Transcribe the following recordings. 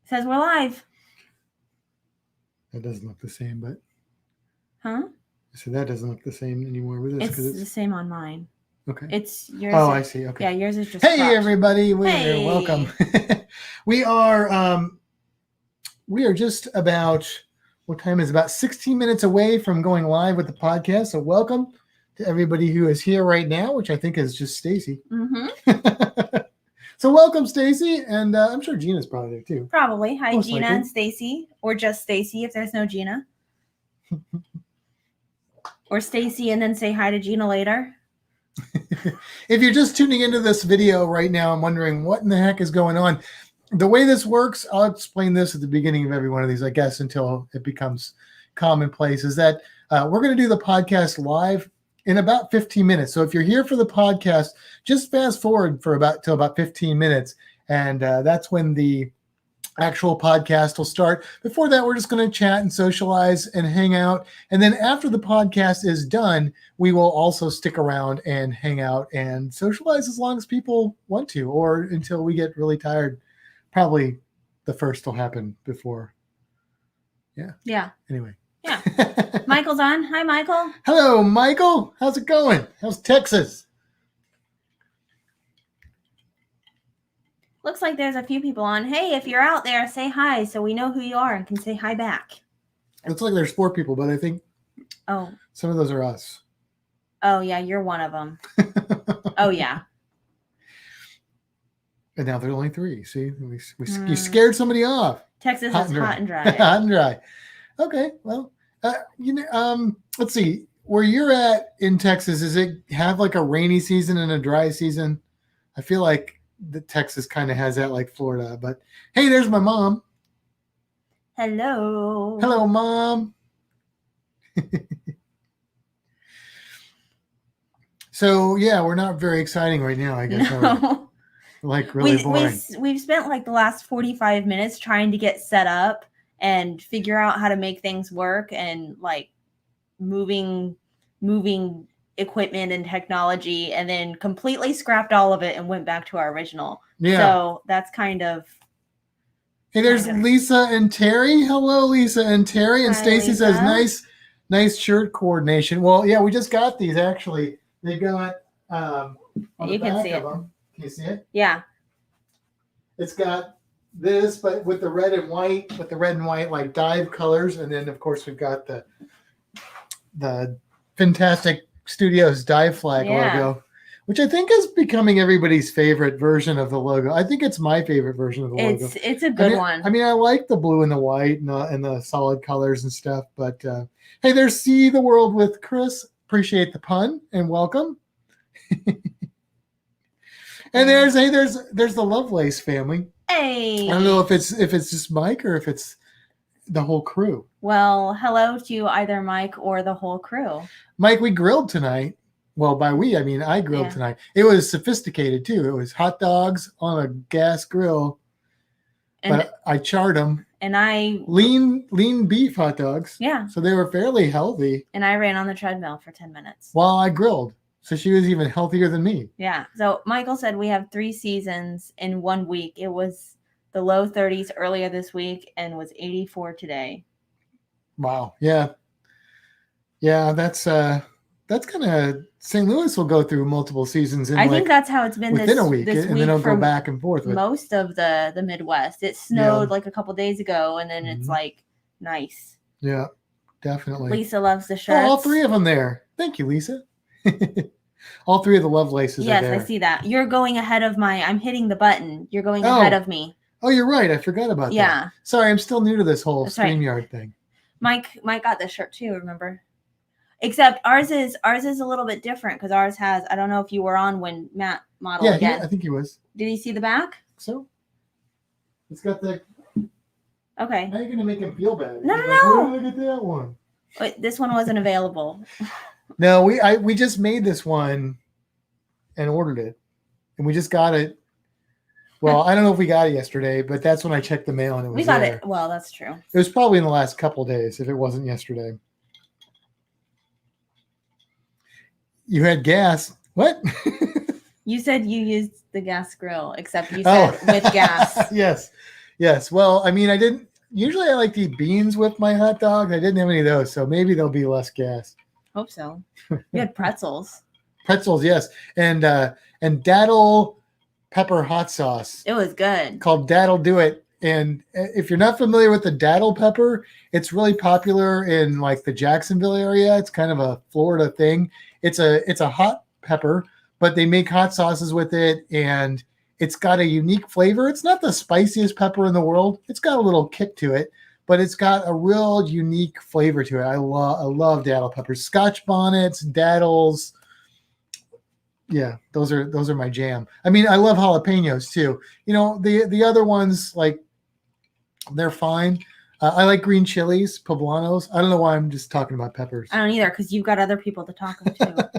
Says we're live. That doesn't look the same, but... Huh? So that doesn't look the same anymore with this. It's the same on mine. Okay. It's yours. Oh, I see. Okay. Yeah, yours is just Hey, cropped. everybody. Hey. Welcome. We are just about, what time is it? About 16 minutes away from going live with the podcast. So welcome to everybody who is here right now, which I think is just Stacy. Mm-hmm. So welcome, Stacy. And I'm sure Gina's probably there too. Probably. Hi, Most Gina likely. and Stacy. Or just Stacy if there's no Gina. Or Stacy and then say hi to Gina later. If you're just tuning into this video right now and wondering what in the heck is going on, the way this works, I'll explain this at the beginning of every one of these, I guess, until it becomes commonplace, is that we're going to do the podcast live in about 15 minutes. So if you're here for the podcast, just fast forward for till about 15 minutes. And that's when the actual podcast will start. Before that, we're just going to chat and socialize and hang out. And then after the podcast is done, we will also stick around and hang out and socialize as long as people want to, or until we get really tired. Probably the first will happen before. Yeah. Yeah. Anyway. Yeah. Michael's on. Hi, Michael. Hello, Michael. How's it going? How's Texas? Looks like there's a few people on. Hey, if you're out there, say hi so we know who you are and can say hi back. Looks like there's 4 people, but I think some of those are us. Oh, yeah, you're one of them. Oh, yeah. And now there's only 3. See, you scared somebody off. Texas is hot and dry. Hot and dry. Okay, well, let's see. Where you're at in Texas, does it have like a rainy season and a dry season? I feel like the Texas kind of has that like Florida. But hey, there's my mom. Hello. Hello, Mom. So yeah, we're not very exciting right now, I guess. No. Like really boring. We've spent like the last 45 minutes trying to get set up and figure out how to make things work and like moving equipment and technology, and then completely scrapped all of it and went back to our original. Yeah. So that's kind of. Hey, there's Lisa and Terry. Hello, Lisa and Terry. And Stacy says, nice shirt coordination. Well, yeah, we just got these actually. They got on the back of them. Can you see it? Yeah. It's got this, but with the red and white, like dive colors, and then of course we've got the Fintastic Studios dive flag logo, which I think is becoming everybody's favorite version of the logo. I think it's my favorite version of the logo. It's a good one. I mean, I like the blue and the white and the solid colors and stuff. But hey, there's See the World with Chris. Appreciate the pun and welcome. And there's the Lovelace family. Hey. I don't know if it's just Mike or if it's the whole crew. Well, hello to either Mike or the whole crew. Mike, we grilled tonight. Well, by we, I mean I grilled tonight. It was sophisticated too. It was hot dogs on a gas grill, but I charred them. And I lean beef hot dogs. Yeah. So they were fairly healthy. And I ran on the treadmill for 10 minutes while I grilled. So she was even healthier than me. Yeah. So Michael said we have 3 seasons in 1 week. It was the low 30s earlier this week and was 84 today. Wow. Yeah. Yeah, that's kind of St. Louis will go through multiple seasons. I think that's how it's been within a week, and then it'll go back and forth. Most of the Midwest. It snowed like a couple days ago, and then it's like nice. Yeah, definitely. Lisa loves the shirts. Oh, all 3 of them there. Thank you, Lisa. All 3 of the Lovelaces are there. Yes, I see that. You're going ahead of I'm hitting the button. You're going ahead of me. Oh, you're right. I forgot about that. Sorry, I'm still new to this whole StreamYard thing. Mike got this shirt too, remember? Except ours is a little bit different because ours has, I don't know if you were on when Matt modeled again. I think he was. Did he see the back? So it's got the. Okay. Now you're gonna make him feel bad. No. Look at that one. Wait, this one wasn't available. No, we just made this one and ordered it, and we just got it. Well, I don't know if we got it yesterday, but that's when I checked the mail and it was there. We got it. Well, that's true. It was probably in the last couple of days if it wasn't yesterday. You had gas. What? You said you used the gas grill, except you said with gas. Yes. Yes. Well, I mean, usually I like to eat beans with my hot dog. I didn't have any of those, so maybe there'll be less gas. Hope so. You had pretzels. Pretzels, yes. And daddle pepper hot sauce. It was good. Called Daddle Do It. And if you're not familiar with the daddle pepper, it's really popular in like the Jacksonville area. It's kind of a Florida thing. It's a hot pepper, but they make hot sauces with it, and it's got a unique flavor. It's not the spiciest pepper in the world. It's got a little kick to it, but it's got a real unique flavor to it. I love daddle peppers. Scotch bonnets, daddles. Yeah, those are my jam. I mean, I love jalapenos too. You know, the other ones, like, they're fine. I like green chilies, poblanos. I don't know why I'm just talking about peppers. I don't either, because you've got other people to talk to.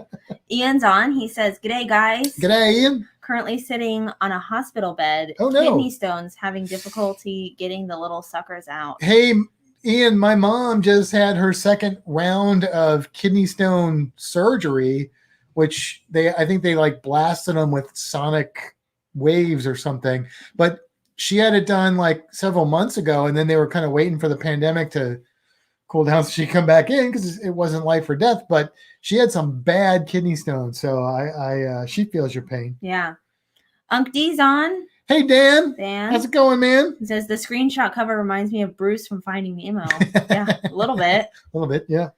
Ian's on. He says, "G'day, guys. G'day, Ian. Currently sitting on a hospital bed. Oh, no. Kidney stones, having difficulty getting the little suckers out." Hey, Ian, my mom just had her second round of kidney stone surgery, which I think they like blasted them with sonic waves or something. But she had it done like several months ago, and then they were kind of waiting for the pandemic to cool down so she could come back in because it wasn't life or death. But she had some bad kidney stones, so she feels your pain. Yeah. Unc D's on. Hey, Dan. Dan. How's it going, man? He says, "The screenshot cover reminds me of Bruce from Finding Nemo." Yeah, a little bit. A little bit, yeah.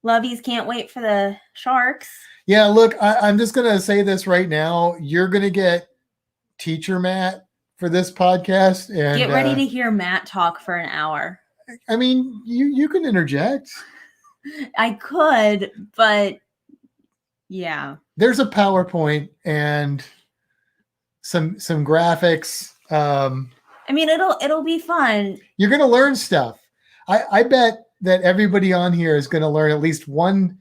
Lovies can't wait for the sharks. Yeah, look, I'm just going to say this right now. You're going to get Teacher Matt for this podcast. And get ready to hear Matt talk for an hour. I mean, you can interject. I could, but yeah. There's a PowerPoint and some graphics. I mean, it'll be fun. You're going to learn stuff. I bet that everybody on here is going to learn at least one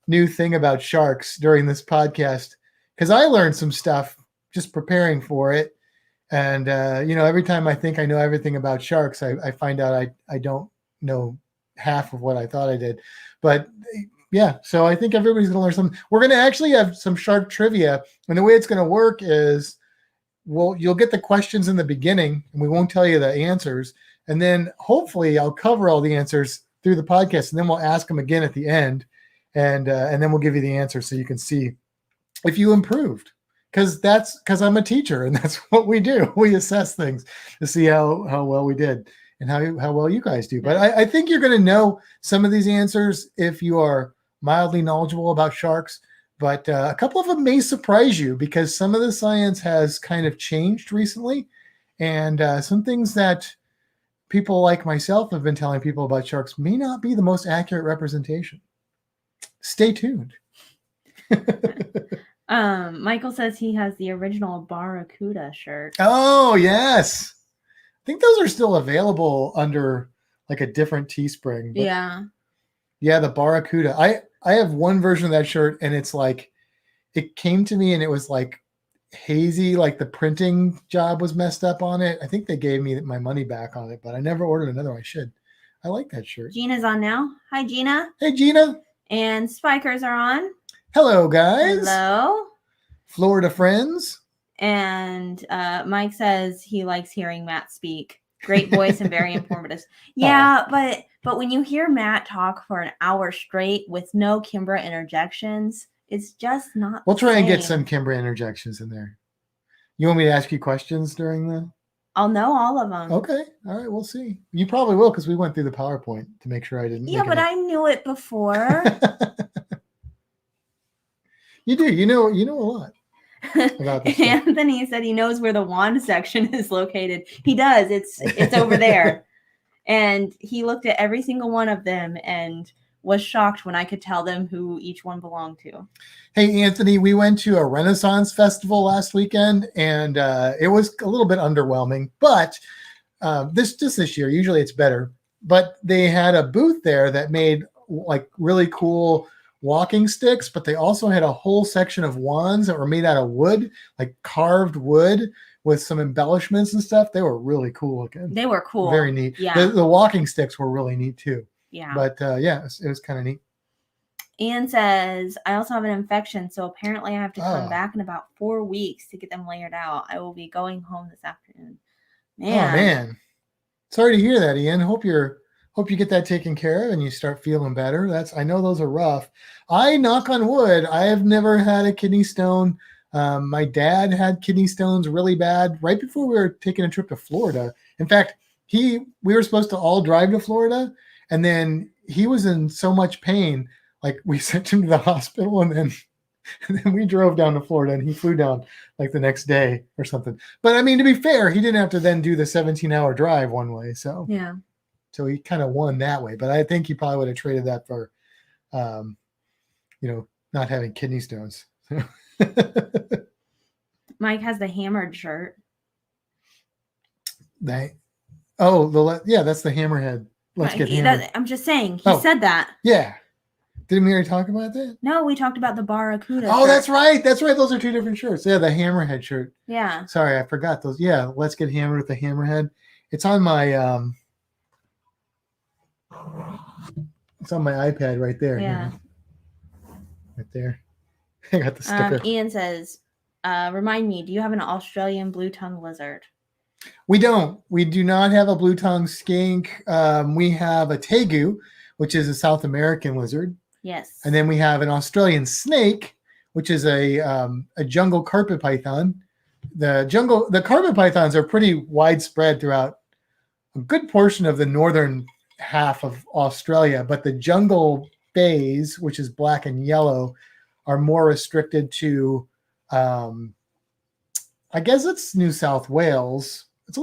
new thing about sharks during this podcast, because I learned some stuff just preparing for it. And, every time I think I know everything about sharks, I find out I don't know half of what I thought I did. But yeah, so I think everybody's going to learn something. We're going to actually have some shark trivia. And the way it's going to work is, you'll get the questions in the beginning, and we won't tell you the answers. And then hopefully I'll cover all the answers through the podcast, and then we'll ask them again at the end. And then we'll give you the answer so you can see if you improved. Because I'm a teacher, and that's what we do. We assess things to see how well we did and how well you guys do. But I think you're going to know some of these answers if you are mildly knowledgeable about sharks. But a couple of them may surprise you, because some of the science has kind of changed recently. And some things that people like myself have been telling people about sharks may not be the most accurate representation. Stay tuned. Michael says he has the original Barracuda shirt. Oh, yes. I think those are still available under like a different Teespring. Yeah. Yeah, the Barracuda. I have one version of that shirt, and it's like, it came to me and it was like hazy, like the printing job was messed up on it. I think they gave me my money back on it, but I never ordered another one. I should. I like that shirt. Gina's on now. Hi, Gina. Hey, Gina. And Spikers are on. Hello, guys. Hello. Florida friends. And Mike says he likes hearing Matt speak. Great voice and very informative. Yeah, but when you hear Matt talk for an hour straight with no Kimbra interjections, it's just not. We'll try and get some Kimbra interjections in there. You want me to ask you questions during the? I'll know all of them. Okay. All right. We'll see. You probably will, because we went through the PowerPoint to make sure I didn't. Yeah, but I knew it before. You do. You know a lot about this. Anthony said he knows where the wand section is located. He does. It's over there. And he looked at every single one of them and was shocked when I could tell them who each one belonged to. Hey, Anthony, we went to a Renaissance festival last weekend, and it was a little bit underwhelming, but this year, usually it's better, but they had a booth there that made like really cool walking sticks, but they also had a whole section of wands that were made out of wood, like carved wood with some embellishments and stuff. They were really cool looking. They were cool. Very neat. Yeah. The walking sticks were really neat too. Yeah. But yeah, it was kind of neat. Ian says, I also have an infection, so apparently I have to come back in about 4 weeks to get them layered out. I will be going home this afternoon. Man. Oh man. Sorry to hear that, Ian. Hope you get that taken care of and you start feeling better. I know those are rough. I knock on wood. I have never had a kidney stone. My dad had kidney stones really bad right before we were taking a trip to Florida. In fact, we were supposed to all drive to Florida, and then he was in so much pain, like we sent him to the hospital, and then we drove down to Florida, and he flew down like the next day or something. But I mean, to be fair, he didn't have to then do the 17-hour drive one way. So yeah. So he kind of won that way. But I think he probably would have traded that for, not having kidney stones. Mike has the hammered shirt. That's the hammerhead. Let's get hammered. I'm just saying, he said that. Yeah. Didn't we already talk about that? No, we talked about the Barracuda Oh, shirt. that's right. That's right. Those are two different shirts. Yeah, the hammerhead shirt. Yeah. Sorry, I forgot those. Yeah, let's get hammered with the hammerhead. It's on my iPad right there. Yeah. Right there. I got the sticker. Ian says, remind me, do you have an Australian blue-tongue lizard? We don't. We do not have a blue-tongue skink. We have a tegu, which is a South American lizard. Yes. And then we have an Australian snake, which is a jungle carpet python. The carpet pythons are pretty widespread throughout a good portion of the northern half of Australia, but the jungle bays, which is black and yellow, are more restricted to, I guess it's New South Wales. It's a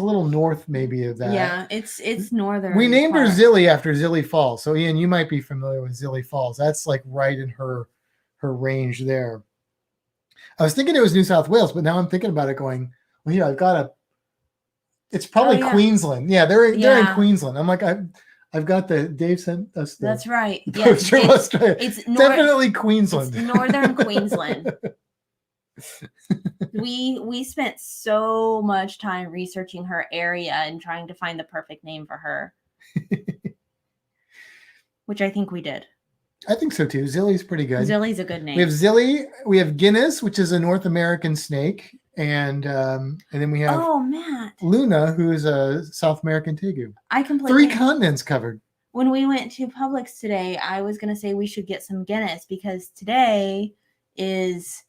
little north maybe of that. Yeah, it's northern. We named her Zilly after Zilly Falls. So Ian, you might be familiar with Zilly Falls. That's like right in her range there. I was thinking it was New South Wales, but now I'm thinking about it going, well, yeah, it's probably Queensland. Yeah, they're in Queensland. I'm like, I've got Dave sent us the That's right. Yes, it's definitely Queensland. It's northern Queensland. We spent so much time researching her area and trying to find the perfect name for her. Which I think we did. I think so too. Zilly's pretty good. Zilly's a good name. We have Zilly, we have Guinness, which is a North American snake, and then we have Matt. Luna, who is a South American tegu. I completely 3 continents covered. When we went to Publix today, I was going to say we should get some Guinness because today is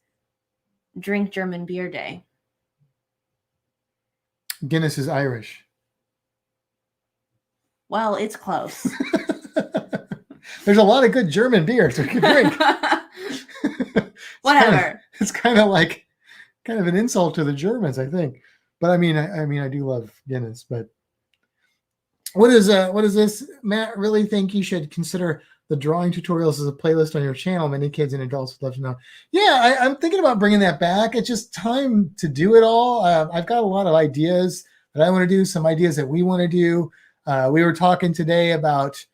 Drink German Beer Day. Guinness is Irish. Well, it's close. There's a lot of good German beers we can drink. Whatever. It's kind of an insult to the Germans, I think. But I mean, I do love Guinness. But what is this? Matt really think you should consider the drawing tutorials as a playlist on your channel. Many kids and adults would love to know. Yeah, I'm thinking about bringing that back. It's just time to do it all. I've got a lot of ideas that I want to do, some ideas that we want to do. We were talking today about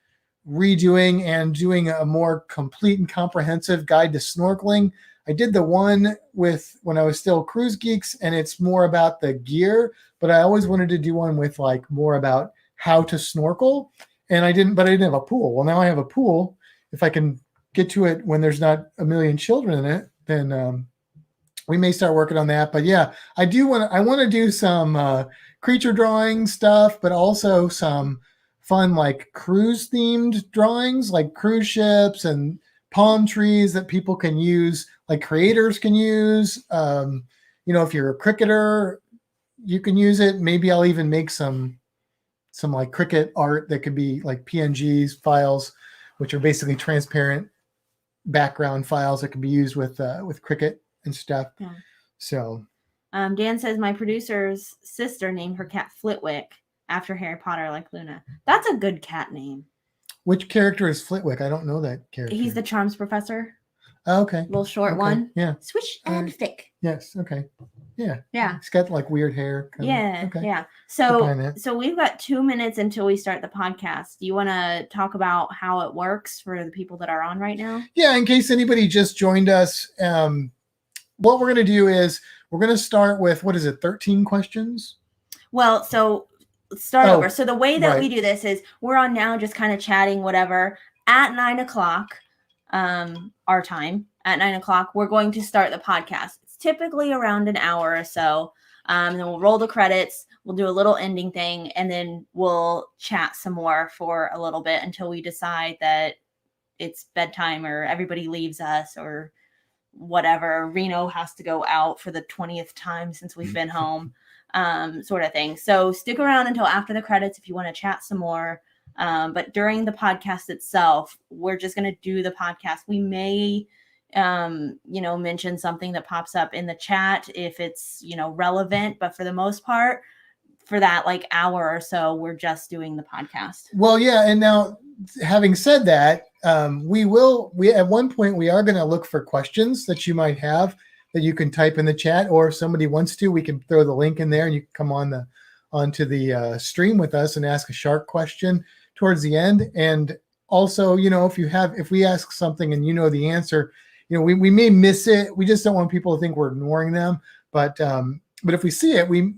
redoing and doing a more complete and comprehensive guide to snorkeling. I did the one with when I was still Cruise Geeks, and it's more about the gear, but I always wanted to do one with like more about how to snorkel. And I didn't have a pool. Well, now I have a pool. If I can get to it when there's not a million children in it, then we may start working on that. But yeah, I want to do some creature drawing stuff, but also some fun like cruise themed drawings, like cruise ships and palm trees that people can use, like creators can use. If you're a cricketer, you can use it. Maybe I'll even make some like cricket art that could be like PNGs files, which are basically transparent background files that can be used with cricket and stuff. Yeah. So Dan says my producer's sister named her cat Flitwick after Harry Potter, like Luna. That's a good cat name. Which character is Flitwick? I don't know that character. He's the charms professor. Oh, okay. Little short one. Yeah. Swish and thick. Yes. Okay. Yeah. Yeah. He's got like weird hair. Yeah. Okay. Yeah. So we've got 2 minutes until we start the podcast. Do you want to talk about how it works for the people that are on right now? Yeah. In case anybody just joined us, what we're going to do is we're going to start with, 13 questions? Well, so let's start over. So the way that we do this is we're on now just kind of chatting, whatever. At 9:00, our time, at 9:00, we're going to start the podcast. It's typically around an hour or so. And then we'll roll the credits. We'll do a little ending thing, and then we'll chat some more for a little bit until we decide that it's bedtime or everybody leaves us or whatever. Reno has to go out for the 20th time since we've been home, sort of thing. So stick around until after the credits if you want to chat some more. But during the podcast itself, we're just going to do the podcast. We may, mention something that pops up in the chat if it's, relevant, but for the most part, for that like hour or so, we're just doing the podcast. Well, yeah. And now having said that, we at one point, we are going to look for questions that you might have that you can type in the chat, or if somebody wants to, we can throw the link in there and you can come onto the stream with us and ask a shark question towards the end. And also, if we ask something and the answer, we may miss it. We just don't want people to think we're ignoring them. But if we see it, we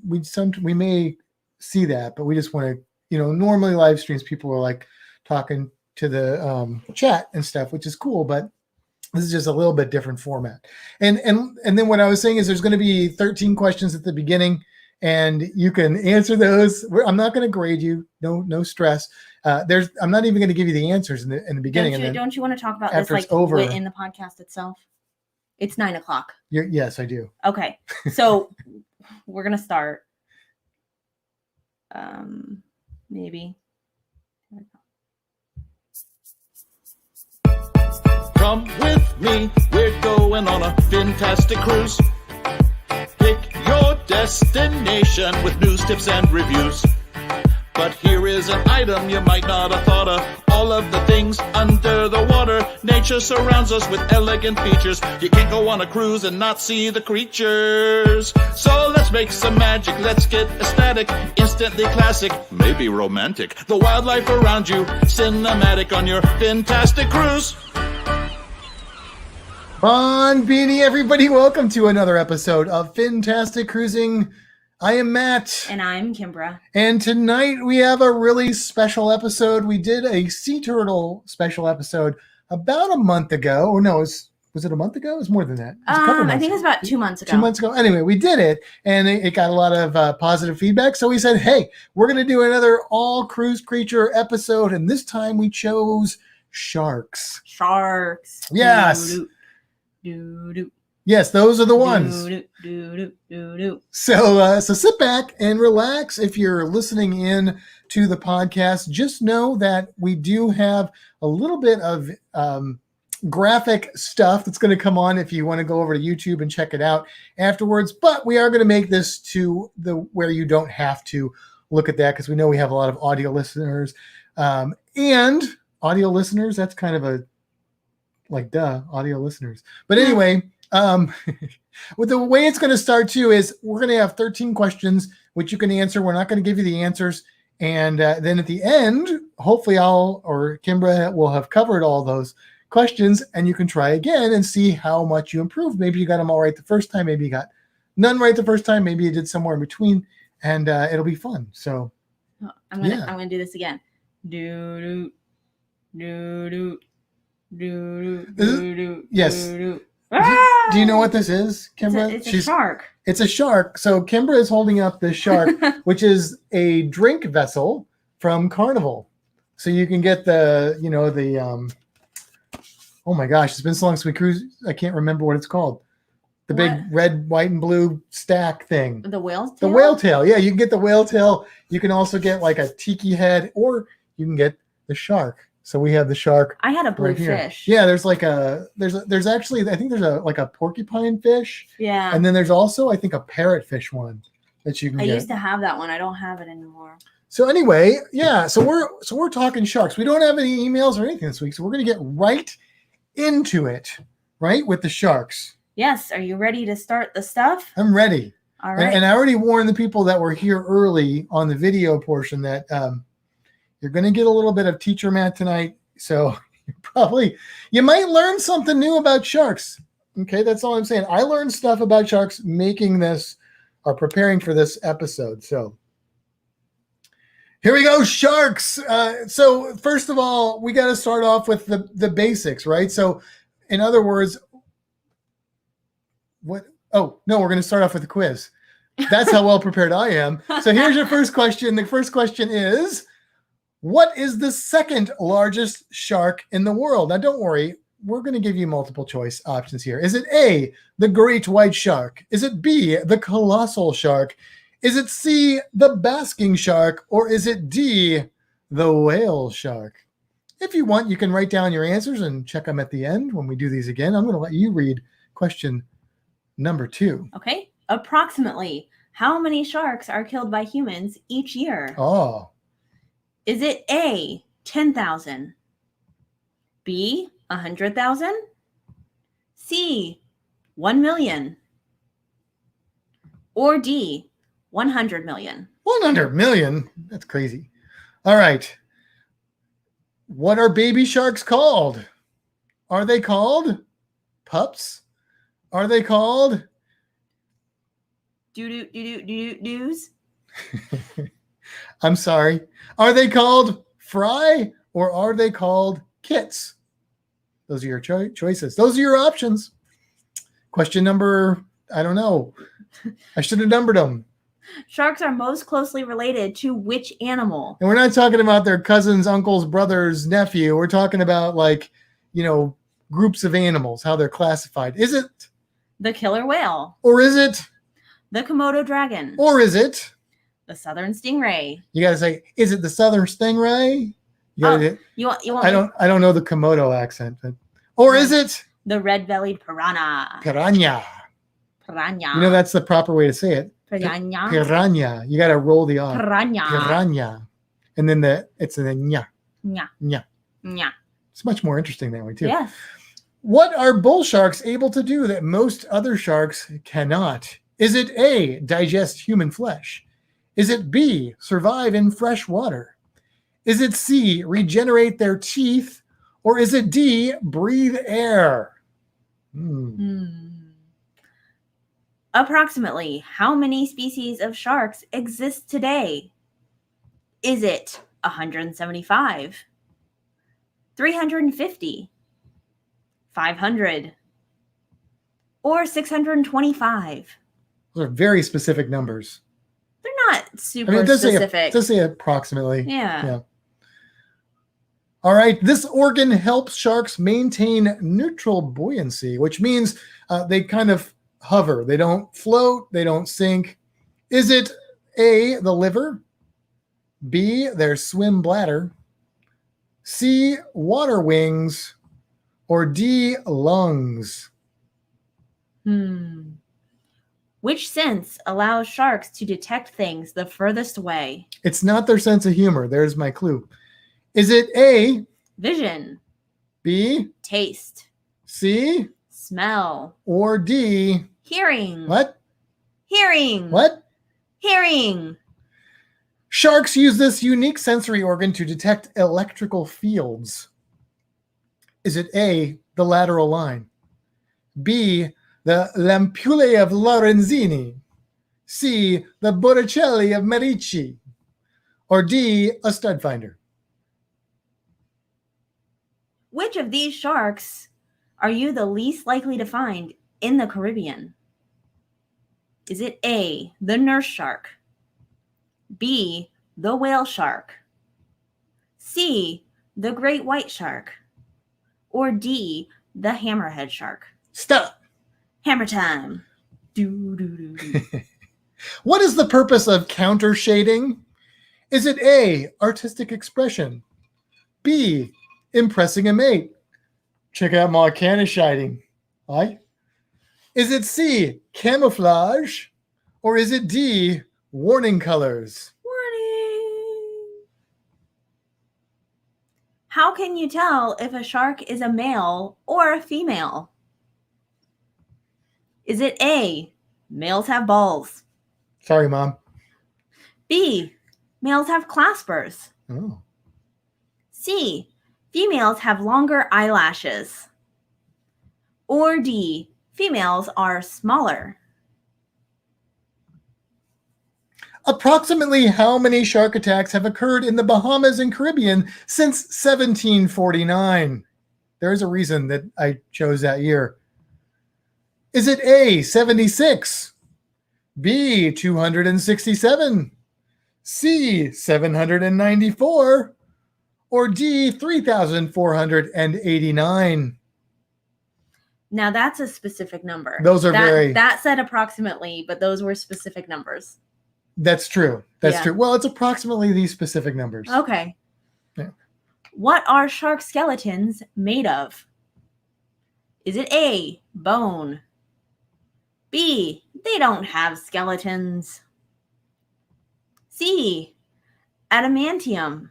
may see that. But we just want to, normally live streams, people are like talking to the chat and stuff, which is cool. But this is just a little bit different format. And then what I was saying is there's going to be 13 questions at the beginning, and you can answer those. I'm not going to grade you. No stress. I'm not even going to give you the answers in the beginning. Don't you want to talk about this like over in the podcast itself? It's 9:00. Yes, I do. Okay, so we're gonna start. Maybe. Come with me, we're going on a fantastic cruise. Pick your destination with news, tips, and reviews. But here is an item you might not have thought of. All of the things under the water. Nature surrounds us with elegant features. You can't go on a cruise and not see the creatures. So let's make some magic, let's get ecstatic. Instantly classic, maybe romantic. The wildlife around you, cinematic on your fantastic cruise. Bon Beanie, everybody. Welcome to another episode of Fintastic Cruising. I am Matt. And I'm Kimbra. And tonight we have a really special episode. We did a sea turtle special episode about a month ago. Or no, was it a month ago? It was more than that. I think it was about 2 months ago. 2 months ago. Anyway, we did it, and it got a lot of positive feedback. So we said, hey, we're going to do another all cruise creature episode. And this time we chose sharks. Sharks. Yes. Do-do. Yes, those are the ones. So sit back and relax. If you're listening in to the podcast, just know that we do have a little bit of graphic stuff that's going to come on if you want to go over to YouTube and check it out afterwards. But we are going to make this to where you don't have to look at that, because we know we have a lot of audio listeners. And audio listeners, that's kind of a audio listeners. But anyway, with the way it's going to start too is we're going to have 13 questions which you can answer. We're not going to give you the answers, and then at the end, hopefully I'll or Kimbra will have covered all those questions, and you can try again and see how much you improved. Maybe you got them all right the first time, maybe you got none right the first time, maybe you did somewhere in between, and it'll be fun. So I'm gonna do this again. Do yes. Do you know what this is, Kimbra? It's a shark. It's a shark. So Kimbra is holding up this shark, which is a drink vessel from Carnival. So you can get oh my gosh, it's been so long since we cruised, I can't remember what it's called. The big red, white, and blue stack thing. The whale tail? The whale tail. Yeah, you can get the whale tail. You can also get like a tiki head, or you can get the shark. So we have the shark. I had a blue right fish. Yeah, there's actually, I think there's a porcupine fish. Yeah. And then there's also, I think, a parrotfish one that you can get. I used to have that one. I don't have it anymore. So anyway, yeah, so we're talking sharks. We don't have any emails or anything this week, so we're going to get right into it, right, with the sharks. Yes. Are you ready to start the stuff? I'm ready. All right. And I already warned the people that were here early on the video portion that you're going to get a little bit of Teacher Matt tonight. So you might learn something new about sharks. Okay, that's all I'm saying. I learned stuff about sharks making this or preparing for this episode. So here we go, sharks. So first of all, we got to start off with the basics, right? So in other words, what? Oh, no, we're going to start off with the quiz. That's how well prepared I am. So here's your first question. The first question is, what is the second largest shark in the world? Now, don't worry. We're going to give you multiple choice options here. Is it A, the great white shark? Is it B, the colossal shark? Is it C, the basking shark? Or is it D, the whale shark? If you want, you can write down your answers and check them at the end when we do these again. I'm going to let you read question number 2. Okay. Approximately how many sharks are killed by humans each year? Oh, Is it A, 10,000? B, 100,000? C, 1 million? Or D, 100 million? 100 million? That's crazy. All right. What are baby sharks called? Are they called pups? Are they called Doos? I'm sorry. Are they called fry or are they called kits? Those are your choices. Those are your options. Question number, I don't know. I should have numbered them. Sharks are most closely related to which animal? And we're not talking about their cousins, uncles, brothers, nephew. We're talking about groups of animals, how they're classified. Is it The killer whale, or is it the Komodo dragon, or is it? the southern stingray. You got to say, is it the southern stingray? You gotta, You want I don't know the Komodo accent, or is it the red-bellied piranha? piranha? Piranha. You know that's the proper way to say it. Piranha. Piranha. You got to roll the R. Piranha. Piranha, and then it's a nya. Nya. Nya. Nya. It's much more interesting that way too. Yes. What are bull sharks able to do that most other sharks cannot? Is it A, digest human flesh? Is it B, survive in fresh water? Is it C, regenerate their teeth? Or is it D, breathe air? Approximately how many species of sharks exist today? Is it 175, 350, 500, or 625? Those are very specific numbers. They're not super It does specific. say approximately. Yeah. All right. This organ helps sharks maintain neutral buoyancy, which means they kind of hover. They don't float. They don't sink. Is it A, the liver? B, their swim bladder? C, water wings? Or D, lungs? Which sense allows sharks to detect things the furthest away? It's not their sense of humor. There's my clue. Is it A, Vision, B, taste, C, smell, or D? hearing? What? Hearing. What? Hearing. Sharks use this unique sensory organ to detect electrical fields. Is it A, the lateral line? B, the Lampullae of Lorenzini? C, the Botticelli of Medici? Or D, a stud finder? Which of these sharks are you the least likely to find in the Caribbean? Is it A, the nurse shark? B, the whale shark? C, the great white shark? Or D, the hammerhead shark? Stop. Hammer time. Do. What is the purpose of counter shading? Is it A, artistic expression? B, impressing a mate? Check out my canna shading. Aye. Is it C, camouflage? Or is it D, warning colors? Warning. How can you tell if a shark is a male or a female? Is it A, males have balls? Sorry, Mom. B, males have claspers? Oh. C, females have longer eyelashes? Or D, females are smaller? Approximately how many shark attacks have occurred in the Bahamas and Caribbean since 1749? There's a reason that I chose that year. Is it A, 76, B, 267, C, 794, or D, 3,489? Now that's a specific number. Those are that said approximately, but those were specific numbers. That's true. That's Yeah. true. Well, it's approximately these specific numbers. Okay. Yeah. What are shark skeletons made of? Is it A, bone? B, they don't have skeletons. C, adamantium.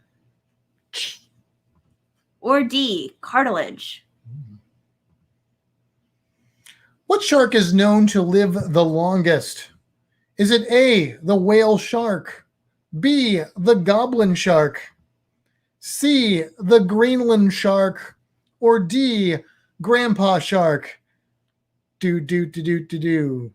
Or D, cartilage. What shark is known to live the longest? Is it A, the whale shark, B, the goblin shark, C, the Greenland shark, or D, grandpa shark? Do.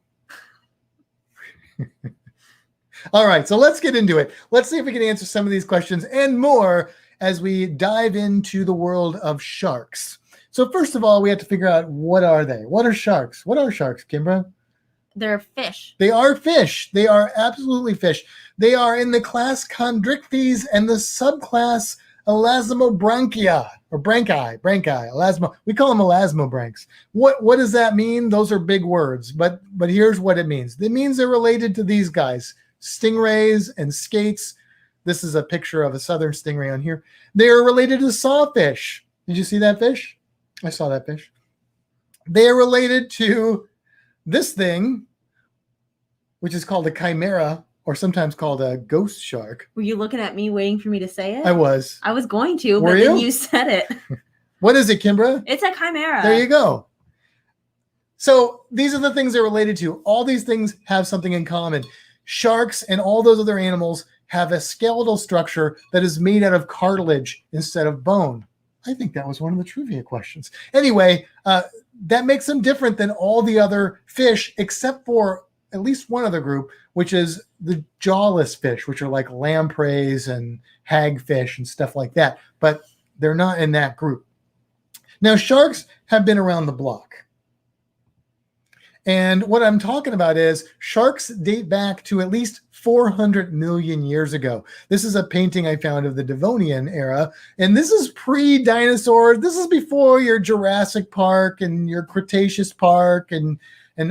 All right, so let's get into it. Let's see if we can answer some of these questions and more as we dive into the world of sharks. So first of all, we have to figure out, what are they? What are sharks? What are sharks, Kimbra? They're fish. They are fish. They are absolutely fish. They are in the class Chondrichthyes and the subclass Elasmobranchia, or branchi, elasmo. We call them elasmobranchs. What does that mean? Those are big words, but here's what it means. It means they're related to these guys, stingrays and skates. This is a picture of a southern stingray on here. They are related to sawfish. Did you see that fish? I saw that fish. They are related to this thing, which is called a chimera, or sometimes called a ghost shark. Were you looking at me waiting for me to say it? I was. I was going to, Were but then you? you said it. What is it, Kimbra? It's a chimera. There you go. So these are the things they're related to. All these things have something in common. Sharks and all those other animals have a skeletal structure that is made out of cartilage instead of bone. I think that was one of the trivia questions. Anyway, that makes them different than all the other fish, except for at least one other group, which is the jawless fish, which are like lampreys and hagfish and stuff like that. But they're not in that group. Now, sharks have been around the block. And what I'm talking about is sharks date back to at least 400 million years ago. This is a painting I found of the Devonian era. And this is pre-dinosaurs. This is before your Jurassic Park and your Cretaceous Park and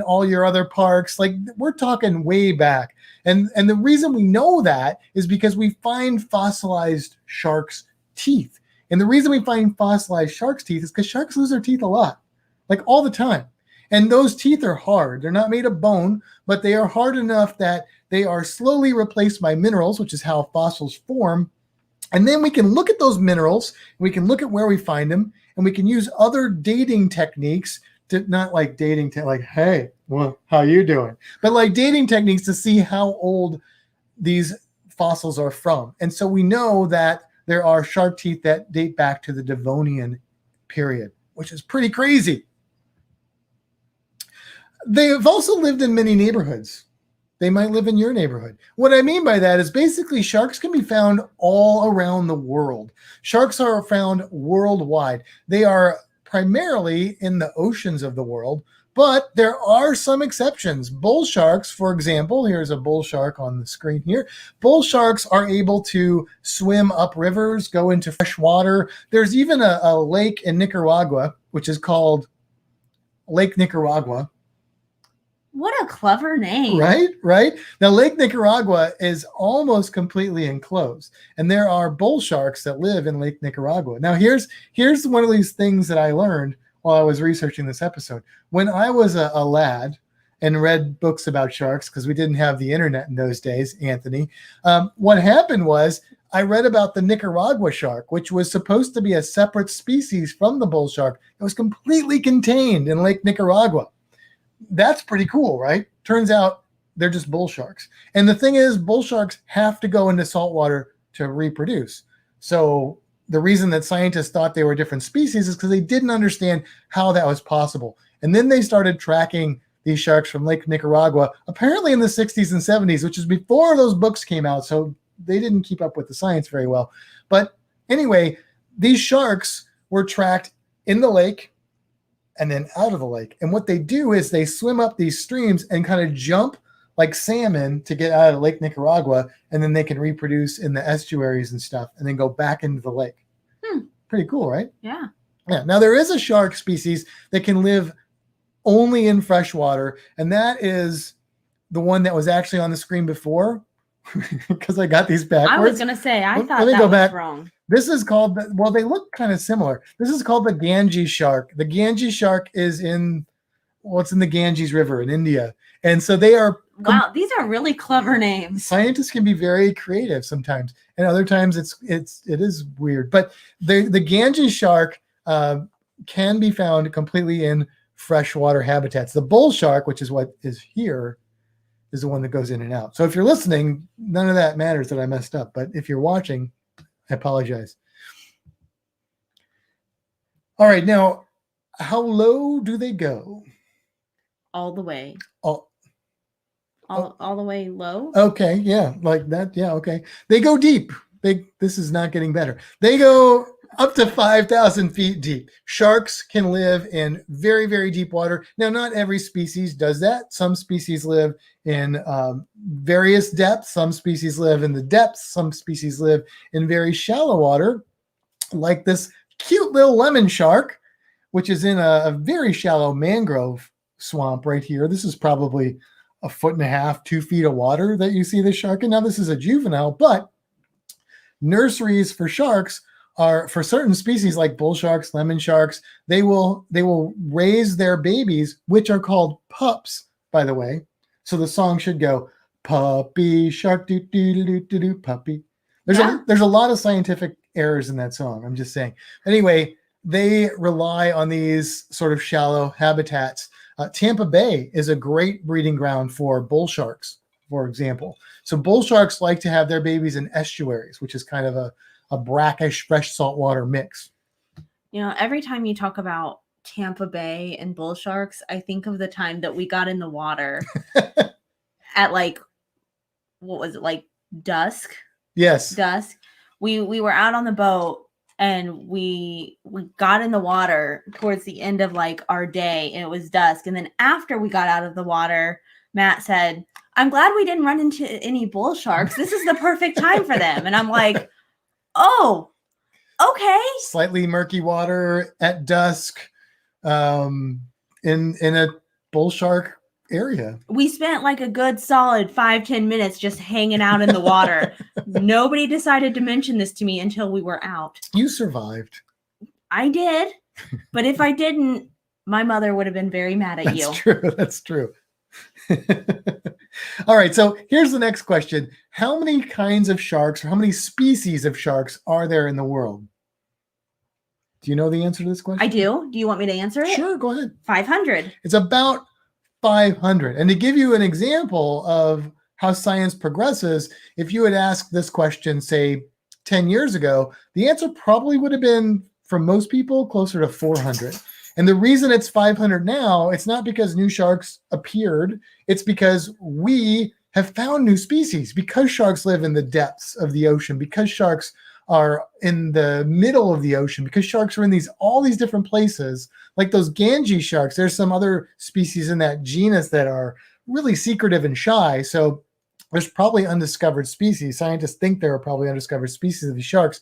all your other parks. Like, we're talking way back. And the reason we know that is because we find fossilized sharks' teeth. And the reason we find fossilized sharks' teeth is because sharks lose their teeth a lot, like all the time. And those teeth are hard. They're not made of bone, but they are hard enough that they are slowly replaced by minerals, which is how fossils form. And then we can look at those minerals, we can look at where we find them, and we can use other dating techniques to, not like dating, like, hey, well, how you doing? But like dating techniques to see how old these fossils are from. And so we know that there are shark teeth that date back to the Devonian period, which is pretty crazy. They have also lived in many neighborhoods. They might live in your neighborhood. What I mean by that is basically sharks can be found all around the world. Sharks are found worldwide. They are primarily in the oceans of the world, but there are some exceptions. Bull sharks, for example, here's a bull shark on the screen here. Bull sharks are able to swim up rivers, go into fresh water. There's even a lake in Nicaragua, which is called Lake Nicaragua. What a clever name. Right. Now, Lake Nicaragua is almost completely enclosed, and there are bull sharks that live in Lake Nicaragua. Now, here's one of these things that I learned while I was researching this episode. When I was a lad and read books about sharks, because we didn't have the internet in those days, Anthony, what happened was I read about the Nicaragua shark, which was supposed to be a separate species from the bull shark. It was completely contained in Lake Nicaragua. That's pretty cool, right? Turns out they're just bull sharks. And the thing is, bull sharks have to go into salt water to reproduce. So the reason that scientists thought they were different species is because they didn't understand how that was possible. And then they started tracking these sharks from Lake Nicaragua, apparently in the 60s and 70s, which is before those books came out. So they didn't keep up with the science very well. But anyway, these sharks were tracked in the lake and then out of the lake. And what they do is they swim up these streams and kind of jump like salmon to get out of Lake Nicaragua, and then they can reproduce in the estuaries and stuff and then go back into the lake. Pretty cool, right? Yeah. Yeah. Now there is a shark species that can live only in fresh water, and that is the one that was actually on the screen before because I got these backwards. I was going to say, I thought let me that go was back. wrong. This is called, well, they look kind of similar. This is called the Ganges shark. The Ganges shark is in the Ganges River in India. And so they are. Wow, these are really clever names. Scientists can be very creative sometimes, and other times it is weird. But the Ganges shark can be found completely in freshwater habitats. The bull shark, which is what is here, is the one that goes in and out. So if you're listening, none of that matters that I messed up. But if you're watching, I apologize. All right, now, how low do they go? All the way. All the way low? Okay, yeah, like that. Yeah, okay. They go deep. This is not getting better. They go up to 5,000 feet deep. Sharks can live in very, very deep water. Now, not every species does that. Some species live in various depths. Some species live in the depths. Some species live in very shallow water, like this cute little lemon shark, which is in a very shallow mangrove swamp right here. This is probably 1.5 feet, 2 feet of water that you see the shark in. Now, this is a juvenile, but nurseries for sharks are, for certain species like bull sharks, lemon sharks, they will raise their babies, which are called pups, by the way. So the song should go, puppy shark, do do do do do do, puppy. There's a lot of scientific errors in that song. I'm just saying. Anyway, they rely on these sort of shallow habitats. Tampa Bay is a great breeding ground for bull sharks, for example. So bull sharks like to have their babies in estuaries, which is kind of a brackish, fresh saltwater mix. You know, every time you talk about Tampa Bay and bull sharks, I think of the time that we got in the water at what was it, like dusk? Yes. Dusk. We were out on the boat and we got in the water towards the end of our day, and it was dusk. And then after we got out of the water, Matt said, "I'm glad we didn't run into any bull sharks. This is the perfect time for them." And I'm like, oh, okay. Slightly murky water at dusk in a bull shark area. We spent a good solid 5-10 minutes just hanging out in the water. Nobody decided to mention this to me until we were out. You survived. I did. But if I didn't, my mother would have been very mad at you. That's true. All right. So here's the next question. How many kinds of sharks, or how many species of sharks are there in the world? Do you know the answer to this question? I do. Do you want me to answer it? Sure. Go ahead. 500. It's about 500. And to give you an example of how science progresses, if you had asked this question, say, 10 years ago, the answer probably would have been, for most people, closer to 400. And the reason it's 500 now, it's not because new sharks appeared. It's because we have found new species. Because sharks live in the depths of the ocean, because sharks are in the middle of the ocean, because sharks are in all these different places, like those Ganges sharks. There's some other species in that genus that are really secretive and shy. So there's probably undiscovered species. Scientists think there are probably undiscovered species of these sharks.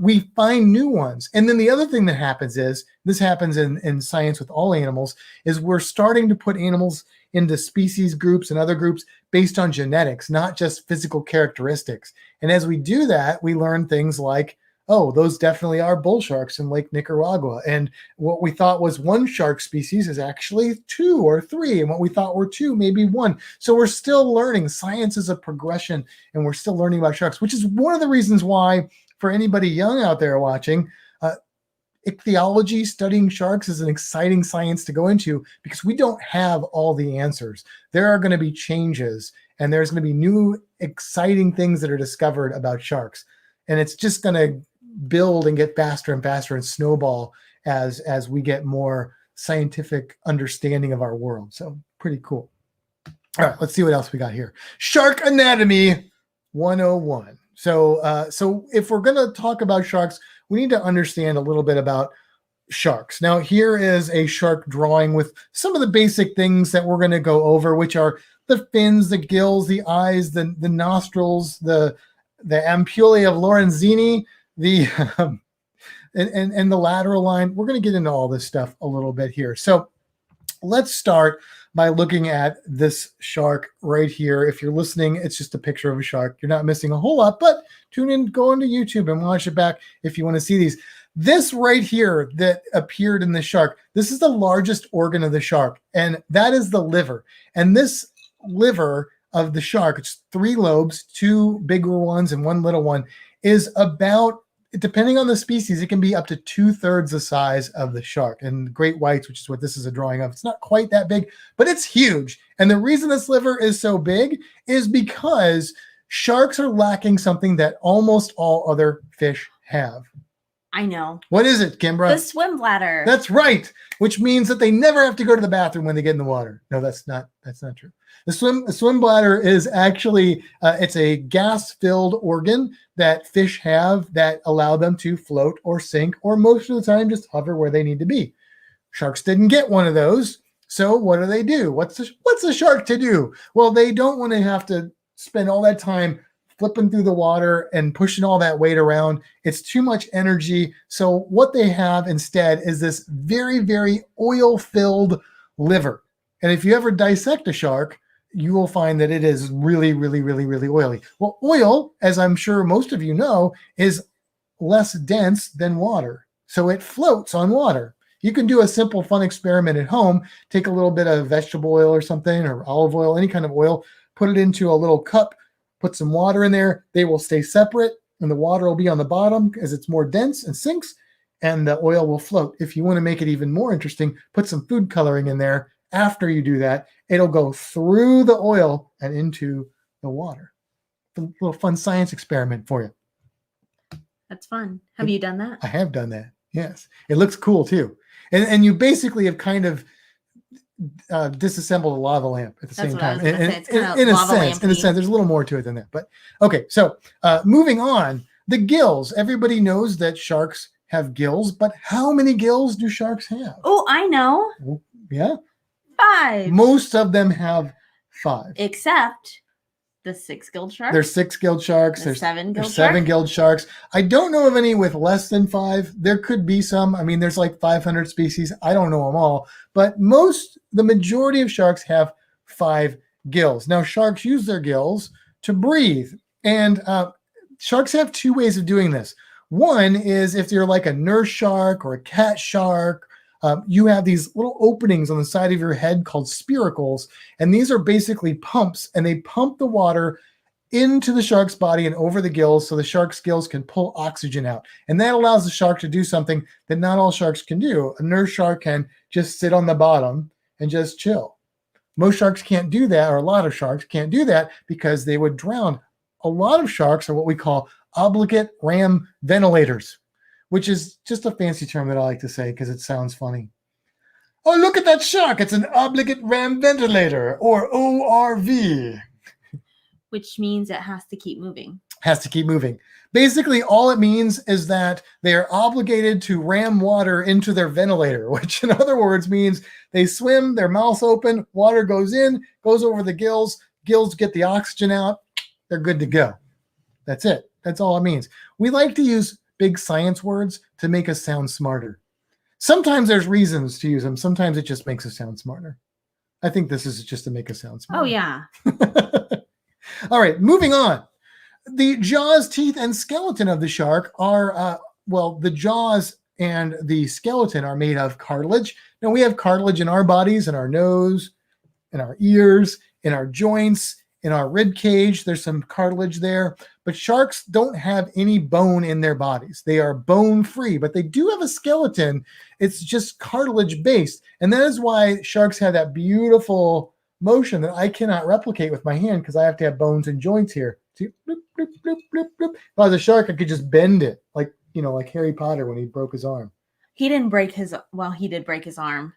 We find new ones. And then the other thing that happens is, this happens in science with all animals, is we're starting to put animals into species groups and other groups based on genetics, not just physical characteristics. And as we do that, we learn things like, oh, those definitely are bull sharks in Lake Nicaragua. And what we thought was one shark species is actually 2 or 3. And what we thought were 2, maybe 1. So we're still learning. Science is a progression, and we're still learning about sharks, which is one of the reasons why, for anybody young out there watching, ichthyology, studying sharks, is an exciting science to go into, because we don't have all the answers. There are going to be changes, and there's going to be new exciting things that are discovered about sharks. And it's just going to build and get faster and faster and snowball as we get more scientific understanding of our world. So pretty cool. All right, let's see what else we got here. Shark Anatomy 101. So if we're going to talk about sharks, we need to understand a little bit about sharks. Now, here is a shark drawing with some of the basic things that we're going to go over, which are the fins, the gills, the eyes, the nostrils, the ampullae of Lorenzini, the and the lateral line. We're going to get into all this stuff a little bit here. So let's start by looking at this shark right here. If you're listening, it's just a picture of a shark. You're not missing a whole lot, but tune in, go into YouTube and watch it back if you want to see these. This right here that appeared in the shark, this is the largest organ of the shark, and that is the liver. And this liver of the shark, it's 3 lobes, 2 bigger ones and 1 little one, is about, depending on the species, it can be up to 2/3 the size of the shark. And great whites, which is what this is a drawing of, it's not quite that big, but it's huge. And the reason this liver is so big is because sharks are lacking something that almost all other fish have. I know. What is it, Kimbra? The swim bladder. That's right, which means that they never have to go to the bathroom when they get in the water. No, that's not true. The swim bladder is actually, it's a gas-filled organ that fish have that allow them to float or sink, or most of the time just hover where they need to be. Sharks didn't get one of those, so what do? What's a shark to do? Well, they don't want to have to spend all that time flipping through the water and pushing all that weight around. It's too much energy. So what they have instead is this very, very oil-filled liver. And if you ever dissect a shark, you will find that it is really, really, really, really oily. Well, oil, as I'm sure most of you know, is less dense than water. So it floats on water. You can do a simple fun experiment at home. Take a little bit of vegetable oil or something, or olive oil, any kind of oil, put it into a little cup, put some water in there. They will stay separate, and the water will be on the bottom as it's more dense and sinks, and the oil will float. If you want to make it even more interesting, put some food coloring in there. After you do that, it'll go through the oil and into the water. A little fun science experiment for you. That's fun. Have you done that? I have done that. Yes. It looks cool too. And you basically have kind of disassembled a lava lamp at the same time. In a sense, there's a little more to it than that. But okay, so moving on, the gills. Everybody knows that sharks have gills, but how many gills do sharks have? Oh, I know. Yeah. 5. Most of them have 5. Except the 6-gilled shark. There's 6-gilled sharks. There's 7-gilled 7-gilled sharks. I don't know of any with less than 5. There could be some. I mean, there's like 500 species. I don't know them all. But the majority of sharks have 5 gills. Now, sharks use their gills to breathe. And sharks have 2 ways of doing this. One is if you're like a nurse shark or a cat shark, you have these little openings on the side of your head called spiracles, and these are basically pumps, and they pump the water into the shark's body and over the gills so the shark's gills can pull oxygen out. And that allows the shark to do something that not all sharks can do. A nurse shark can just sit on the bottom and just chill. Most sharks can't do that, or a lot of sharks can't do that because they would drown. A lot of sharks are what we call obligate ram ventilators, which is just a fancy term that I like to say because it sounds funny. Oh, look at that shark. It's an obligate ram ventilator, or ORV. Which means it has to keep moving. Has to keep moving. Basically, all it means is that they are obligated to ram water into their ventilator, which in other words means they swim, their mouth's open, water goes in, goes over the gills get the oxygen out, they're good to go. That's it. That's all it means. We like to use big science words to make us sound smarter. Sometimes there's reasons to use them. Sometimes it just makes us sound smarter. I think this is just to make us sound smarter. Oh, yeah. All right, moving on. The jaws, teeth, and skeleton of the shark are, the jaws and the skeleton are made of cartilage. Now, we have cartilage in our bodies, in our nose, in our ears, in our joints, in our rib cage. There's some cartilage there. But sharks don't have any bone in their bodies. They are bone free, but they do have a skeleton. It's just cartilage based. And that is why sharks have that beautiful motion that I cannot replicate with my hand because I have to have bones and joints here. See, bloop, bloop, bloop, bloop, bloop. If I was a shark, I could just bend it like Harry Potter when he broke his arm. He did break his arm.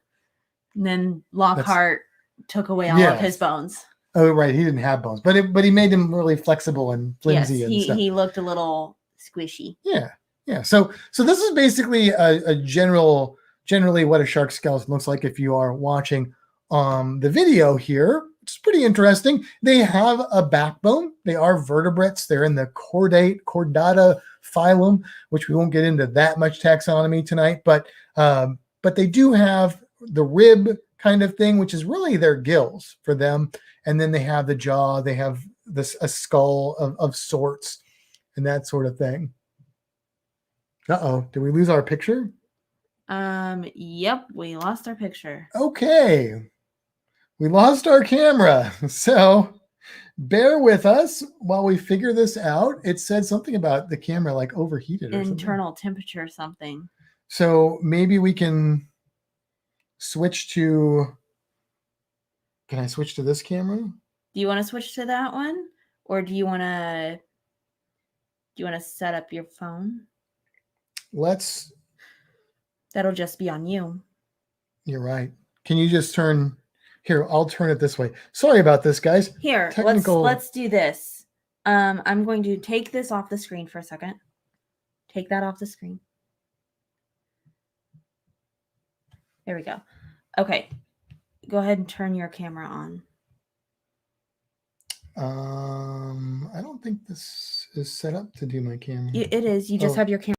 And then Lockhart took away all of his bones. Oh, right. He didn't have bones, but he made them really flexible and flimsy. Yes, he looked a little squishy. Yeah. So this is basically a generally what a shark skeleton looks like if you are watching the video here. which is pretty interesting. They have a backbone. They are vertebrates. They're in the chordata phylum, which we won't get into that much taxonomy tonight, but they do have the rib kind of thing, which is really their gills for them. And then they have the jaw. They have a skull of sorts and that sort of thing. Uh-oh, did we lose our picture? Yep, we lost our picture. Okay. We lost our camera. So bear with us while we figure this out. It said something about the camera like overheated or internal temperature or something. So maybe we can switch to, can I switch to this camera? Do you want to switch to that one? Or do you want to set up your phone? That'll just be on you. You're right. Can you just turn here? I'll turn it this way. Sorry about this, guys. Here, let's do this. I'm going to take this off the screen for a second. Take that off the screen. There we go. Okay. Go ahead and turn your camera on. I don't think this is set up to do my camera. It is. You just have your camera.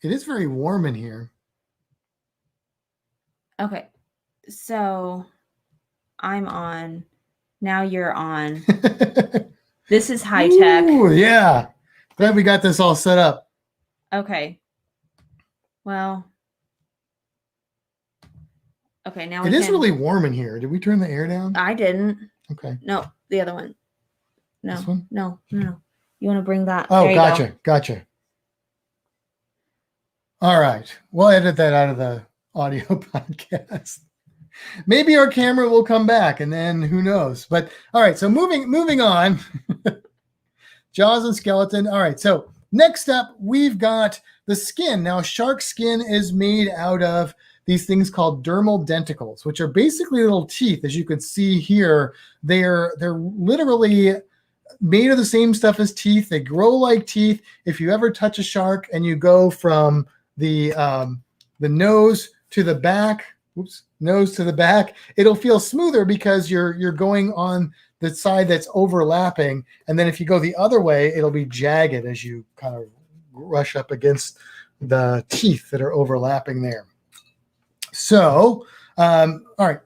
It is very warm in here. Okay. So I'm on. Now you're on. This is high tech. Ooh, yeah. Glad we got this all set up. Okay. Well. Okay, now it is really warm in here. Did we turn the air down? I didn't. Okay. No, the other one. No. This one? No. You want to bring that? Oh, gotcha. All right. We'll edit that out of the audio podcast. Maybe our camera will come back and then who knows. But all right, so moving on. Jaws and skeleton. All right, so next up, we've got the skin. Now, shark skin is made out of these things called dermal denticles, which are basically little teeth. As you can see here, they're literally made of the same stuff as teeth. They grow like teeth. If you ever touch a shark and you go from the nose to the back, it'll feel smoother because you're going on the side that's overlapping. And then if you go the other way, it'll be jagged as you kind of rush up against the teeth that are overlapping there. So, all right.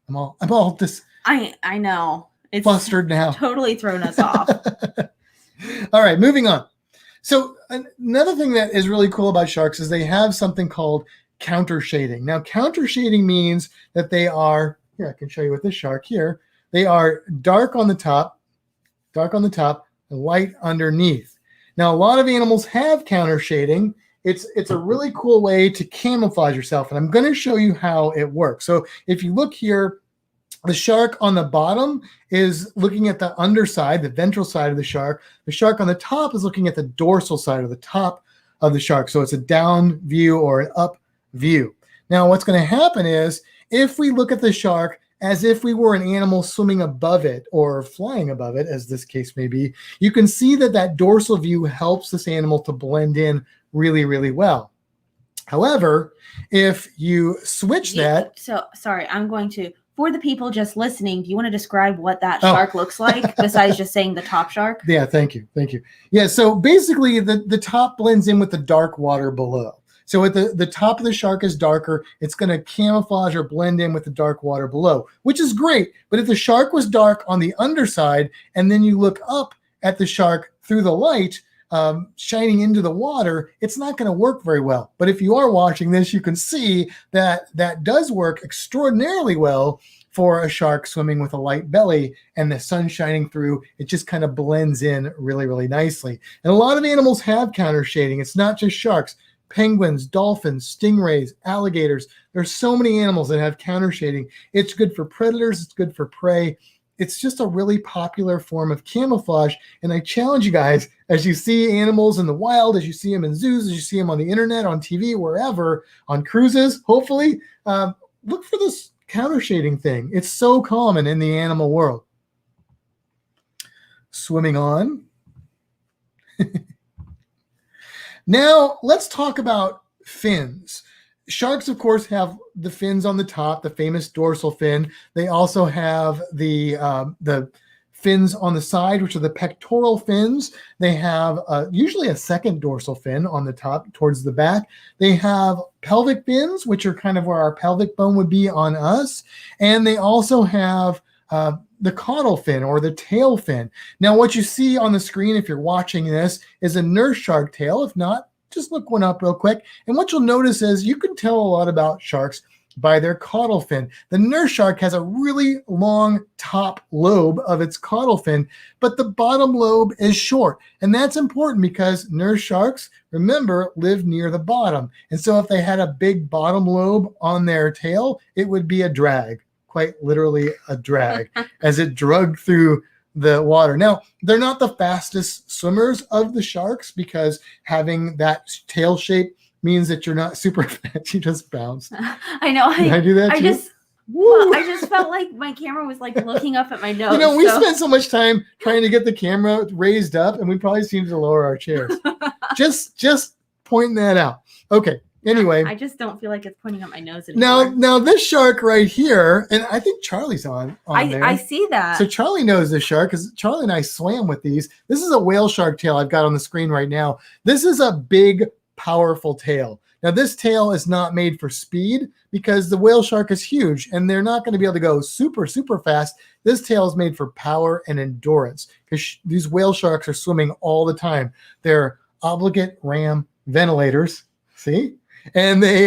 I'm all I know. It's flustered now. Totally thrown us off. All right, moving on. So another thing that is really cool about sharks is they have something called counter shading. Now, counter shading means that they are, here, I can show you with this shark here. They are dark on the top, and light underneath. Now, a lot of animals have counter shading. It's a really cool way to camouflage yourself, and I'm going to show you how it works. So if you look here, the shark on the bottom is looking at the underside, the ventral side of the shark. The shark on the top is looking at the dorsal side of the top of the shark. So it's a down view or an up view. Now, what's going to happen is if we look at the shark as if we were an animal swimming above it or flying above it, as this case may be, you can see that dorsal view helps this animal to blend in really, really well. However, if you switch that. So, sorry, I'm going to, for the people just listening, do you want to describe what that shark looks like besides just saying the top shark? Yeah, thank you. Yeah, so basically the top blends in with the dark water below. So at the top of the shark is darker. It's going to camouflage or blend in with the dark water below, which is great. But if the shark was dark on the underside and then you look up at the shark through the light shining into the water, it's not going to work very well. But if you are watching this, you can see that does work extraordinarily well for a shark swimming with a light belly and the sun shining through. It just kind of blends in really, really nicely. And a lot of animals have counter shading. It's not just sharks. Penguins, dolphins, stingrays, alligators. There's so many animals that have counter shading. It's good for predators. It's good for prey. It's just a really popular form of camouflage. And I challenge you guys, as you see animals in the wild, as you see them in zoos, as you see them on the internet, on TV, wherever, on cruises, hopefully, look for this counter shading thing. It's so common in the animal world. Swimming on. Now, let's talk about fins. Sharks, of course, have the fins on the top, the famous dorsal fin. They also have the fins on the side, which are the pectoral fins. They have usually a second dorsal fin on the top towards the back. They have pelvic fins, which are kind of where our pelvic bone would be on us. And they also have the caudal fin or the tail fin. Now, what you see on the screen, if you're watching this, is a nurse shark tail. If not, just look one up real quick. And what you'll notice is you can tell a lot about sharks by their caudal fin. The nurse shark has a really long top lobe of its caudal fin, but the bottom lobe is short. And that's important because nurse sharks, remember, live near the bottom. And so if they had a big bottom lobe on their tail, it would be a drag. Quite literally a drag as it drug through the water. Now, they're not the fastest swimmers of the sharks because having that tail shape means that you're not super fast. You just bounce. I know. I do that too? I just felt like my camera was like looking up at my nose. You know, we spent so much time trying to get the camera raised up, and we probably seem to lower our chairs. just pointing that out. Okay. Anyway, I just don't feel like it's pointing at my nose anymore. Now this shark right here, and I think Charlie's on there. I see that. So Charlie knows this shark because Charlie and I swam with these. This is a whale shark tail I've got on the screen right now. This is a big, powerful tail. Now this tail is not made for speed because the whale shark is huge and they're not going to be able to go super, super fast. This tail is made for power and endurance because these whale sharks are swimming all the time. They're obligate ram ventilators. See? And they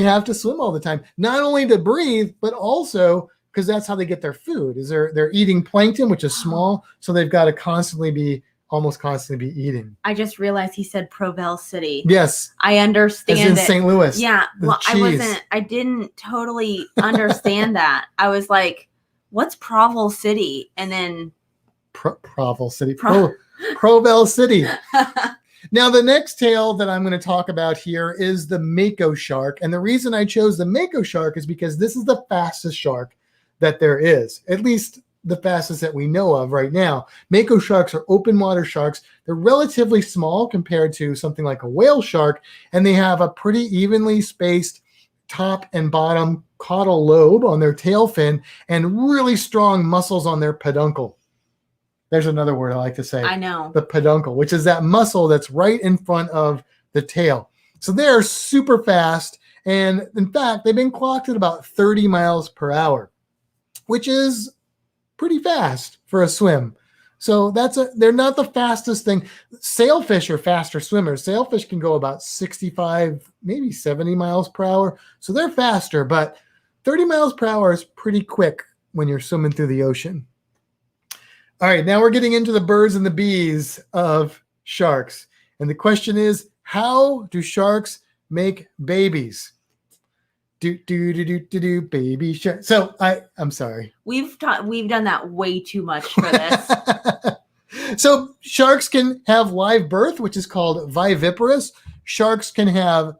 have to swim all the time, not only to breathe, but also because that's how they get their food. Is they're eating plankton, which is small, so they've got to almost constantly be eating. I just realized he said Provel City. Yes, I understand. as in St. Louis. Yeah, well, cheese. I didn't totally understand that. I was like, "What's Provel City?" And then Provel City, Provel City. Now, the next tail that I'm going to talk about here is the mako shark. And the reason I chose the mako shark is because this is the fastest shark that there is, at least the fastest that we know of right now. Mako sharks are open water sharks. They're relatively small compared to something like a whale shark, and they have a pretty evenly spaced top and bottom caudal lobe on their tail fin and really strong muscles on their peduncle. There's another word I like to say. I know. The peduncle, which is that muscle that's right in front of the tail. So they're super fast. And in fact, they've been clocked at about 30 miles per hour, which is pretty fast for a swim. So they're not the fastest thing. Sailfish are faster swimmers. Sailfish can go about 65, maybe 70 miles per hour. So they're faster, but 30 miles per hour is pretty quick when you're swimming through the ocean. All right, now we're getting into the birds and the bees of sharks. And the question is, how do sharks make babies? Baby shark. So I'm sorry. We've done that way too much for this. So sharks can have live birth, which is called viviparous. Sharks can have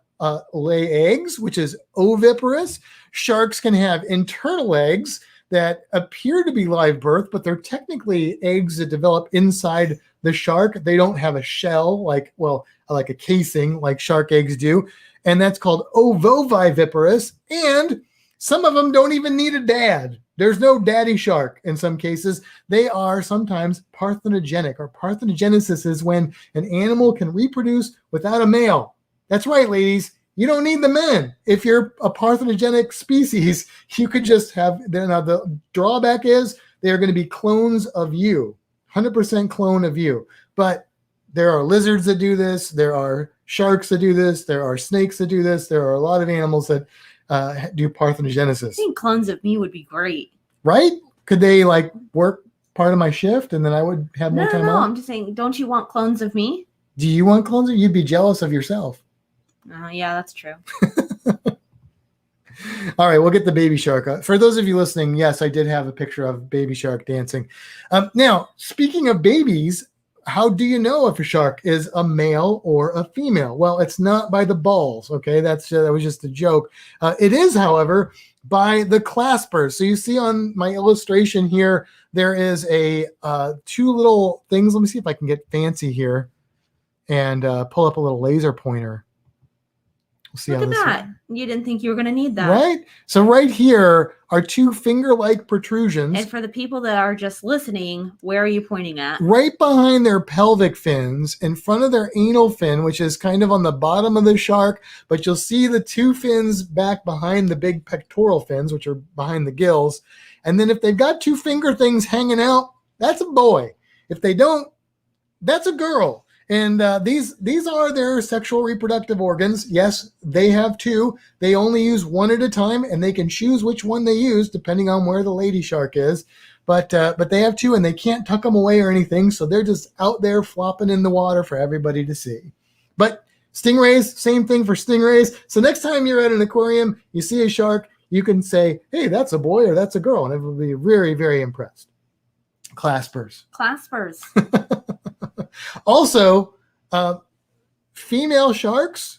lay eggs, which is oviparous. Sharks can have internal eggs that appear to be live birth, but they're technically eggs that develop inside the shark. They don't have a shell like a casing like shark eggs do. And that's called ovoviviparous. And some of them don't even need a dad. There's no daddy shark in some cases. They are sometimes parthenogenic, or parthenogenesis is when an animal can reproduce without a male. That's right, ladies. You don't need the men. If you're a parthenogenic species, you could just have, now the drawback is they are going to be clones of you, 100% clone of you. But there are lizards that do this. There are sharks that do this. There are snakes that do this. There are a lot of animals that do parthenogenesis. I think clones of me would be great. Right? Could they work part of my shift and then I would have more time No, off? I'm just saying, don't you want clones of me? Do you want clones? You'd be jealous of yourself. Yeah, that's true. All right, we'll get the baby shark. For those of you listening, yes, I did have a picture of baby shark dancing. Now, speaking of babies, how do you know if a shark is a male or a female? Well, it's not by the balls. Okay, that was just a joke. It is, however, by the claspers. So you see on my illustration here, there is a two little things. Let me see if I can get fancy here and pull up a little laser pointer. We'll see Look how at this that. You didn't think you were going to need that. Right? So right here are two finger-like protrusions. And for the people that are just listening, where are you pointing at? Right behind their pelvic fins, in front of their anal fin, which is kind of on the bottom of the shark, but you'll see the two fins back behind the big pectoral fins, which are behind the gills. And then if they've got two finger things hanging out, that's a boy. If they don't, that's a girl. And these are their sexual reproductive organs. Yes, they have two. They only use one at a time, and they can choose which one they use depending on where the lady shark is. But they have two, and they can't tuck them away or anything, so they're just out there flopping in the water for everybody to see. But stingrays, same thing for stingrays. So next time you're at an aquarium, you see a shark, you can say, hey, that's a boy or that's a girl, and everyone will be very, very impressed. Claspers. Claspers. Also, female sharks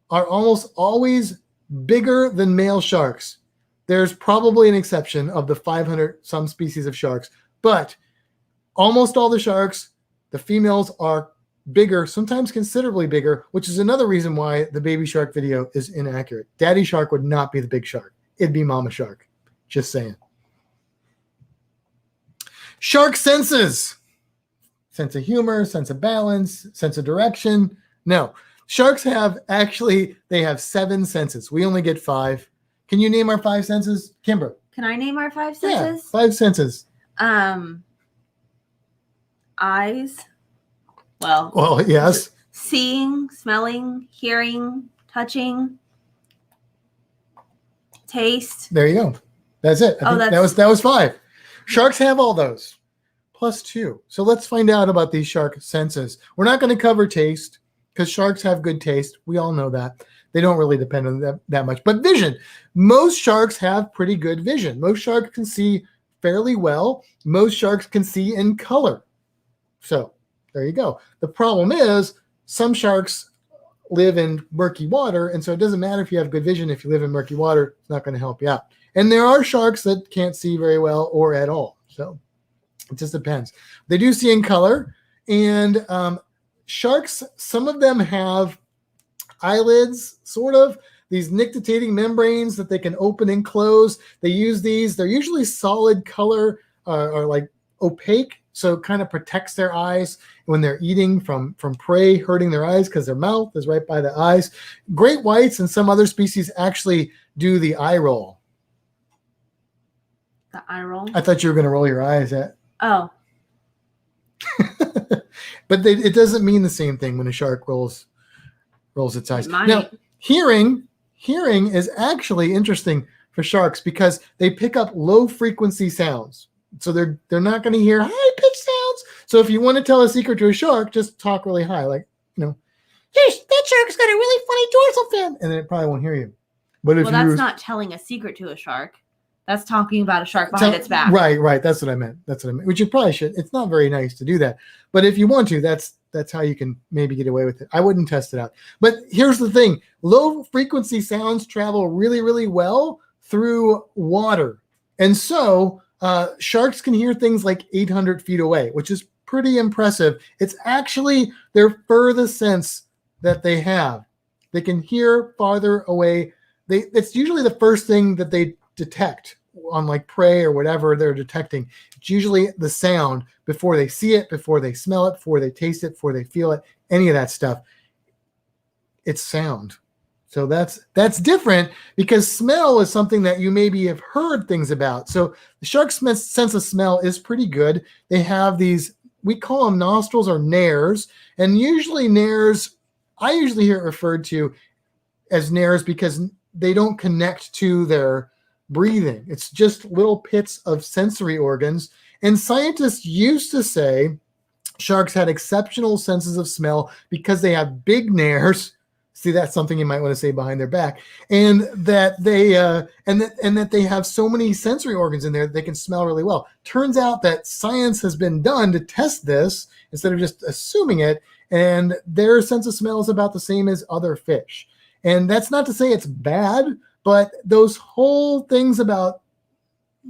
are almost always bigger than male sharks. There's probably an exception of the 500 some species of sharks, but almost all the sharks, the females are bigger, sometimes considerably bigger, which is another reason why the baby shark video is inaccurate. Daddy shark would not be the big shark. It'd be mama shark. Just saying. Shark senses. Sense of humor, sense of balance, sense of direction. No, sharks they have 7 senses. We only get 5. Can you name our 5 senses, Kimbra? Can I name our 5 senses? Yeah, 5 senses. Eyes. Well, yes. Seeing, smelling, hearing, touching, taste. There you go. That's it. That was 5. Sharks have all those. Plus 2. So let's find out about these shark senses. We're not going to cover taste because sharks have good taste. We all know that. They don't really depend on that much. But vision. Most sharks have pretty good vision. Most sharks can see fairly well. Most sharks can see in color. So there you go. The problem is some sharks live in murky water, and so it doesn't matter if you have good vision. If you live in murky water, it's not going to help you out. And there are sharks that can't see very well or at all. So it just depends. They do see in color, and sharks, some of them have eyelids, sort of, these nictitating membranes that they can open and close. They use these. They're usually solid color or like opaque, so it kind of protects their eyes when they're eating from prey hurting their eyes because their mouth is right by the eyes. Great whites and some other species actually do the eye roll. The eye roll? I thought you were going to roll your eyes at. Oh. But it doesn't mean the same thing when a shark rolls its eyes. Now, hearing is actually interesting for sharks because they pick up low frequency sounds. So they're not going to hear high pitched sounds. So if you want to tell a secret to a shark, just talk really high, like, that shark's got a really funny dorsal fin, and then it probably won't hear you. But if that's not telling a secret to a shark. That's talking about a shark behind its back. Right. That's what I meant. Which you probably should. It's not very nice to do that. But if you want to, that's how you can maybe get away with it. I wouldn't test it out. But here's the thing. Low frequency sounds travel really, really well through water. And so sharks can hear things like 800 feet away, which is pretty impressive. It's actually their furthest sense that they have. They can hear farther away. It's usually the first thing that they detect on like prey or whatever they're detecting. It's usually the sound before they see it, before they smell it, before they taste it, before they feel it, any of that stuff. It's sound. So that's different because smell is something that you maybe have heard things about. So the shark's sense of smell is pretty good. They have these, we call them nostrils or nares, and usually nares, I usually hear it referred to as nares because they don't connect to their breathing. It's just little pits of sensory organs. And scientists used to say sharks had exceptional senses of smell because they have big nares, See, that's something you might want to say behind their back. And that they that they have so many sensory organs in there that they can smell really well. Turns out that science has been done to test this instead of just assuming it, and their sense of smell is about the same as other fish. And that's not to say it's bad, but those whole things about,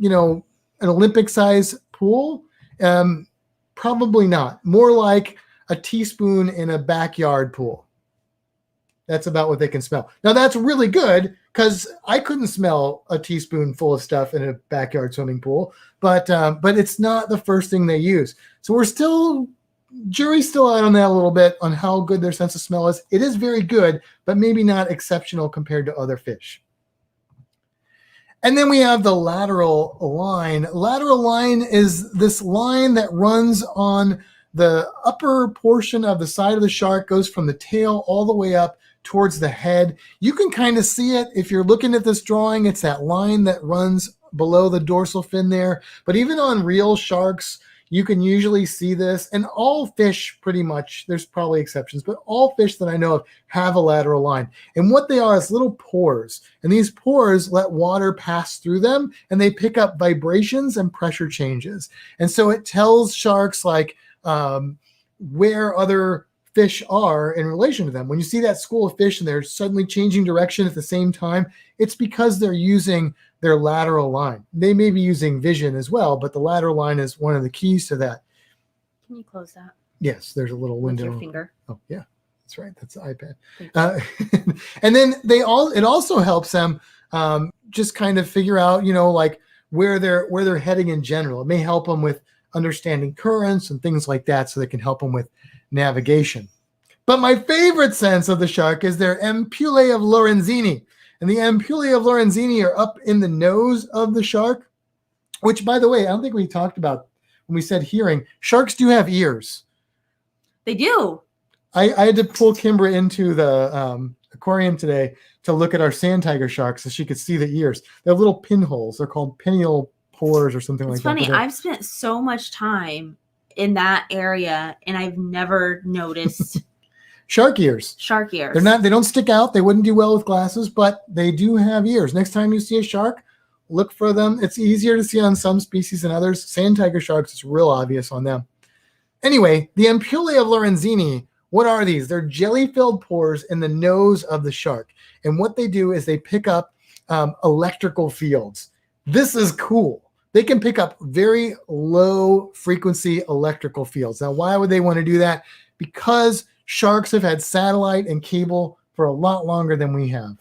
an Olympic-size pool, probably not. More like a teaspoon in a backyard pool. That's about what they can smell. Now, that's really good because I couldn't smell a teaspoon full of stuff in a backyard swimming pool, but it's not the first thing they use. So jury's still out on that a little bit on how good their sense of smell is. It is very good, but maybe not exceptional compared to other fish. And then we have the lateral line. Lateral line is this line that runs on the upper portion of the side of the shark, goes from the tail all the way up towards the head. You can kind of see it if you're looking at this drawing. It's that line that runs below the dorsal fin there. But even on real sharks, you can usually see this. And all fish, pretty much, there's probably exceptions, but all fish that I know of have a lateral line. And what they are is little pores. And these pores let water pass through them, and they pick up vibrations and pressure changes. And so it tells sharks where other fish are in relation to them. When you see that school of fish and they're suddenly changing direction at the same time, it's because they're using their lateral line. They may be using vision as well, but the lateral line is one of the keys to that. Can you close that? Yes, there's a little window. With your finger. Oh, yeah, that's right. That's the iPad. And then it also helps them just kind of figure out, where they're heading in general. It may help them with understanding currents and things like that, so they can help them with navigation. But my favorite sense of the shark is their ampullae of Lorenzini. And the ampullae of Lorenzini are up in the nose of the shark, which, by the way, I don't think we talked about when we said hearing. Sharks do have ears. They do. I had to pull Kimbra into the aquarium today to look at our sand tiger sharks so she could see the ears. They're little pinholes. They're called pineal pores or something like that. It's funny. I've spent so much time in that area, and I've never noticed shark ears. Shark ears. They don't stick out. They wouldn't do well with glasses, but they do have ears. Next time you see a shark, look for them. It's easier to see on some species than others. Sand tiger sharks, it's real obvious on them. Anyway, the ampullae of Lorenzini, what are these? They're jelly-filled pores in the nose of the shark. And what they do is they pick up electrical fields. This is cool. They can pick up very low frequency electrical fields. Now, why would they want to do that? Because sharks have had satellite and cable for a lot longer than we have.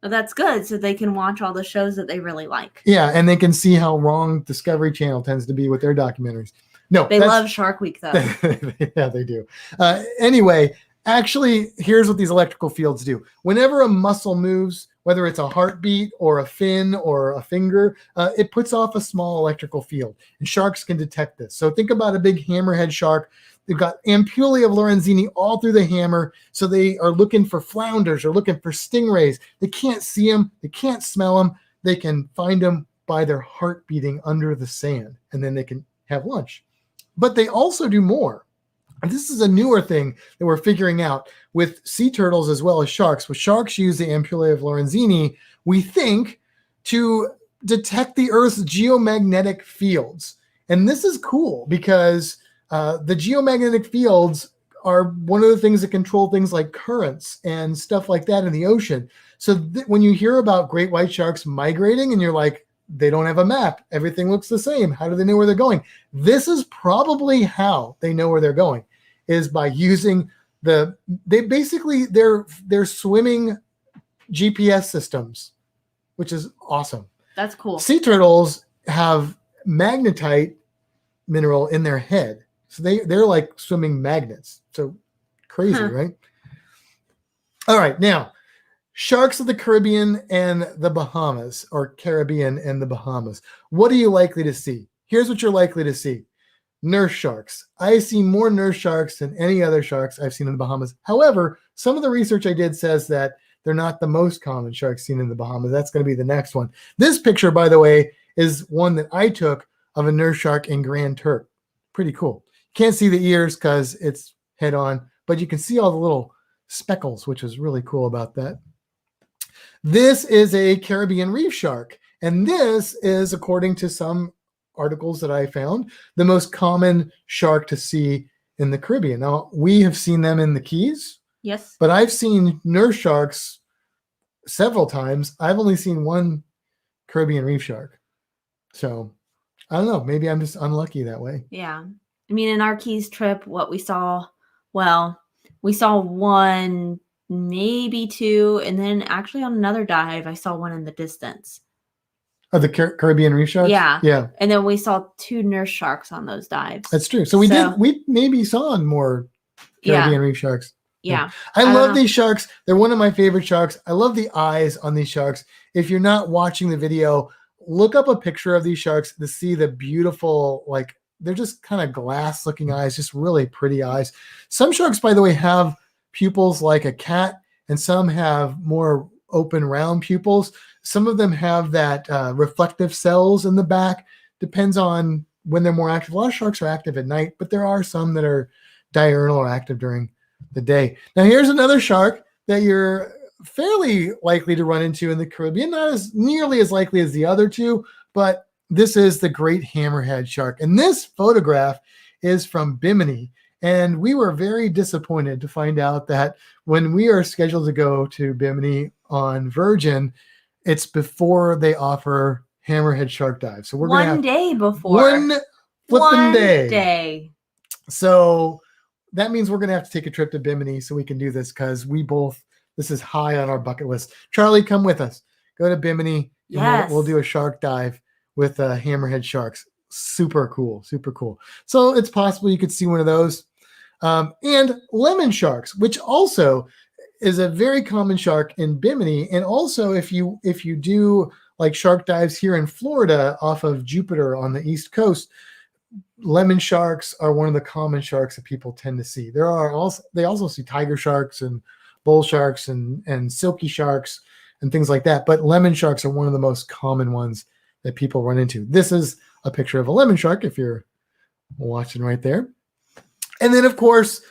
Well, that's good, so they can watch all the shows that they really like. Yeah, and they can see how wrong Discovery Channel tends to be with their documentaries. No, they love Shark Week, though. Yeah, they do. Anyway, actually, here's what these electrical fields do. Whenever a muscle moves, whether it's a heartbeat or a fin or a finger, it puts off a small electrical field. And sharks can detect this. So think about a big hammerhead shark. They've got ampullae of Lorenzini all through the hammer. So they are looking for flounders or looking for stingrays. They can't see them. They can't smell them. They can find them by their heart beating under the sand. And then they can have lunch. But they also do more. And this is a newer thing that we're figuring out with sea turtles as well as sharks. With sharks use the ampullae of Lorenzini, we think, to detect the Earth's geomagnetic fields. And this is cool because the geomagnetic fields are one of the things that control things like currents and stuff like that in the ocean. So when you hear about great white sharks migrating and you're like, they don't have a map, everything looks the same, how do they know where they're going? This is probably how they know where they're going, is by using they're swimming GPS systems, which is awesome. That's cool. Sea turtles have magnetite mineral in their head. So they're like swimming magnets. So crazy, right? All right. Now, sharks of the Caribbean and the Bahamas, or Caribbean and the Bahamas. What are you likely to see? Here's what you're likely to see. Nurse sharks. I see more nurse sharks than any other sharks I've seen in the Bahamas. However, some of the research I did says that they're not the most common sharks seen in the Bahamas. That's going to be the next one. This picture, by the way, is one that I took of a nurse shark in Grand Turk. Pretty cool. Can't see the ears because it's head on, but you can see all the little speckles, which is really cool about that. This is a Caribbean reef shark. And this is, according to some articles that I found, the most common shark to see in the Caribbean. Now, we have seen them in the Keys. Yes. But I've seen nurse sharks several times. I've only seen one Caribbean reef shark. So I don't know. Maybe I'm just unlucky that way. Yeah. I mean, in our Keys trip, what we saw, we saw one, maybe two, and then actually on another dive, I saw one in the distance. Oh, the Caribbean reef sharks? Yeah. Yeah. And then we saw 2 nurse sharks on those dives. That's true. So we maybe saw more Caribbean reef sharks. Yeah. I love these sharks. They're one of my favorite sharks. I love the eyes on these sharks. If you're not watching the video, look up a picture of these sharks to see the beautiful, like, they're just kind of glass looking eyes, just really pretty eyes. Some sharks, by the way, have pupils like a cat, and some have more open round pupils. Some of them have that reflective cells in the back. Depends on when they're more active. A lot of sharks are active at night, but there are some that are diurnal or active during the day. Now, here's another shark that you're fairly likely to run into in the Caribbean. Not as nearly as likely as the other two, but this is the great hammerhead shark. And this photograph is from Bimini. And we were very disappointed to find out that when we are scheduled to go to Bimini on Virgin, it's before they offer hammerhead shark dives. So we're going to have one day before. One flipping day. So that means we're going to have to take a trip to Bimini so we can do this, because this is high on our bucket list. Charlie, come with us. Go to Bimini. Yes. We'll do a shark dive with hammerhead sharks. Super cool. Super cool. So it's possible you could see one of those. And lemon sharks, which also is a very common shark in Bimini. And also if you do like shark dives here in Florida off of Jupiter on the East Coast, lemon sharks are one of the common sharks that people tend to see. They also see tiger sharks and bull sharks and silky sharks and things like that. But lemon sharks are one of the most common ones that people run into. This is a picture of a lemon shark if you're watching right there. And then, of course,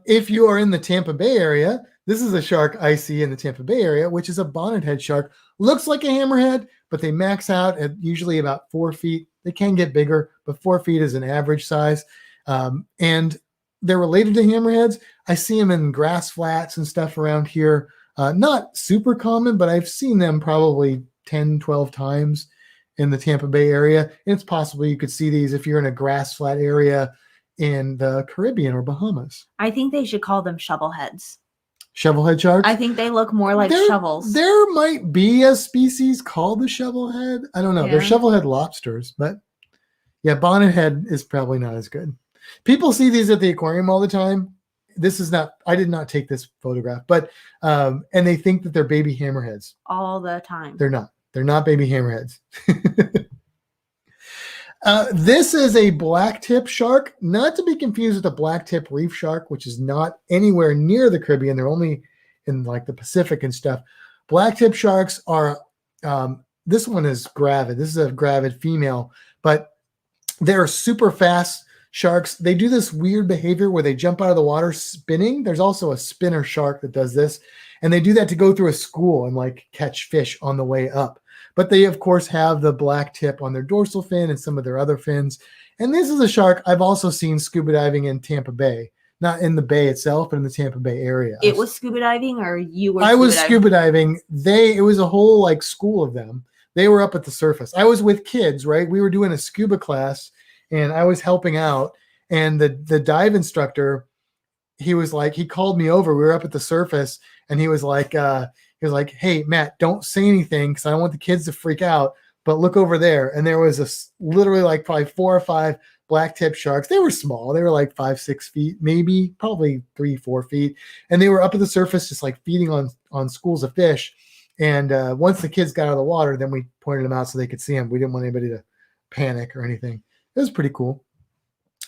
if you are in the Tampa Bay area, this is a shark I see in the Tampa Bay area, which is a bonnethead shark. Looks like a hammerhead, but they max out at usually about 4 feet. They can get bigger, but 4 feet is an average size. And they're related to hammerheads. I see them in grass flats and stuff around here. Not super common, but I've seen them probably 10, 12 times in the Tampa Bay area. And it's possible you could see these if you're in a grass flat area in the Caribbean or Bahamas. I think they should call them shovelheads. Shovelhead sharks? I think they look more like shovels. There might be a species called the shovelhead. I don't know. Yeah. They're shovelhead lobsters, but yeah, bonnethead is probably not as good. People see these at the aquarium all the time. I did not take this photograph, but and they think that they're baby hammerheads. All the time. They're not. They're not baby hammerheads. This is a blacktip shark, not to be confused with a blacktip reef shark, which is not anywhere near the Caribbean. They're only in like the Pacific and stuff. Blacktip sharks are, this one is gravid. This is a gravid female, but they're super fast sharks. They do this weird behavior where they jump out of the water spinning. There's also a spinner shark that does this, and they do that to go through a school and like catch fish on the way up. But they, of course, have the black tip on their dorsal fin and some of their other fins. And this is a shark I've also seen scuba diving in Tampa Bay. Not in the bay itself, but in the Tampa Bay area. It was scuba diving, or you were I was scuba diving. It was a whole like school of them. They were up at the surface. I was with kids, right? We were doing a scuba class, and I was helping out. And the dive instructor, he called me over. We were up at the surface, and he was like, hey, Matt, don't say anything because I don't want the kids to freak out, but look over there. And there was literally like probably 4 or 5 black tip sharks. They were small. They were like 5, 6 feet, maybe probably 3, 4 feet. And they were up at the surface, just like feeding on schools of fish. And once the kids got out of the water, then we pointed them out so they could see them. We didn't want anybody to panic or anything. It was pretty cool.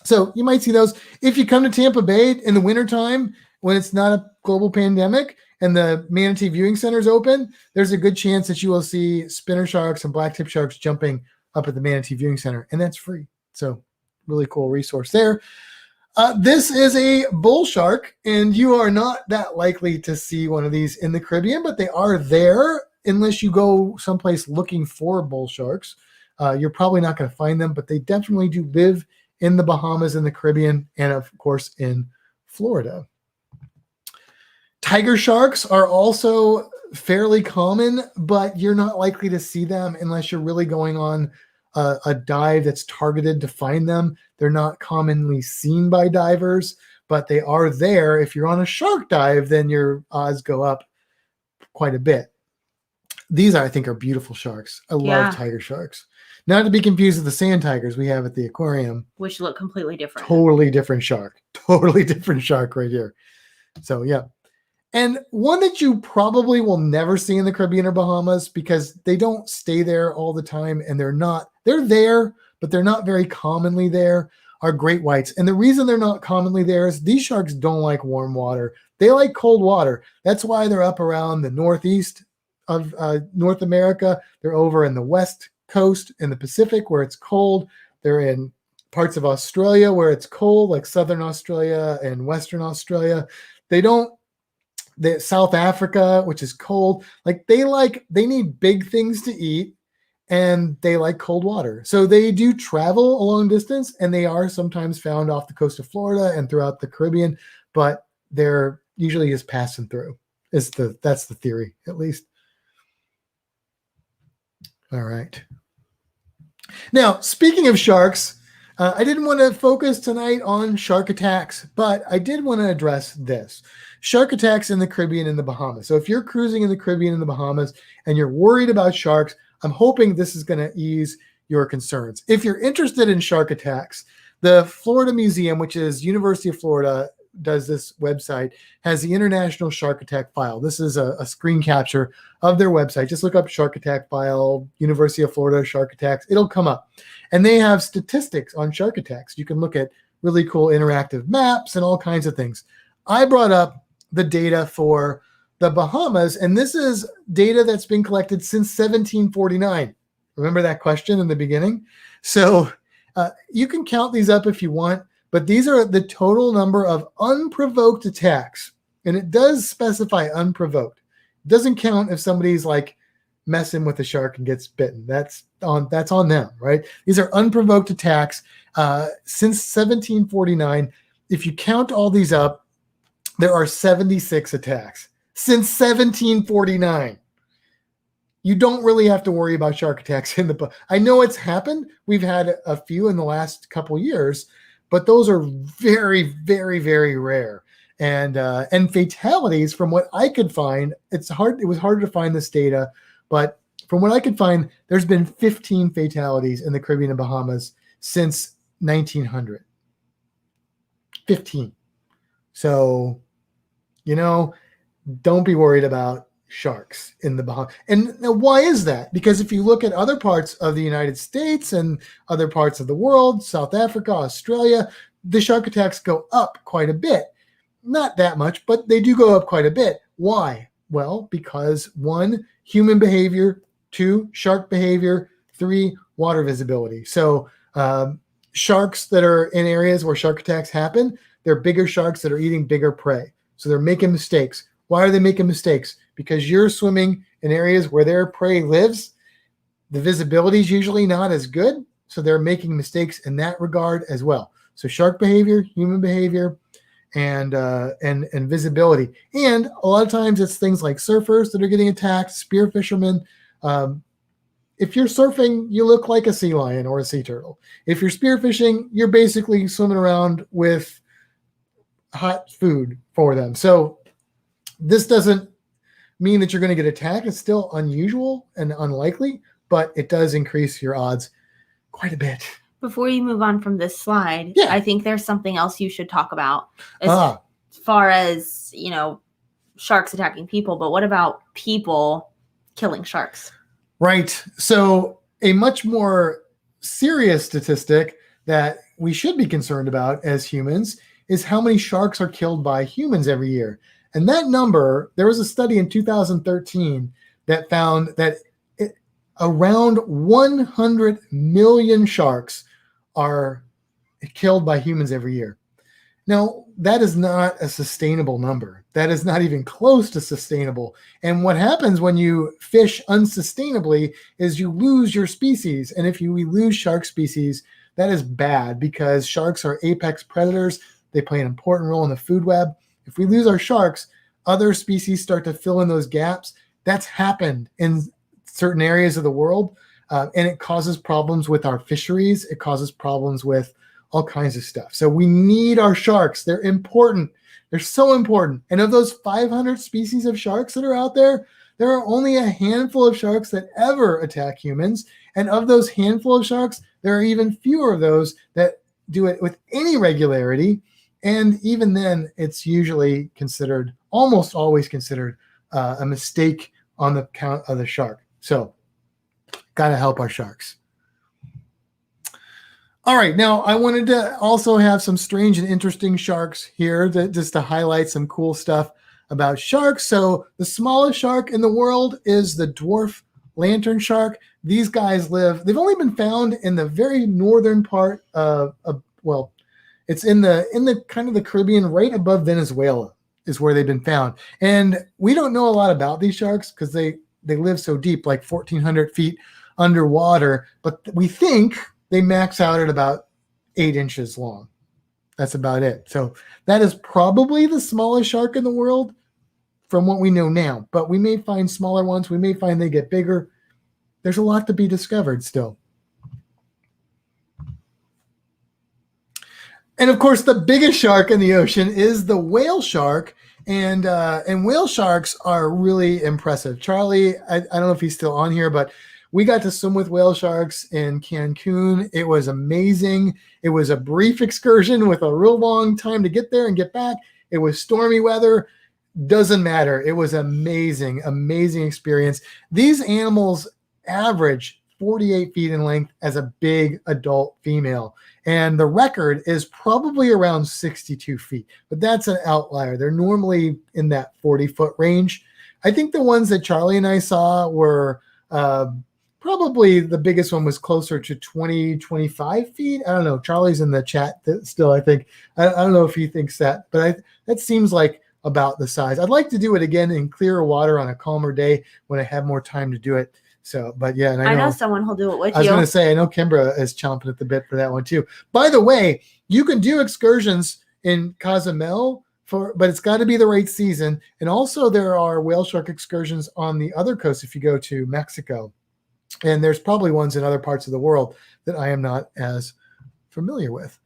So you might see those. If you come to Tampa Bay in the wintertime, when it's not a global pandemic and the Manatee Viewing Center is open, there's a good chance that you will see spinner sharks and blacktip sharks jumping up at the Manatee Viewing Center, and that's free. So really cool resource there. This is a bull shark, and you are not that likely to see one of these in the Caribbean, but they are there unless you go someplace looking for bull sharks. You're probably not going to find them, but they definitely do live in the Bahamas, in the Caribbean, and of course in Florida. Tiger sharks are also fairly common, but you're not likely to see them unless you're really going on a dive that's targeted to find them. They're not commonly seen by divers, but they are there. If you're on a shark dive, then your odds go up quite a bit. These, I think, are beautiful sharks. I love tiger sharks. Not to be confused with the sand tigers we have at the aquarium. Which look completely different. Totally different shark. Totally different shark right here. So, yeah. And one that you probably will never see in the Caribbean or Bahamas because they don't stay there all the time, and they're there, but they're not very commonly there, are great whites. And the reason they're not commonly there is these sharks don't like warm water. They like cold water. That's why they're up around the northeast of North America. They're over in the west coast in the Pacific where it's cold. They're in parts of Australia where it's cold, like southern Australia and western Australia. South Africa, which is cold, they need big things to eat, and they like cold water. So they do travel a long distance, and they are sometimes found off the coast of Florida and throughout the Caribbean, but they're usually just passing through. That's the theory, at least. All right. Now, speaking of sharks, I didn't want to focus tonight on shark attacks, but I did want to address this. Shark attacks in the Caribbean and the Bahamas. So if you're cruising in the Caribbean and the Bahamas and you're worried about sharks, I'm hoping this is going to ease your concerns. If you're interested in shark attacks, the Florida Museum, which is University of Florida, does this website, has the International Shark Attack File. This is a screen capture of their website. Just look up Shark Attack File, University of Florida Shark Attacks. It'll come up. And they have statistics on shark attacks. You can look at really cool interactive maps and all kinds of things. I brought up the data for the Bahamas, and this is data that's been collected since 1749. Remember that question in the beginning? So you can count these up if you want, but these are the total number of unprovoked attacks. And it does specify unprovoked. It doesn't count if somebody's like messing with a shark and gets bitten. That's on them, right? These are unprovoked attacks since 1749. If you count all these up, there are 76 attacks since 1749. You don't really have to worry about shark attacks in the. I know it's happened. We've had a few in the last couple years, but those are very, very, very rare. And fatalities, from what I could find, it was harder to find this data, but from what I could find, there's been 15 fatalities in the Caribbean and Bahamas since 1900. 15. So, don't be worried about sharks in the Bahamas. And why is that? Because if you look at other parts of the United States and other parts of the world, South Africa, Australia, the shark attacks go up quite a bit. Not that much, but they do go up quite a bit. Why? Well, because 1, human behavior, 2, shark behavior, 3, water visibility. So sharks that are in areas where shark attacks happen, they're bigger sharks that are eating bigger prey. So they're making mistakes. Why are they making mistakes? Because you're swimming in areas where their prey lives. The visibility is usually not as good, so they're making mistakes in that regard as well. So shark behavior, human behavior, and visibility. And a lot of times it's things like surfers that are getting attacked, spear fishermen. If you're surfing, you look like a sea lion or a sea turtle. If you're spearfishing, you're basically swimming around with hot food for them. So this doesn't mean that you're going to get attacked. It's still unusual and unlikely, but it does increase your odds quite a bit. Before you move on from this slide, I think there's something else you should talk about as far as, sharks attacking people, but what about people killing sharks? Right. So a much more serious statistic that we should be concerned about as humans is how many sharks are killed by humans every year. And that number, there was a study in 2013 that found that around 100 million sharks are killed by humans every year. Now, that is not a sustainable number. That is not even close to sustainable. And what happens when you fish unsustainably is you lose your species. And if we lose shark species, that is bad because sharks are apex predators. They play an important role in the food web. If we lose our sharks, other species start to fill in those gaps. That's happened in certain areas of the world. And it causes problems with our fisheries. It causes problems with all kinds of stuff. So we need our sharks. They're important. They're so important. And of those 500 species of sharks that are out there, there are only a handful of sharks that ever attack humans. And of those handful of sharks, there are even fewer of those that do it with any regularity. And even then, it's usually considered, almost always considered, a mistake on the count of the shark. So, got to help our sharks. All right, now I wanted to also have some strange and interesting sharks here just to highlight some cool stuff about sharks. So the smallest shark in the world is the dwarf lantern shark. These guys they've only been found in the very northern part of well, it's in the kind of the Caribbean right above Venezuela is where they've been found. And we don't know a lot about these sharks because they live so deep, like 1,400 feet underwater, but we think they max out at about 8 inches long. That's about it. So that is probably the smallest shark in the world from what we know now. But we may find smaller ones. We may find they get bigger. There's a lot to be discovered still. And of course, the biggest shark in the ocean is the whale shark. And whale sharks are really impressive. Charlie, I don't know if he's still on here, but we got to swim with whale sharks in Cancun. It was amazing. It was a brief excursion with a real long time to get there and get back. It was stormy weather. Doesn't matter. It was amazing, amazing experience. These animals average 48 feet in length as a big adult female. And the record is probably around 62 feet, but that's an outlier. They're normally in that 40-foot range. I think the ones that Charlie and I saw were probably the biggest one was closer to 20, 25 feet. I don't know. Charlie's in the chat still, I think. I don't know if he thinks that, but that seems like about the size. I'd like to do it again in clearer water on a calmer day when I have more time to do it. So, but yeah, and I know someone who'll do it with you. I was going to say, I know Kimbra is chomping at the bit for that one too. By the way, you can do excursions in Cozumel but it's got to be the right season. And also there are whale shark excursions on the other coast if you go to Mexico. And there's probably ones in other parts of the world that I am not as familiar with.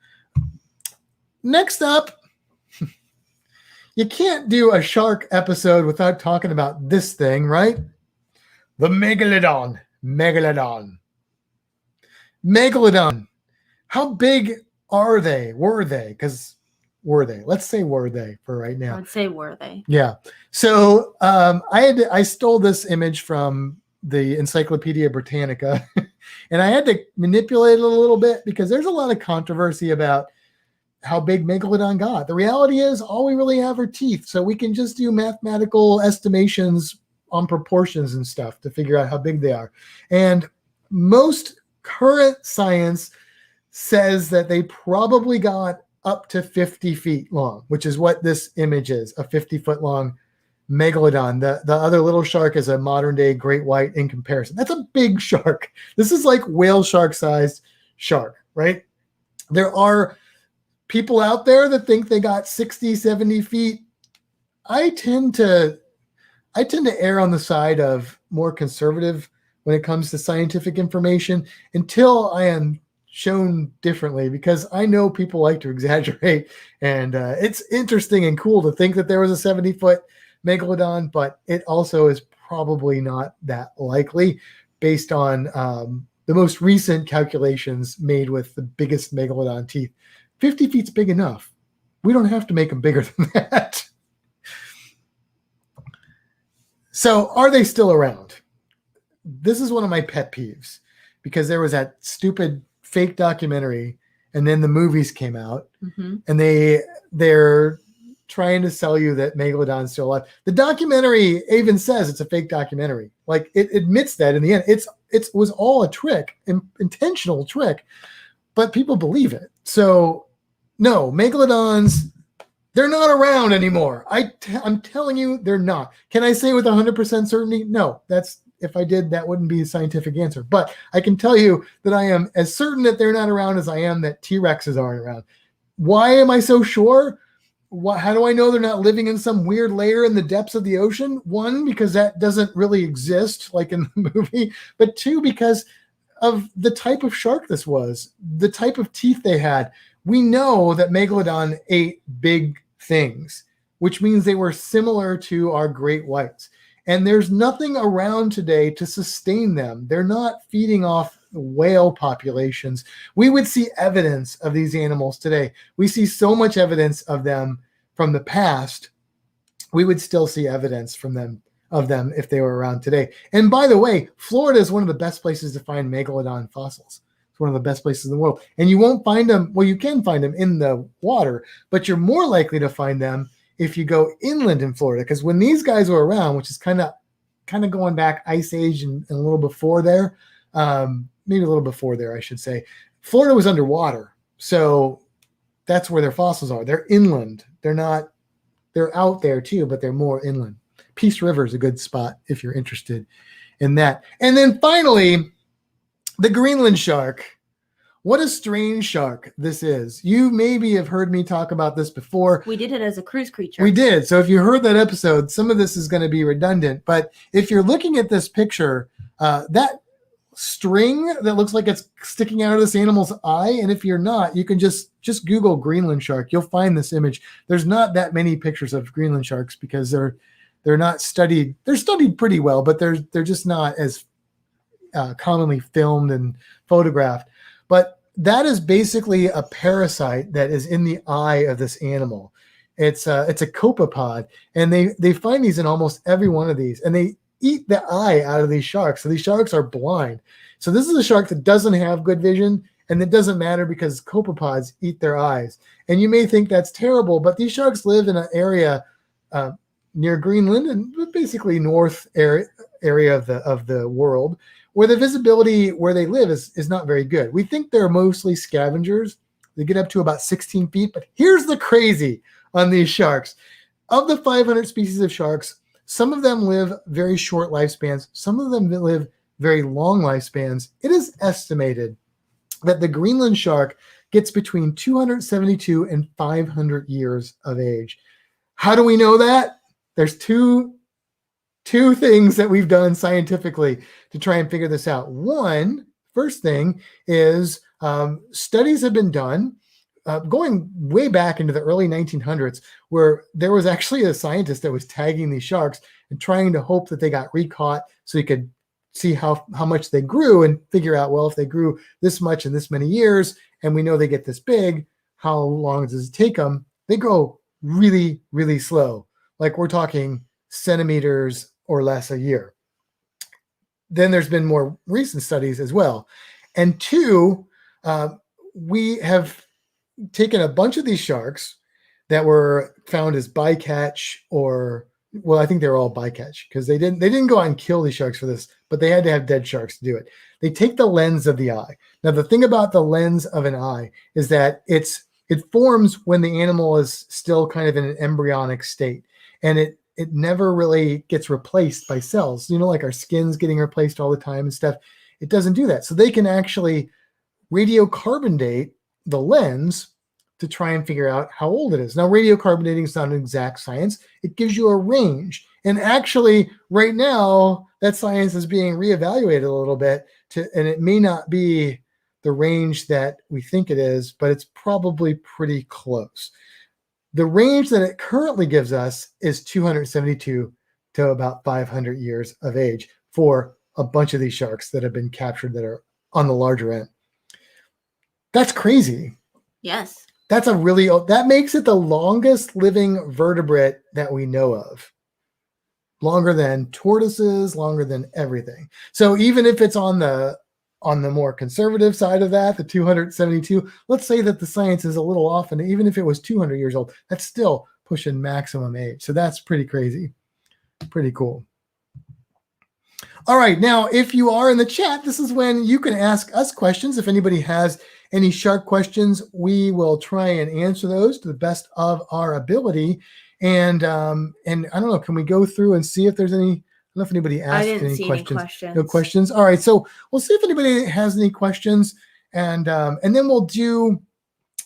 Next up, you can't do a shark episode without talking about this thing, right? The Megalodon. Megalodon. How big are they? Were they? Because were they? Let's say were they for right now. I would say were they. Yeah. So I stole this image from the Encyclopedia Britannica, and I had to manipulate it a little bit because there's a lot of controversy about how big Megalodon got. The reality is all we really have are teeth, so we can just do mathematical estimations on proportions and stuff to figure out how big they are. And most current science says that they probably got up to 50 feet long, which is what this image is, a 50-foot long Megalodon. The other little shark is a modern day great white in comparison. That's a big shark. This is like whale shark sized shark, right? There are people out there that think they got 60, 70 feet. I tend to err on the side of more conservative when it comes to scientific information until I am shown differently, because I know people like to exaggerate, and it's interesting and cool to think that there was a 70-foot Megalodon, but it also is probably not that likely based on the most recent calculations made with the biggest Megalodon teeth. 50 feet's big enough. We don't have to make them bigger than that. So are they still around? This is one of my pet peeves, because there was that stupid fake documentary and then the movies came out, and they're trying to sell you that Megalodon's still alive. The documentary even says it's a fake documentary. Like, it admits that in the end. It was all a trick, intentional trick, but people believe it. So No, megalodons, they're not around anymore. I'm telling you, they're not. Can I say with 100% certainty? No, if I did, that wouldn't be a scientific answer. But I can tell you that I am as certain that they're not around as I am that T-Rexes aren't around. Why am I so sure? How do I know they're not living in some weird layer in the depths of the ocean? One, because that doesn't really exist like in the movie. But two, because of the type of shark this was, the type of teeth they had. We know that Megalodon ate big things, which means they were similar to our great whites. And there's nothing around today to sustain them. They're not feeding off whale populations. We would see evidence of these animals today. We see so much evidence of them from the past. We would still see evidence from them of them if they were around today. And by the way, Florida is one of the best places to find Megalodon fossils. It's one of the best places in the world. And you won't find them, well, you can find them in the water, but you're more likely to find them if you go inland in Florida. Because when these guys were around, which is kind of going back Ice Age and a little before there, maybe a little before there, I should say, Florida was underwater. So that's where their fossils are. They're inland. They're out there too, but they're more inland. Peace River is a good spot if you're interested in that. And then finally, the Greenland shark. What a strange shark this is. You maybe have heard me talk about this before. We did it as a cruise creature. We did. So if you heard that episode, some of this is going to be redundant. But if you're looking at this picture, that string that looks like it's sticking out of this animal's eye, and if you're not, you can just Google Greenland shark. You'll find this image. There's not that many pictures of Greenland sharks because they're not studied. They're studied pretty well, but they're just not as commonly filmed and photographed. But that is basically a parasite that is in the eye of this animal. It's a copepod, and they find these in almost every one of these, and they eat the eye out of these sharks. So these sharks are blind. So this is a shark that doesn't have good vision, and it doesn't matter because copepods eat their eyes. And you may think that's terrible, but these sharks live in an area near Greenland and basically north area of the world, where the visibility where they live is not very good. We think they're mostly scavengers. They get up to about 16 feet. But here's the crazy on these sharks. Of the 500 species of sharks, some of them live very short lifespans. Some of them live very long lifespans. It is estimated that the Greenland shark gets between 272 and 500 years of age. How do we know that? There's two things that we've done scientifically to try and figure this out. First thing is studies have been done going way back into the early 1900s, where there was actually a scientist that was tagging these sharks and trying to hope that they got recaught so he could see how much they grew and figure out, well, if they grew this much in this many years, and we know they get this big, how long does it take them? They grow really, really slow. Like we're talking centimeters or less a year. Then there's been more recent studies as well. And two, we have taken a bunch of these sharks that were found as bycatch, or, well, I think they were all bycatch because they didn't go out and kill these sharks for this, but they had to have dead sharks to do it. They take the lens of the eye. Now, the thing about the lens of an eye is that it forms when the animal is still kind of in an embryonic state, and it never really gets replaced by cells. You know, like our skin's getting replaced all the time and stuff. It doesn't do that. So they can actually radiocarbon date the lens to try and figure out how old it is. Now, radiocarbon dating is not an exact science. It gives you a range. And actually, right now, that science is being reevaluated a little bit, and it may not be the range that we think it is, but it's probably pretty close. The range that it currently gives us is 272 to about 500 years of age for a bunch of these sharks that have been captured that are on the larger end. That's crazy. Yes. That makes it the longest living vertebrate that we know of. Longer than tortoises, longer than everything. So even if it's on the more conservative side of that, the 272, let's say that the science is a little off, and even if it was 200 years old, that's still pushing maximum age. So that's pretty crazy. Pretty cool. All right. Now, if you are in the chat, this is when you can ask us questions. If anybody has any shark questions, we will try and answer those to the best of our ability. And I don't know, can we go through and see if there's any? I don't know if anybody asked any questions. No questions. All right, so we'll see if anybody has any questions, and then we'll do.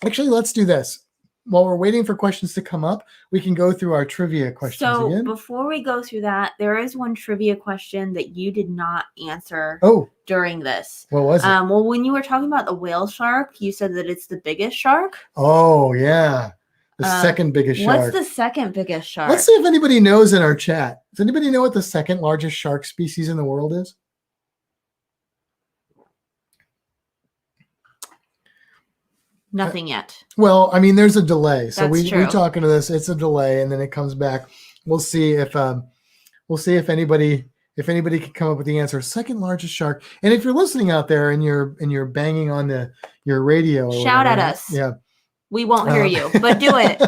Actually, let's do this. While we're waiting for questions to come up, we can go through our trivia questions again. So before we go through that, there is one trivia question that you did not answer during this. What was it? Well, when you were talking about the whale shark, you said that it's the biggest shark. Oh, yeah. The second biggest shark. What's the second biggest shark? Let's see if anybody knows in our chat. Does anybody know what the second largest shark species in the world is? Nothing yet. Well, I mean, there's a delay. So we talk into this. It's a delay, and then it comes back. We'll see if anybody can come up with the answer. Second largest shark. And if you're listening out there and you're banging on your radio, shout at us. Yeah, we won't hear you, but do it.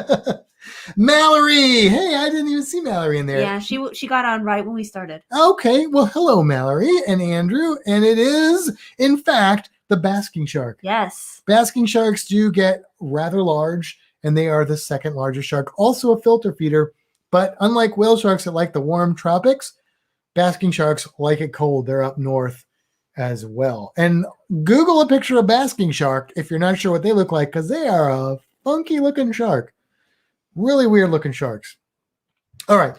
Mallory, hey, I didn't even see Mallory in there. Yeah, she got on right when we started. Okay, well, hello, Mallory and Andrew, and it is in fact the basking shark. Yes. Basking sharks do get rather large, and they are the second largest shark. Also a filter feeder, but unlike whale sharks that like the warm tropics, basking sharks like it cold. They're up north as well. And Google a picture of basking shark if you're not sure what they look like, because they are a funky looking shark. Really weird looking sharks. All right.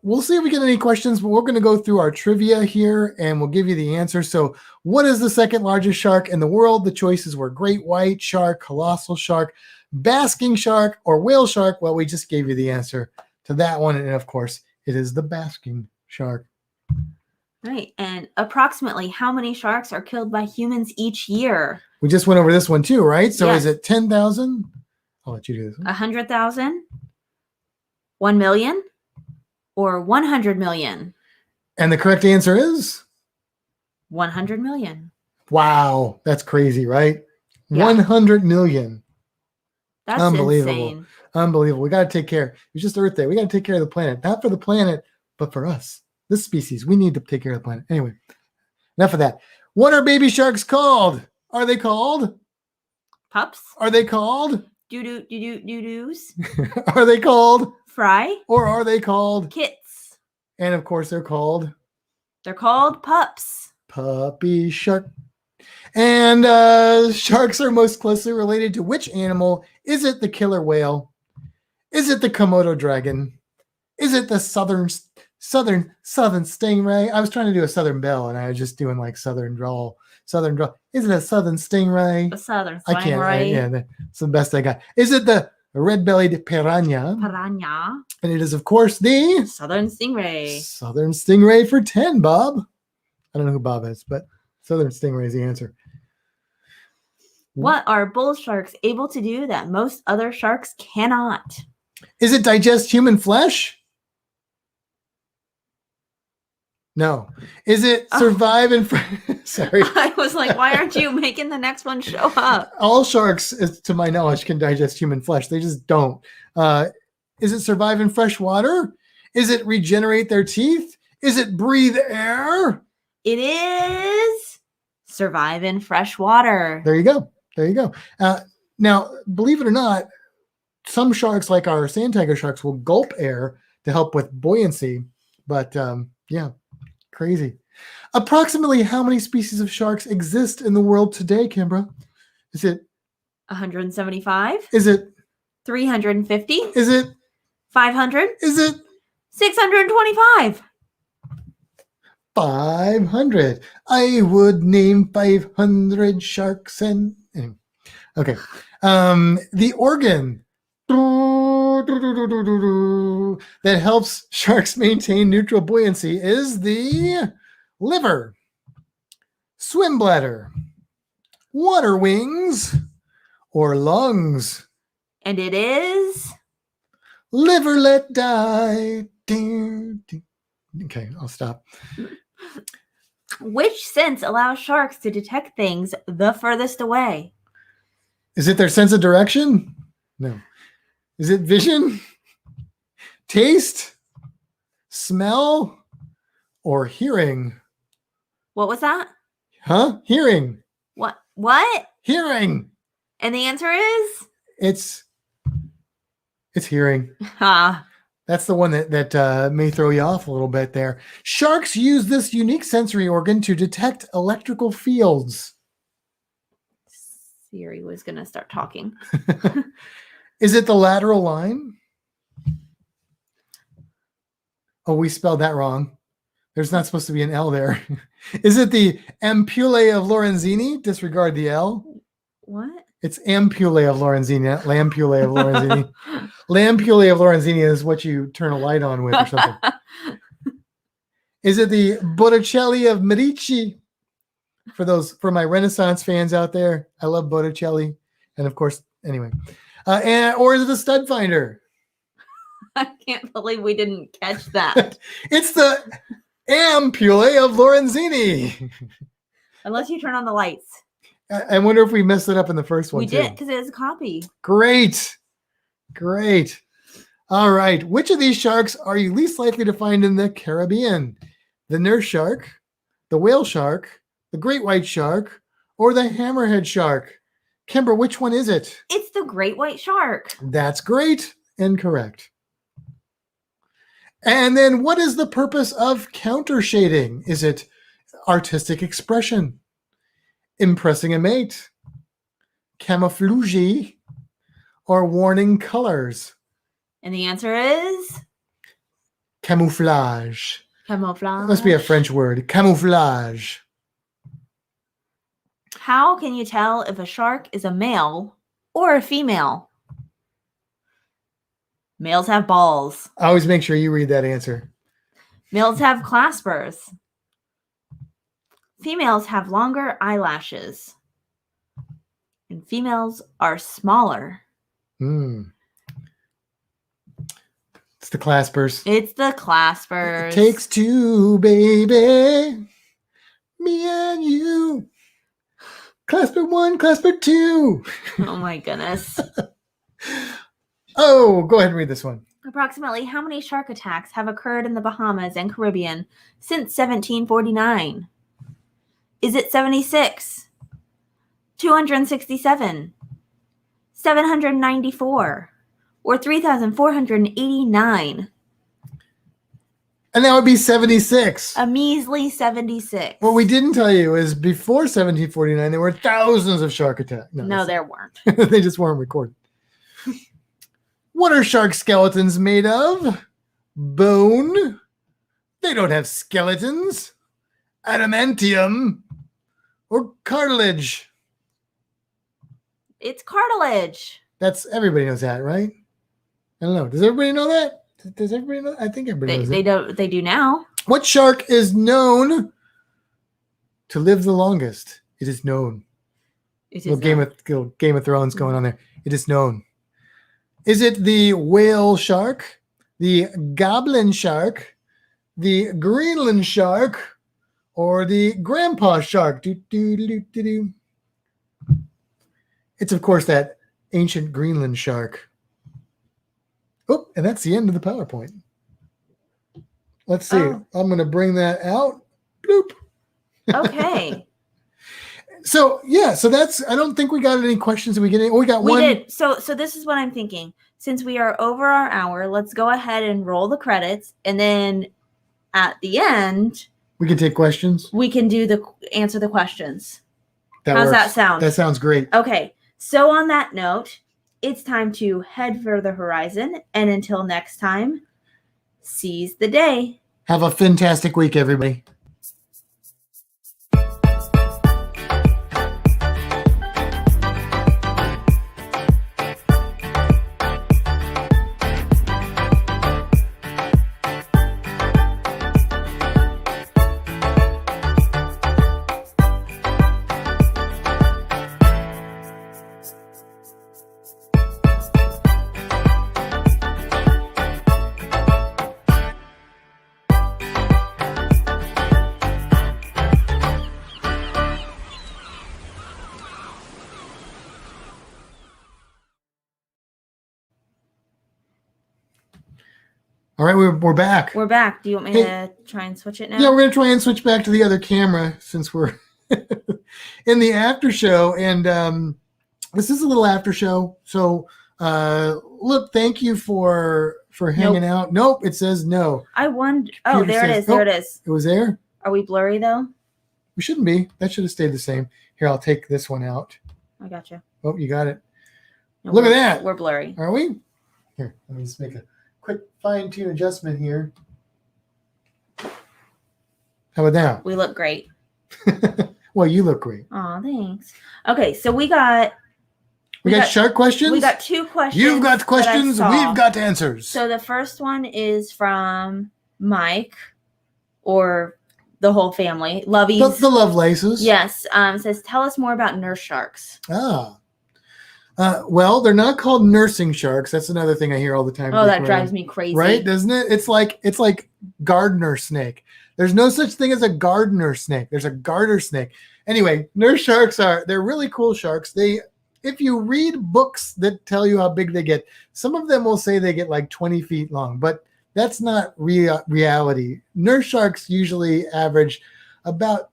We'll see if we get any questions, but we're going to go through our trivia here and we'll give you the answer. So what is the second largest shark in the world? The choices were great white shark, colossal shark, basking shark, or whale shark. Well, we just gave you the answer to that one. And of course, it is the basking shark. Right. And approximately how many sharks are killed by humans each year? We just went over this one too, right? So yes. Is it 10,000? I'll let you do this one. 100,000, 1 million, or 100 million? And the correct answer is 100 million. Wow, that's crazy, right? Yeah. 100 million. That's unbelievable. Insane. Unbelievable. We got to take care. It's just Earth Day. We got to take care of the planet. Not for the planet, but for us. This species. We need to take care of the planet. Anyway, enough of that. What are baby sharks called? Are they called pups? Are they called doo-doos? Are they called fry? Or are they called kits? And of course they're called pups. Puppy shark. And sharks are most closely related to which animal? Is it the killer whale? Is it the Komodo dragon? Is it the southern stingray? I was trying to do a southern belle and I was just doing like southern drawl. Is it a southern stingray? A southern stingray. I can't. Yeah, that's the best I got. Is it the red-bellied piranha? And it is, of course, the southern stingray. Southern stingray for 10, Bob. I don't know who Bob is, but southern stingray is the answer. What are bull sharks able to do that most other sharks cannot? Is it digest human flesh? No. Is it survive in sorry. I was like, why aren't you making the next one show up? All sharks, to my knowledge, can digest human flesh. They just don't. Is it survive in fresh water? Is it regenerate their teeth? Is it breathe air? It is survive in fresh water. There you go. Now, believe it or not, some sharks, like our sand tiger sharks, will gulp air to help with buoyancy. But yeah. Crazy. Approximately how many species of sharks exist in the world today, Kimbra? Is it 175? Is it 350? Is it 500? Is it 625? 500. I would name 500 sharks and anyway. Okay. The organ that helps sharks maintain neutral buoyancy is the liver, swim bladder, water wings, or lungs. And it is liver let die. Okay, I'll stop. Which sense allows sharks to detect things the furthest away? Is it their sense of direction? No. Is it vision, taste, smell, or hearing? What was that? Hearing. What? What? Hearing. And the answer is? It's hearing. Ah. That's the one that may throw you off a little bit there. Sharks use this unique sensory organ to detect electrical fields. Siri was going to start talking. Is it the lateral line? Oh, we spelled that wrong. There's not supposed to be an L there. Is it the ampullae of Lorenzini? Disregard the L. What? It's ampullae of Lorenzini, not lampullae of Lorenzini. Lampullae of Lorenzini is what you turn a light on with or something. Is it the Botticelli of Medici? For my Renaissance fans out there, I love Botticelli. And of course, anyway. Or is it the stud finder? I can't believe we didn't catch that. It's the ampullae of Lorenzini. Unless you turn on the lights. I wonder if we messed it up in the first one. We did, because it is a copy. Great. All right. Which of these sharks are you least likely to find in the Caribbean? The nurse shark, the whale shark, the great white shark, or the hammerhead shark? Kimbra, which one is it? It's the great white shark. That's great and correct. And then what is the purpose of counter shading? Is it artistic expression, impressing a mate, camouflage, or warning colors? And the answer is? Camouflage. Camouflage. That must be a French word. Camouflage. How can you tell if a shark is a male or a female? Males have balls. I always make sure you read that answer. Males have claspers. Females have longer eyelashes. And females are smaller. It's the claspers. It's the claspers. It takes two, baby. Me and you. Clasper one, clasper two. Oh my goodness. Oh, go ahead and read this one. Approximately how many shark attacks have occurred in the Bahamas and Caribbean since 1749? Is it 76, 267, 794, or 3,489? And that would be 76. A measly 76. What we didn't tell you is before 1749, there were thousands of shark attacks. No, there weren't. They just weren't recorded. What are shark skeletons made of? Bone. They don't have skeletons. Adamantium. Or cartilage. It's cartilage. Everybody knows that, right? I don't know. Does everybody know that? Does everybody know? I think everybody knows that. They do now. What shark is known to live the longest? It is known. Game of Thrones going on there. It is known. Is it the whale shark, the goblin shark, the Greenland shark, or the grandpa shark? It's, of course, that ancient Greenland shark. Oh, and that's the end of the PowerPoint. Let's see. Oh. I'm going to bring that out. Bloop. Okay. So that's, I don't think we got any questions. Did we get any? Oh, we got one. We did. So this is what I'm thinking. Since we are over our hour, let's go ahead and roll the credits. And then at the end, we can take questions. We can answer the questions. How's that sound? That sounds great. Okay. So on that note, it's time to head for the horizon. And until next time, seize the day. Have a fantastic week, everybody. All right, we're back. We're back. Do you want me to try and switch it now? Yeah, we're going to try and switch back to the other camera since we're in the after show, and this is a little after show. So look, thank you for hanging out. Nope, it says no. I wonder. Oh, there it is. There it is. It was there. Are we blurry though? We shouldn't be. That should have stayed the same. Here, I'll take this one out. I got you. Oh, you got it. No, Look at that. We're blurry. Are we? Here, let me just make a quick fine-tune adjustment here. How about now? We look great. Well, you look great. Aw, thanks. Okay, so we got shark questions? We got 2 questions. You've got questions, we've got answers. So the first one is from Mike, or the whole family. Lovies. The Lovelaces. Yes. Says, tell us more about nurse sharks. Well, they're not called nursing sharks. That's another thing I hear all the time. Oh, that drives me crazy. Right? Doesn't it? It's like gardener snake. There's no such thing as a gardener snake. There's a garter snake. Anyway, nurse sharks they're really cool sharks. If you read books that tell you how big they get, some of them will say they get like 20 feet long, but that's not reality. Nurse sharks usually average about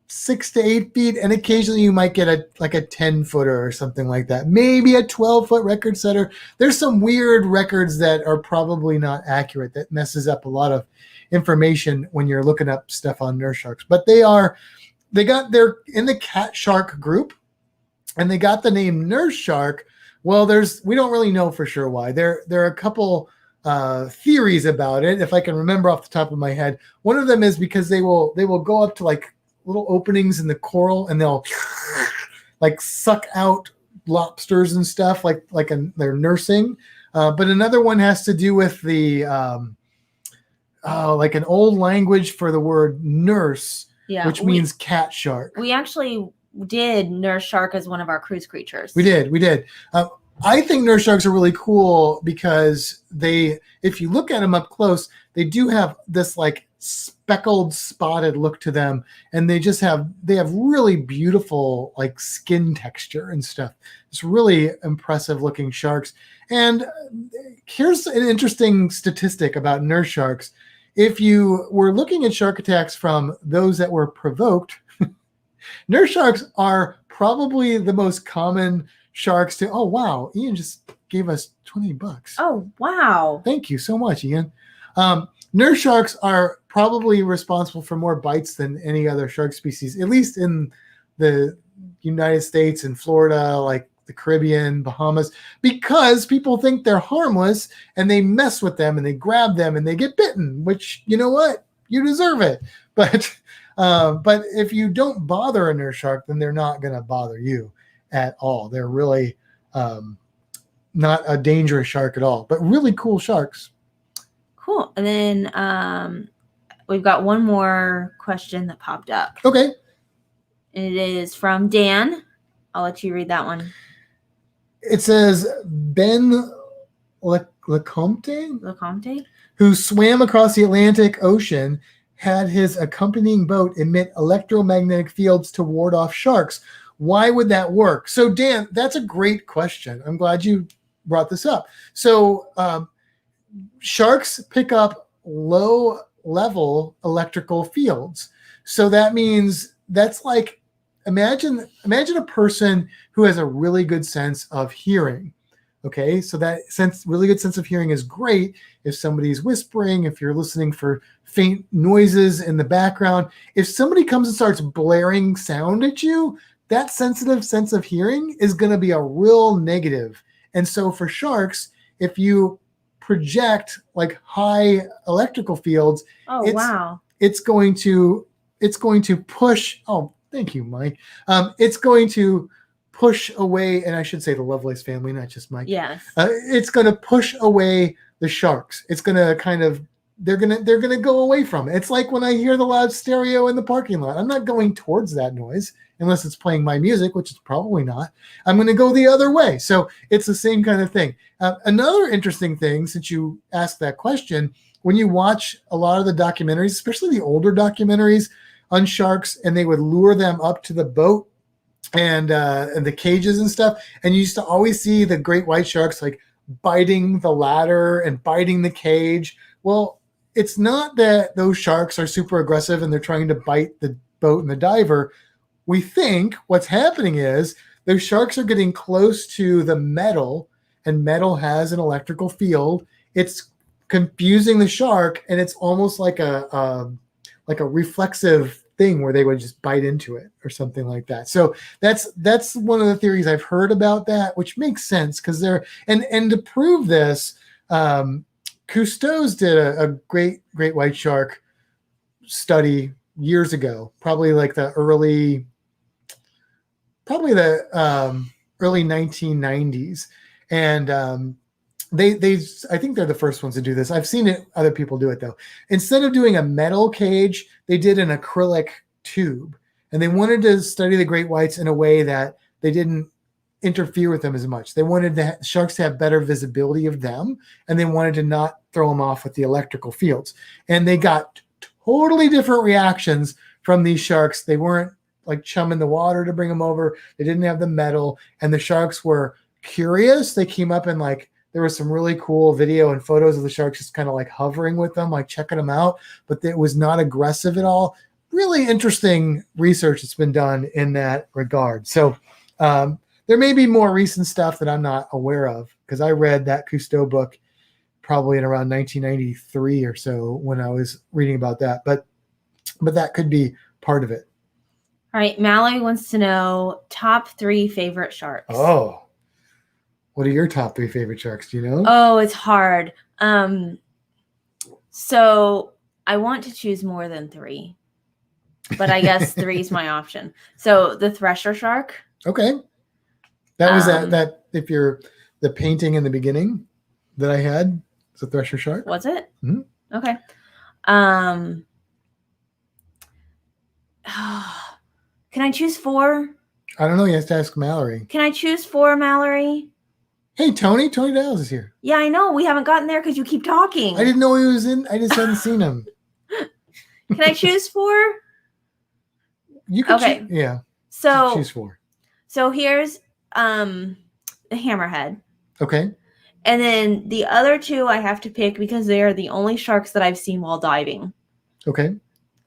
6 to 8 feet, and occasionally you might get a 10-footer or something like that. Maybe a 12-foot record setter. There's some weird records that are probably not accurate, that messes up a lot of information when you're looking up stuff on nurse sharks. But they're in the cat shark group, and they got the name nurse shark. Well, we don't really know for sure why. There are a couple theories about it, if I can remember off the top of my head. One of them is because they will go up to like little openings in the coral, and they'll like suck out lobsters and stuff they're nursing. But another one has to do with the like an old language for the word nurse, which means cat shark. We actually did nurse shark as one of our cruise creatures. We did. I think nurse sharks are really cool because if you look at them up close, they do have this like speckled, spotted look to them, and they have really beautiful like skin texture and stuff. It's really impressive looking sharks. And here's an interesting statistic about nurse sharks. If you were looking at shark attacks from those that were provoked, nurse sharks are probably the most common sharks to. Oh wow, Ian just gave us $20. Oh wow, thank you so much, Ian. Nurse sharks are probably responsible for more bites than any other shark species, at least in the United States and Florida, like the Caribbean, Bahamas, because people think they're harmless and they mess with them and they grab them and they get bitten, which, you know what? You deserve it. But if you don't bother a nurse shark, then they're not going to bother you at all. They're really not a dangerous shark at all, but really cool sharks. Cool. And then we've got one more question that popped up. Okay. It is from Dan. I'll let you read that one. It says Ben Lecomte, who swam across the Atlantic Ocean, had his accompanying boat emit electromagnetic fields to ward off sharks. Why would that work? So Dan, that's a great question. I'm glad you brought this up. So sharks pick up low-level electrical fields. So that means that's like, imagine a person who has a really good sense of hearing. Okay, so that really good sense of hearing is great if somebody's whispering, if you're listening for faint noises in the background. If somebody comes and starts blaring sound at you, that sensitive sense of hearing is going to be a real negative. And so for sharks, if you project like high electrical fields, it's going to push. Oh, thank you, Mike. It's going to push away, and I should say the Lovelace family, not just Mike. Yes. It's going to push away the sharks. It's going to they're going to go away from it. It's like when I hear the loud stereo in the parking lot. I'm not going towards that noise unless it's playing my music, which is probably not. I'm going to go the other way. So it's the same kind of thing. Another interesting thing, since you asked that question, when you watch a lot of the documentaries, especially the older documentaries on sharks, and they would lure them up to the boat and the cages and stuff, and you used to always see the great white sharks like biting the ladder and biting the cage. Well, it's not that those sharks are super aggressive and they're trying to bite the boat and the diver. we think what's happening is those sharks are getting close to the metal, and metal has an electrical field. It's confusing the shark, and it's almost like a reflexive thing where they would just bite into it or something like that. So that's one of the theories I've heard about that, which makes sense because they're and to prove this, Cousteau's did a great white shark study years ago, probably the early 1990s, and they I think they're the first ones to do this. I've seen other people do it though. Instead of doing a metal cage, they did an acrylic tube, and they wanted to study the great whites in a way that they didn't interfere with them as much. They wanted the sharks to have better visibility of them, and they wanted to not throw them off with the electrical fields. And they got totally different reactions from these sharks. They weren't like chumming the water to bring them over. They didn't have the metal, and the sharks were curious. They came up and there was some really cool video and photos of the sharks just kind of hovering with them, checking them out, but it was not aggressive at all. Really interesting research that's been done in that regard. So there may be more recent stuff that I'm not aware of, because I read that Cousteau book probably in around 1993 or so when I was reading about that, but that could be part of it. All right, Mallory wants to know top 3 favorite sharks. Oh, what are your top 3 favorite sharks? Do you know? Oh, it's hard. So I want to choose more than 3, but I guess 3 is my option. So the thresher shark. Okay. That was that if you're the painting in the beginning that I had, it's a thresher shark. Was it? Mm-hmm. Okay. Can I choose 4? I don't know. You have to ask Mallory. Can I choose 4, Mallory? Hey, Tony Dowles is here. Yeah, I know. We haven't gotten there because you keep talking. I didn't know he was in. I just hadn't seen him. Can I choose 4? You can. Okay. Yeah. So choose 4. So here's the hammerhead. Okay. And then the other 2 I have to pick because they are the only sharks that I've seen while diving. Okay.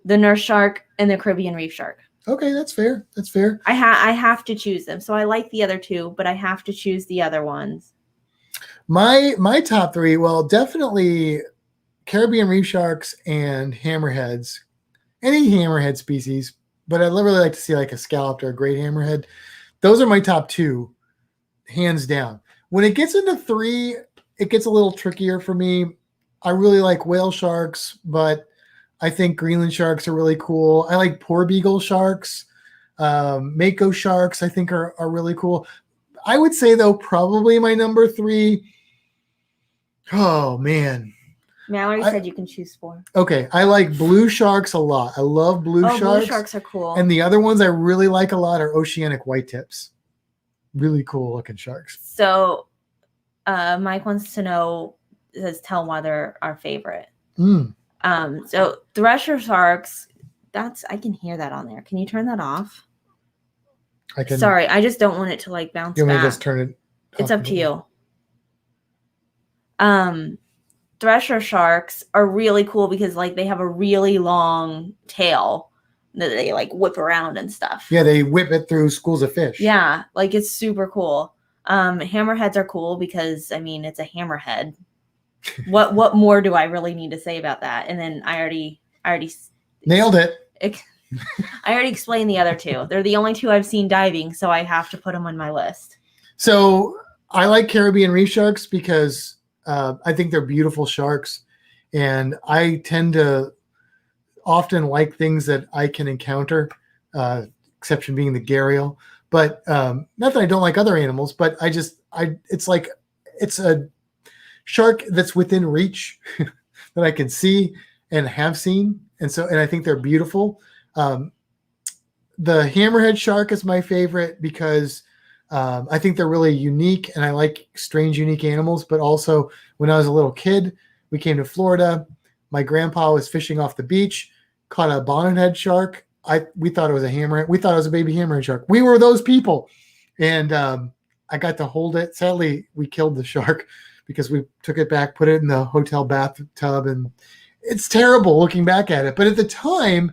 The nurse shark and the Caribbean reef shark. Okay, that's fair. That's fair. I have to choose them. So I like the other 2, but I have to choose the other ones. My top 3, well, definitely Caribbean reef sharks and hammerheads. Any hammerhead species, but I'd really like to see a scalloped or a great hammerhead. Those are my top 2, hands down. When it gets into 3, it gets a little trickier for me. I really like whale sharks, but I think Greenland sharks are really cool. I like porbeagle sharks. Mako sharks, I think, are really cool. I would say, though, probably my number 3. Oh, man. Mallory said you can choose 4. Okay. I like blue sharks a lot. I love blue sharks. Blue sharks are cool. And the other ones I really like a lot are oceanic white tips. Really cool looking sharks. So Mike wants to know, tell why they're our favorite. So thresher sharks, I can hear that on there. Can you turn that off? I can. Sorry, I just don't want it to bounce You want me back. to just turn it? It's up to you. Thresher sharks are really cool because they have a really long tail that they whip around and stuff. Yeah, they whip it through schools of fish. Yeah, it's super cool. Hammerheads are cool because it's a hammerhead. What more do I really need to say about that? And then I already nailed it. I already explained the other 2. They're the only 2 I've seen diving, so I have to put them on my list. So I like Caribbean reef sharks because I think they're beautiful sharks, and I tend to often like things that I can encounter, exception being the gharial. But not that I don't like other animals, but it's a shark that's within reach that I can see and have seen. And I think they're beautiful. The hammerhead shark is my favorite because I think they're really unique, and I like strange, unique animals. But also, when I was a little kid, we came to Florida. My grandpa was fishing off the beach, caught a bonnethead shark. We thought it was a hammerhead. We thought it was a baby hammerhead shark. We were those people. And I got to hold it. Sadly, we killed the shark because we took it back, put it in the hotel bathtub, and it's terrible looking back at it. But at the time,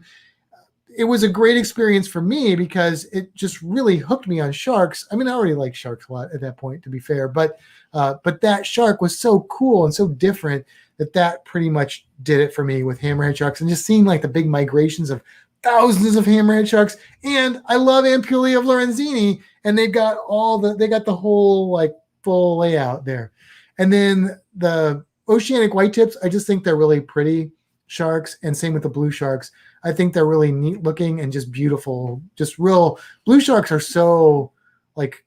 it was a great experience for me because it just really hooked me on sharks. I mean, I already liked sharks a lot at that point, to be fair, but that shark was so cool and so different that pretty much did it for me with hammerhead sharks, and just seeing like the big migrations of thousands of hammerhead sharks. And I love Ampulia of Lorenzini, and they got the whole like full layout there. And then the oceanic whitetips, I just think they're really pretty sharks, and same with the blue sharks. I think they're really neat looking and just beautiful. Just real blue sharks are so like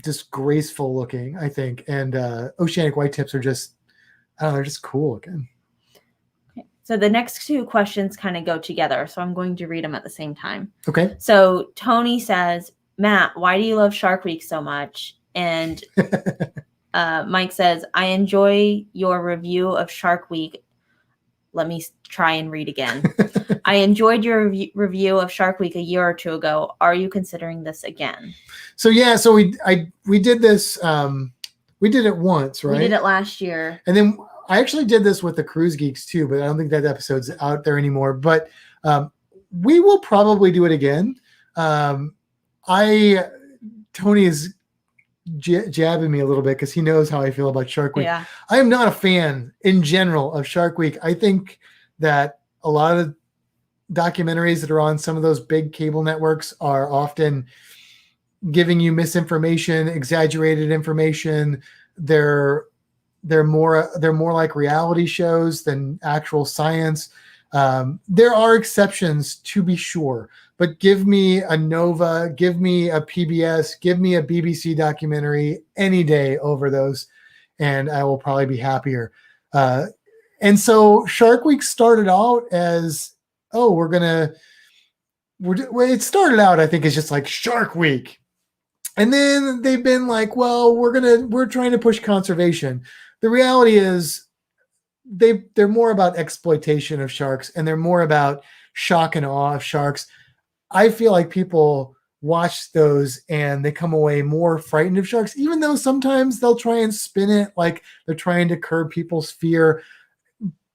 just graceful looking, I think. And oceanic whitetips are just, I don't know, they're just cool looking. Okay. So the next two questions kind of go together. So I'm going to read them at the same time. Okay. So Tony says, Matt, why do you love Shark Week so much? And Mike says, I enjoy your review of Shark Week. Let me try and read again. I enjoyed your review of Shark Week a year or two ago. Are you considering this again? So yeah, so we did this. We did it once, right? We did it last year. And then I actually did this with the Cruise Geeks too, but I don't think that episode's out there anymore. But we will probably do it again. Tony is jabbing me a little bit because he knows how I feel about Shark Week. Yeah. I am not a fan in general of Shark Week. I think that a lot of documentaries that are on some of those big cable networks are often giving you misinformation, exaggerated information. They're more like reality shows than actual science. There are exceptions, to be sure, but give me a Nova, give me a PBS, give me a BBC documentary any day over those, and I will probably be happier. And so Shark Week started out as, it started out, I think, as just like Shark Week. And then they've been like, well, we're trying to push conservation. The reality is they're more about exploitation of sharks, and they're more about shock and awe of sharks. I feel like people watch those and they come away more frightened of sharks, even though sometimes they'll try and spin it like they're trying to curb people's fear.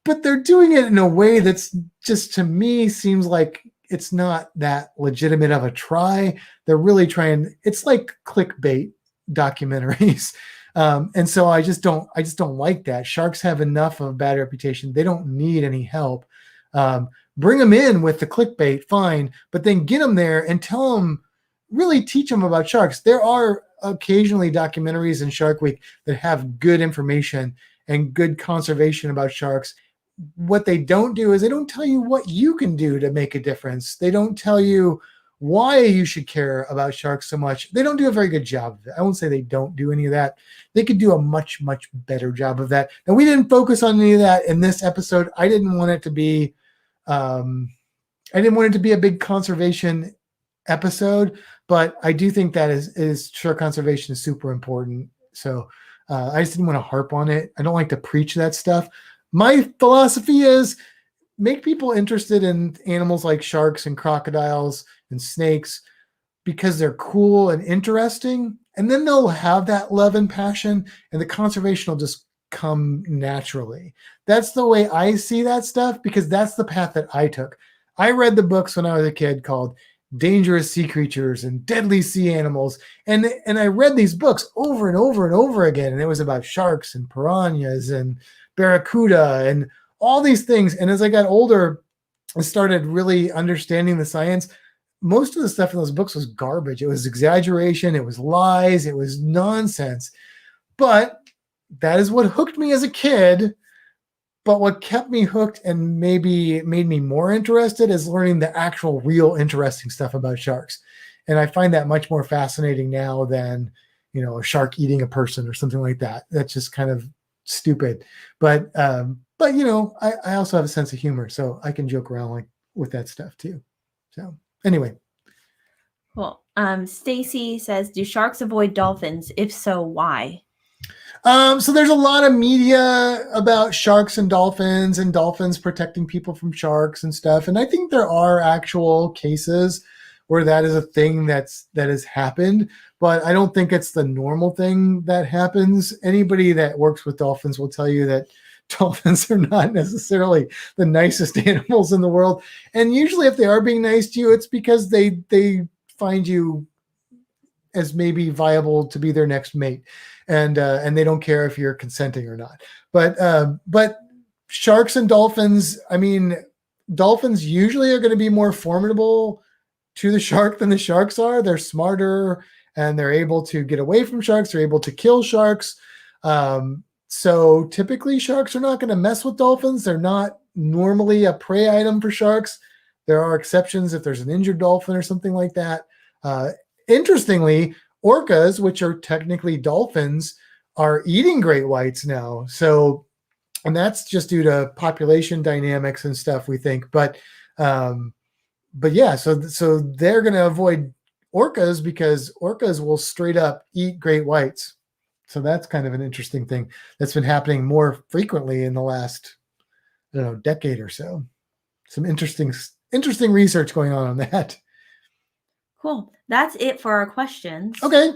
But they're doing it in a way that's just, to me, seems like it's not that legitimate of a try. They're really trying. It's like clickbait documentaries. And so I just don't like that. Sharks have enough of a bad reputation. They don't need any help. Bring them in with the clickbait, fine, but then get them there and tell them, really teach them about sharks. There are occasionally documentaries in Shark Week that have good information and good conservation about sharks. What they don't do is they don't tell you what you can do to make a difference. They don't tell you why you should care about sharks so much. They don't do a very good job of it. I won't say they don't do any of that. They could do a much, much better job of that. And we didn't focus on any of that in this episode. I didn't want it to be a big conservation episode, but I do think that is shark conservation is super important. So I just didn't want to harp on it. I don't like to preach that stuff. My philosophy is make people interested in animals like sharks and crocodiles and snakes because they're cool and interesting, and then they'll have that love and passion, and the conservation will just come naturally. That's the way I see that stuff, because that's the path that I took. I read the books when I was a kid called Dangerous Sea Creatures and Deadly Sea Animals, and I read these books over and over and over again, and it was about sharks and piranhas and barracuda and all these things. And as I got older, I started really understanding the science. Most of the stuff in those books was garbage. It was exaggeration. It was lies. It was nonsense. But that is what hooked me as a kid. But what kept me hooked and maybe made me more interested is learning the actual real interesting stuff about sharks. And I find that much more fascinating now than, a shark eating a person or something like that. That's just kind of stupid. But I also have a sense of humor, so I can joke around with that stuff too. So anyway. Cool. Stacy says, do sharks avoid dolphins? If so, why? So there's a lot of media about sharks and dolphins protecting people from sharks and stuff. And I think there are actual cases where that is a thing that has happened, but I don't think it's the normal thing that happens. Anybody that works with dolphins will tell you that dolphins are not necessarily the nicest animals in the world. And usually if they are being nice to you, it's because they find you as maybe viable to be their next mate. And they don't care if you're consenting or not. But sharks and dolphins, I mean, dolphins usually are going to be more formidable to the shark than the sharks are. They're smarter and they're able to get away from sharks. They're able to kill sharks. So typically sharks are not going to mess with dolphins. They're not normally a prey item for sharks. There are exceptions if there's an injured dolphin or something like that. Interestingly, orcas, which are technically dolphins, are eating great whites now. So, and that's just due to population dynamics and stuff, we think. But yeah, so they're going to avoid orcas because orcas will straight up eat great whites. So that's kind of an interesting thing that's been happening more frequently in the last, decade or so. Some interesting research going on that. Cool. That's it for our questions. Okay.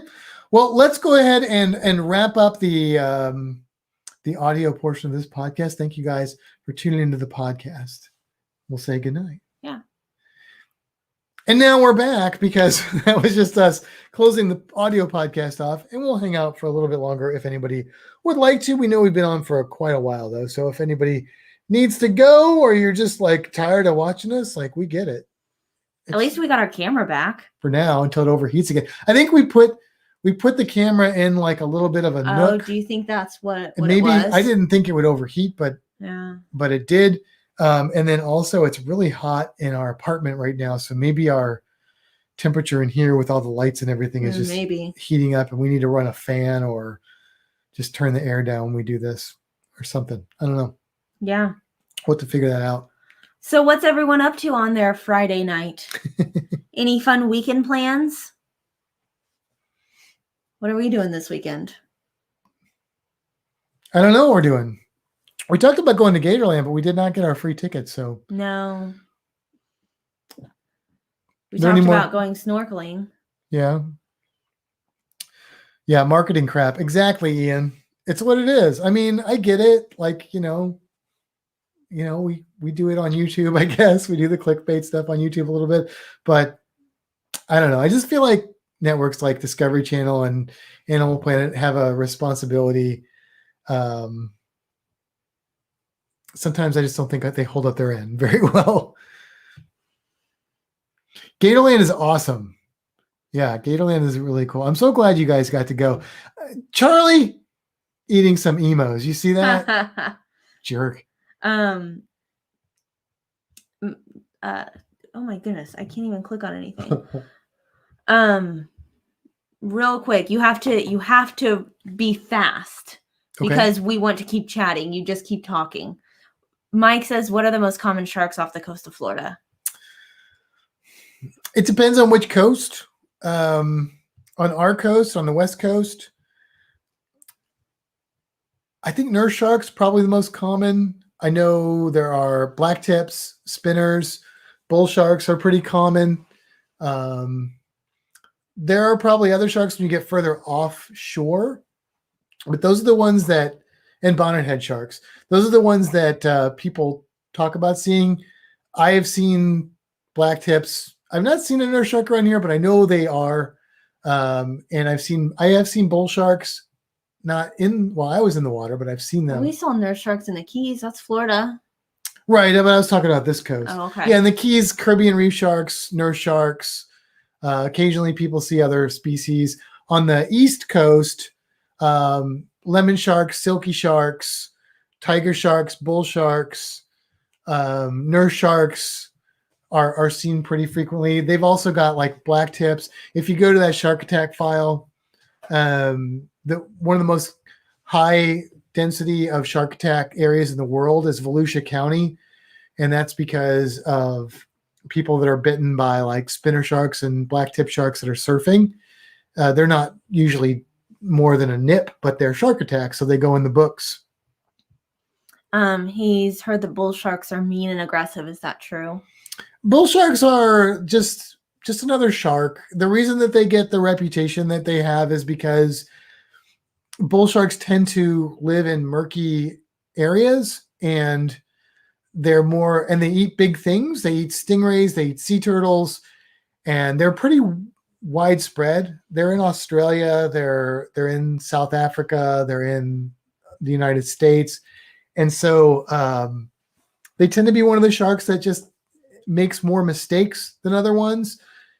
Well, let's go ahead and wrap up the audio portion of this podcast. Thank you guys for tuning into the podcast. We'll say goodnight. Yeah. And now we're back because that was just us closing the audio podcast off, and we'll hang out for a little bit longer if anybody would like to. We know we've been on for quite a while though. So if anybody needs to go or you're just like tired of watching us, like we get it. At least we got our camera back. For now until it overheats again. I think we put the camera in like a little bit of a nook. Do you think that's what maybe it was? I didn't think it would overheat, but it did. And then also it's really hot in our apartment right now. So maybe our temperature in here with all the lights and everything is just heating up and we need to run a fan or just turn the air down when we do this or something. I don't know. Yeah. We'll have to figure that out. So what's everyone up to on their Friday night? Any fun weekend plans? What are we doing this weekend? I don't know what we're doing. We talked about going to Gatorland, but we did not get our free tickets. So no. We talked about going snorkeling. Yeah. Yeah, marketing crap. Exactly, Ian. It's what it is. I mean, I get it. Like, we do it on YouTube, I guess. We do the clickbait stuff on YouTube a little bit. But I don't know. I just feel like networks like Discovery Channel and Animal Planet have a responsibility. Sometimes I just don't think that they hold up their end very well. Gatorland is awesome. Yeah, Gatorland is really cool. I'm so glad you guys got to go. Charlie eating some emos. You see that? Jerk. Oh my goodness, I can't even click on anything. Real quick, you have to be fast because we want to keep chatting. You just keep talking. Mike says, what are the most common sharks off the coast of Florida? It depends on which coast. On our coast, on the West Coast, I think nurse sharks probably the most common. I know there are black tips, spinners, bull sharks are pretty common. There are probably other sharks when you get further offshore, but those are the ones that, and bonnethead sharks, those are the ones that people talk about seeing. I have seen black tips. I've not seen a nurse shark around here, but I know they are. And I have seen bull sharks. I was in the water, but I've seen them. We saw nurse sharks in the Keys. That's Florida. Right, but I was talking about this coast. Oh, okay. Yeah, in the Keys, Caribbean reef sharks, nurse sharks. Occasionally people see other species. On the East Coast, lemon sharks, silky sharks, tiger sharks, bull sharks, nurse sharks are seen pretty frequently. They've also got like black tips. If you go to that shark attack file, one of the most high density of shark attack areas in the world is Volusia County. And that's because of people that are bitten by like spinner sharks and black tip sharks that are surfing. They're not usually more than a nip, but they're shark attacks. So they go in the books. He's heard that bull sharks are mean and aggressive. Is that true? Bull sharks are just another shark. The reason that they get the reputation that they have is because bull sharks tend to live in murky areas, and they're more, and they eat big things. They eat stingrays, they eat sea turtles, and they're pretty widespread. They're in Australia, they're in South Africa, they're in the United States. And so they tend to be one of the sharks that just makes more mistakes than other ones.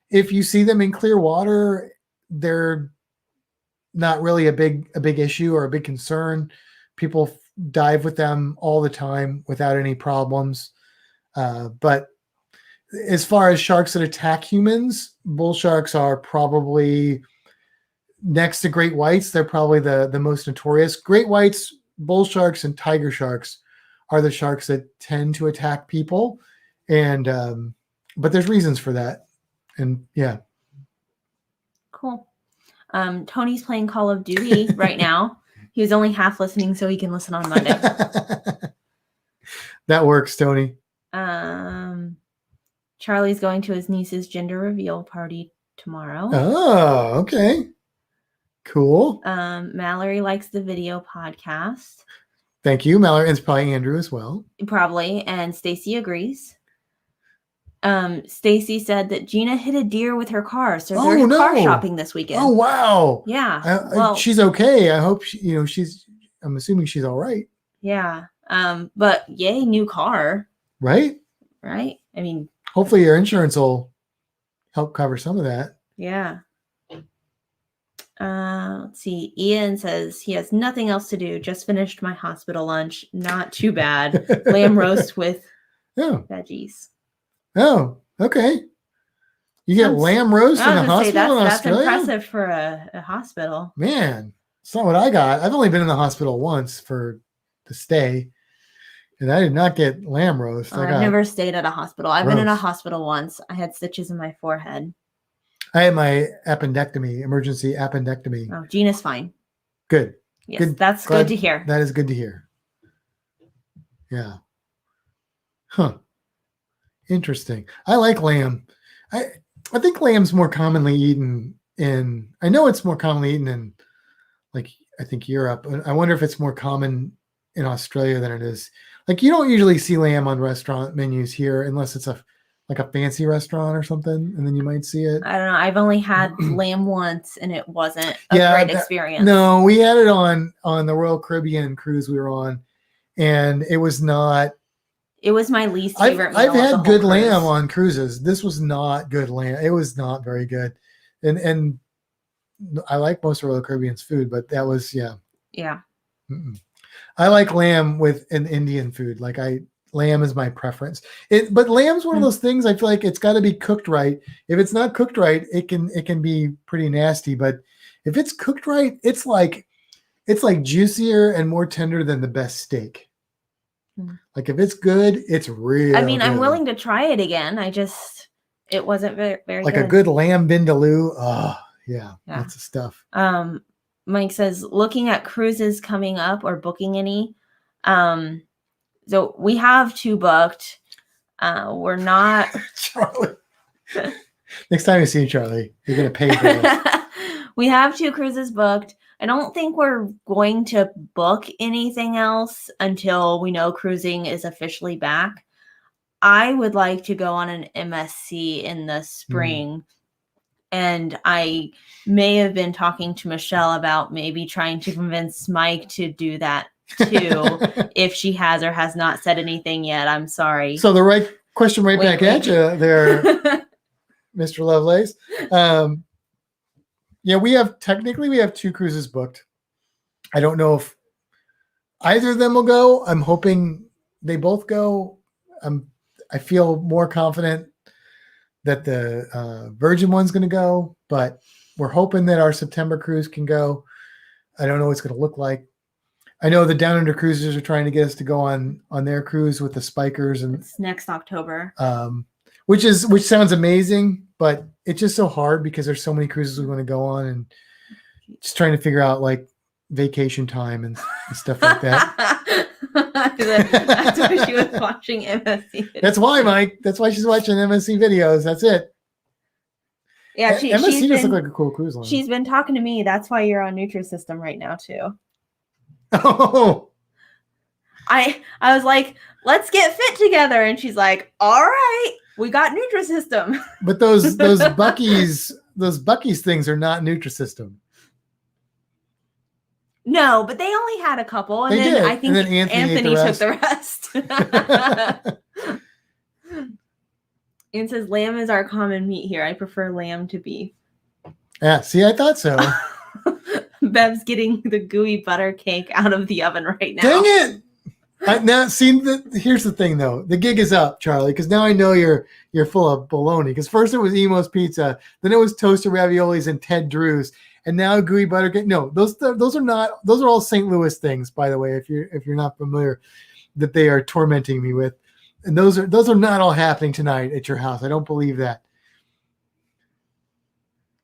If you see them in clear water, they're not really a big issue or a big concern. People dive with them all the time without any problems. But as far as sharks that attack humans, bull sharks are probably next to great whites. They're probably the most notorious. Great whites, bull sharks, and tiger sharks are the sharks that tend to attack people. And but there's reasons for that. And yeah. Cool. Tony's playing Call of Duty right now. He was only half listening, so he can listen on Monday. That works, Tony. Charlie's going to his niece's gender reveal party tomorrow. Oh, okay. Cool. Mallory likes the video podcast. Thank you, Mallory. It's probably Andrew as well. Probably. And Stacy agrees. Stacy said that Gina hit a deer with her car, so they're car shopping this weekend. Oh, wow. Yeah. Well, she's okay. I hope I'm assuming she's all right. Yeah. But yay, new car. Right? Right? I mean, hopefully your insurance will help cover some of that. Yeah. Let's see. Ian says he has nothing else to do. Just finished my hospital lunch. Not too bad. Lamb roast with veggies. Oh, okay. You get lamb roast in a hospital in Australia? That's impressive for a hospital. Man, it's not what I got. I've only been in the hospital once for the stay, and I did not get lamb roast. I've never stayed at a hospital. I've been in a hospital once. I had stitches in my forehead. I had my emergency appendectomy. Oh, Gina's fine. Good. Yes, good. That's good to hear. That is good to hear. Yeah. Huh. Interesting. I like lamb. I think lamb's more commonly eaten in, I know it's more commonly eaten in, like, I think Europe. I wonder if it's more common in Australia than it is. Like, you don't usually see lamb on restaurant menus here unless it's a fancy restaurant or something, and then you might see it. I don't know. I've only had lamb once, and it wasn't a great experience. No, we had it on the Royal Caribbean cruise we were on, and it was not. It was my least favorite meal. I've had good cruise. Lamb on cruises. This was not good lamb. It was not very good, and I like most of Royal Caribbean's food, but that was yeah. Mm-mm. I like lamb with an Indian food. Like lamb is my preference. But lamb's one of those things. I feel like it's got to be cooked right. If it's not cooked right, it can be pretty nasty. But if it's cooked right, it's like juicier and more tender than the best steak. Like if it's good, it's real. I mean, good. I'm willing to try it again. It wasn't very, very like good. A good lamb vindaloo. Oh, yeah, that's the stuff. Mike says, looking at cruises coming up or booking any. So we have 2 booked. We're not. Charlie. Next time you see you, Charlie, you're going to pay for this. We have 2 cruises booked. I don't think we're going to book anything else until we know cruising is officially back. I would like to go on an MSC in the spring. And I may have been talking to Michelle about maybe trying to convince Mike to do that too. If she has or has not said anything yet, I'm sorry. So the right question back at you there, Mr. Lovelace. Yeah, we have 2 cruises booked. I don't know if either of them will go. I'm hoping they both go. I feel more confident that the Virgin one's going to go, but we're hoping that our September cruise can go. I don't know what it's going to look like. I know the Down Under Cruisers are trying to get us to go on their cruise with the Spikers, and it's next October. Which sounds amazing, but it's just so hard because there's so many cruises we want to go on, and just trying to figure out like vacation time and stuff like that. That's why she was watching MSC videos. That's why, Mike. That's why she's watching MSC videos. That's it. Yeah, MSC just look like a cool cruise line. She's been talking to me. That's why you're on Nutrisystem right now too. Oh, I was like, let's get fit together. And she's like, all right, we got Nutrisystem. But those Buc-ee's things are not Nutrisystem. No, but they only had a couple. And They then did. I think And then Anthony took the rest. And says, lamb is our common meat here. I prefer lamb to beef. Yeah, see, I thought so. Bev's getting the gooey butter cake out of the oven right now. Dang it! Here's the thing, though. The gig is up, Charlie, because now I know you're full of baloney. Because first it was Emo's Pizza, then it was toasted raviolis and Ted Drew's, and now gooey butter cake. No, those are all St. Louis things, by the way. If you're not familiar, that they are tormenting me with, and those are not all happening tonight at your house. I don't believe that.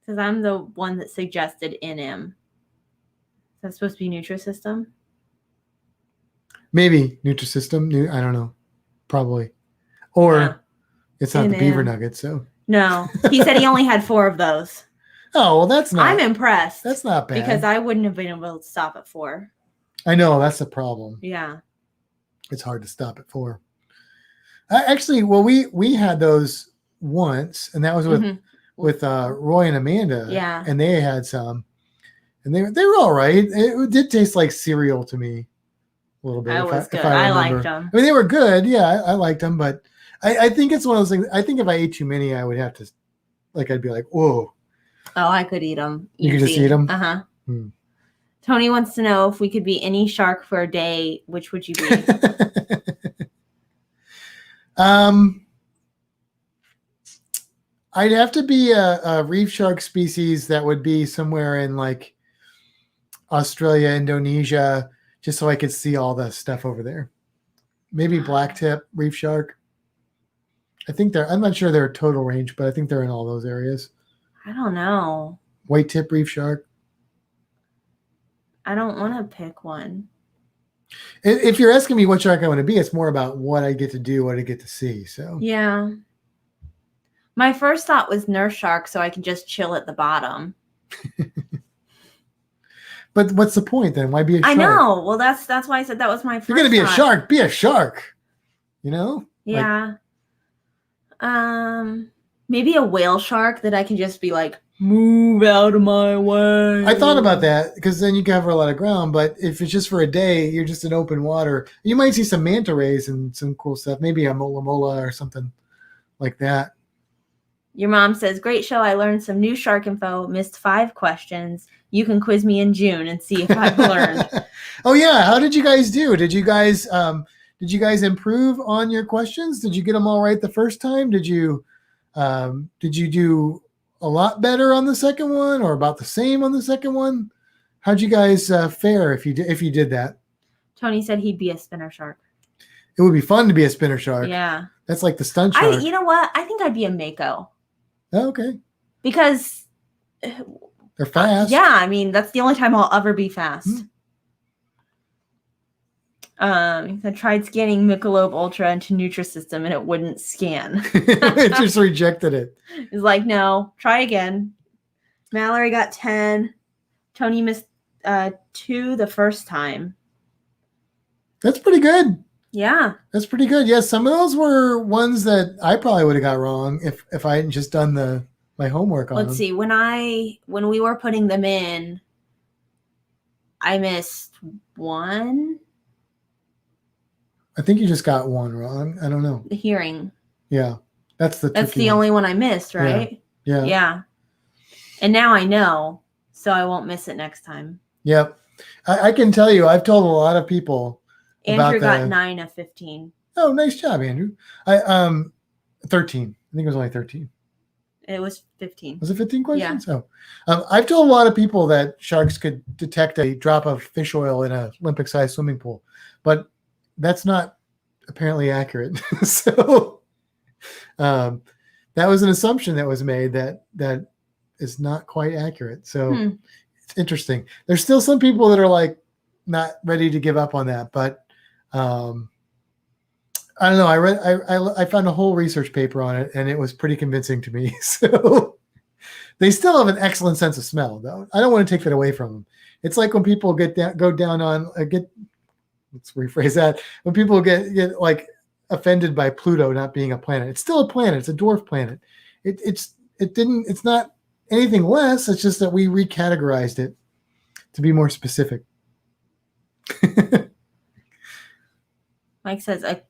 Because I'm the one that suggested NM. Is that supposed to be Nutrisystem? Maybe Nutrisystem. I don't know. Probably. Or No. it's not the beaver nuggets. So no, he said he only had 4 of those. Oh, well, that's not. I'm impressed. That's not bad. Because I wouldn't have been able to stop at 4. I know, that's the problem. Yeah. It's hard to stop at 4. Actually, well, we had those once, and that was with Roy and Amanda. Yeah. And they had some, and they were all right. It did taste like cereal to me a little bit. That was good. I I liked them. I mean, they were good. Yeah, I liked them, but I think it's one of those things. I think if I ate too many, I would have to, I'd be like, whoa. Oh, I could eat them. You could just eat them? Uh-huh. Tony wants to know if we could be any shark for a day, which would you be? I'd have to be a reef shark species that would be somewhere in like Australia, Indonesia, just so I could see all the stuff over there. Maybe black tip reef shark. I'm not sure their total range, but I think they're in all those areas. I don't know. White tip reef shark. I don't want to pick one. If you're asking me what shark I want to be, it's more about what I get to do, what I get to see. So yeah. My first thought was nurse shark, so I can just chill at the bottom. But what's the point then? Why be a shark? I know. Well, that's why I said that was my first If you're going to be thought. a shark, be a shark. You know? Yeah. Maybe a whale shark that I can just be like, move out of my way. I thought about that because then you cover a lot of ground. But if it's just for a day, you're just in open water. You might see some manta rays and some cool stuff. Maybe a mola mola or something like that. Your mom says, great show. I learned some new shark info. Missed 5 questions. You can quiz me in June and see if I've learned. Oh yeah. How did you guys do? Did you guys improve on your questions? Did you get them all right the first time? Did you do a lot better on the second one or about the same on the second one? How'd you guys fare if you did that? Tony said he'd be a spinner shark. It would be fun to be a spinner shark. Yeah. That's like the stunt shark. You know what? I think I'd be a mako. Oh, okay. Because they're fast. Yeah, I mean, that's the only time I'll ever be fast. I tried scanning Michelob Ultra into Nutrisystem and it wouldn't scan. It just rejected it. It's like, no, try again. Mallory got 10. Tony missed 2 the first time. That's pretty good. Yeah. That's pretty good. Yes, some of those were ones that I probably would have got wrong if I hadn't just done my homework on them. Let's see. When we were putting them in, I missed 1. I think you just got 1 wrong. I don't know. The hearing. Yeah. That's the only one I missed, right? Yeah. Yeah. And now I know, so I won't miss it next time. Yep. I can tell you, I've told a lot of people. Andrew got 9 of 15. Oh, nice job, Andrew. 13. I think it was only 13. It was 15. Was it 15 questions? Yeah. Oh. I've told a lot of people that sharks could detect a drop of fish oil in an Olympic-sized swimming pool, but that's not apparently accurate. So that was an assumption that was made that is not quite accurate. So it's interesting. There's still some people that are like not ready to give up on that, but I don't know. I found a whole research paper on it, and it was pretty convincing to me. So they still have an excellent sense of smell, though. I don't want to take that away from them. It's like when people get let's rephrase that. When people get like offended by Pluto not being a planet, it's still a planet. It's a dwarf planet. It's not anything less. It's just that we recategorized it to be more specific. Mike says a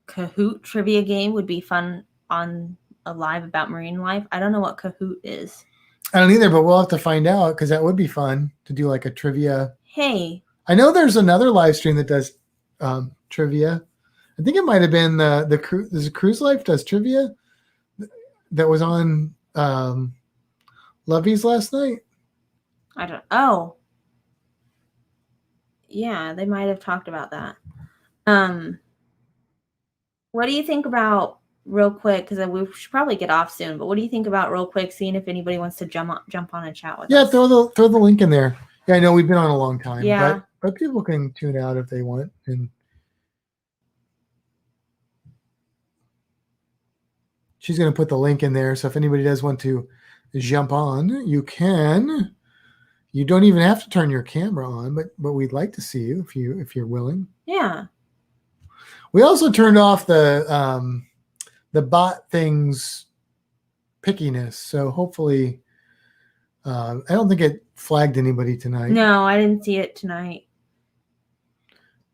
Kahoot trivia game would be fun on a live about marine life. I don't know what Kahoot is. I don't either, but we'll have to find out because that would be fun to do like a trivia. Hey. I know there's another live stream that does trivia. I think it might have been the cruise. There's a Cruise Life does trivia that was on Lovey's last night. Oh. Yeah, they might have talked about that. What do you think about real quick? Because we should probably get off soon. But what do you think about real quick? Seeing if anybody wants to jump on and chat with us. Yeah, throw the link in there. Yeah, I know we've been on a long time. Yeah, but people can tune out if they want. And she's going to put the link in there. So if anybody does want to jump on, you can. You don't even have to turn your camera on, but we'd like to see you if you're willing. Yeah. We also turned off the bot thing's pickiness, so hopefully, I don't think it flagged anybody tonight. No, I didn't see it tonight.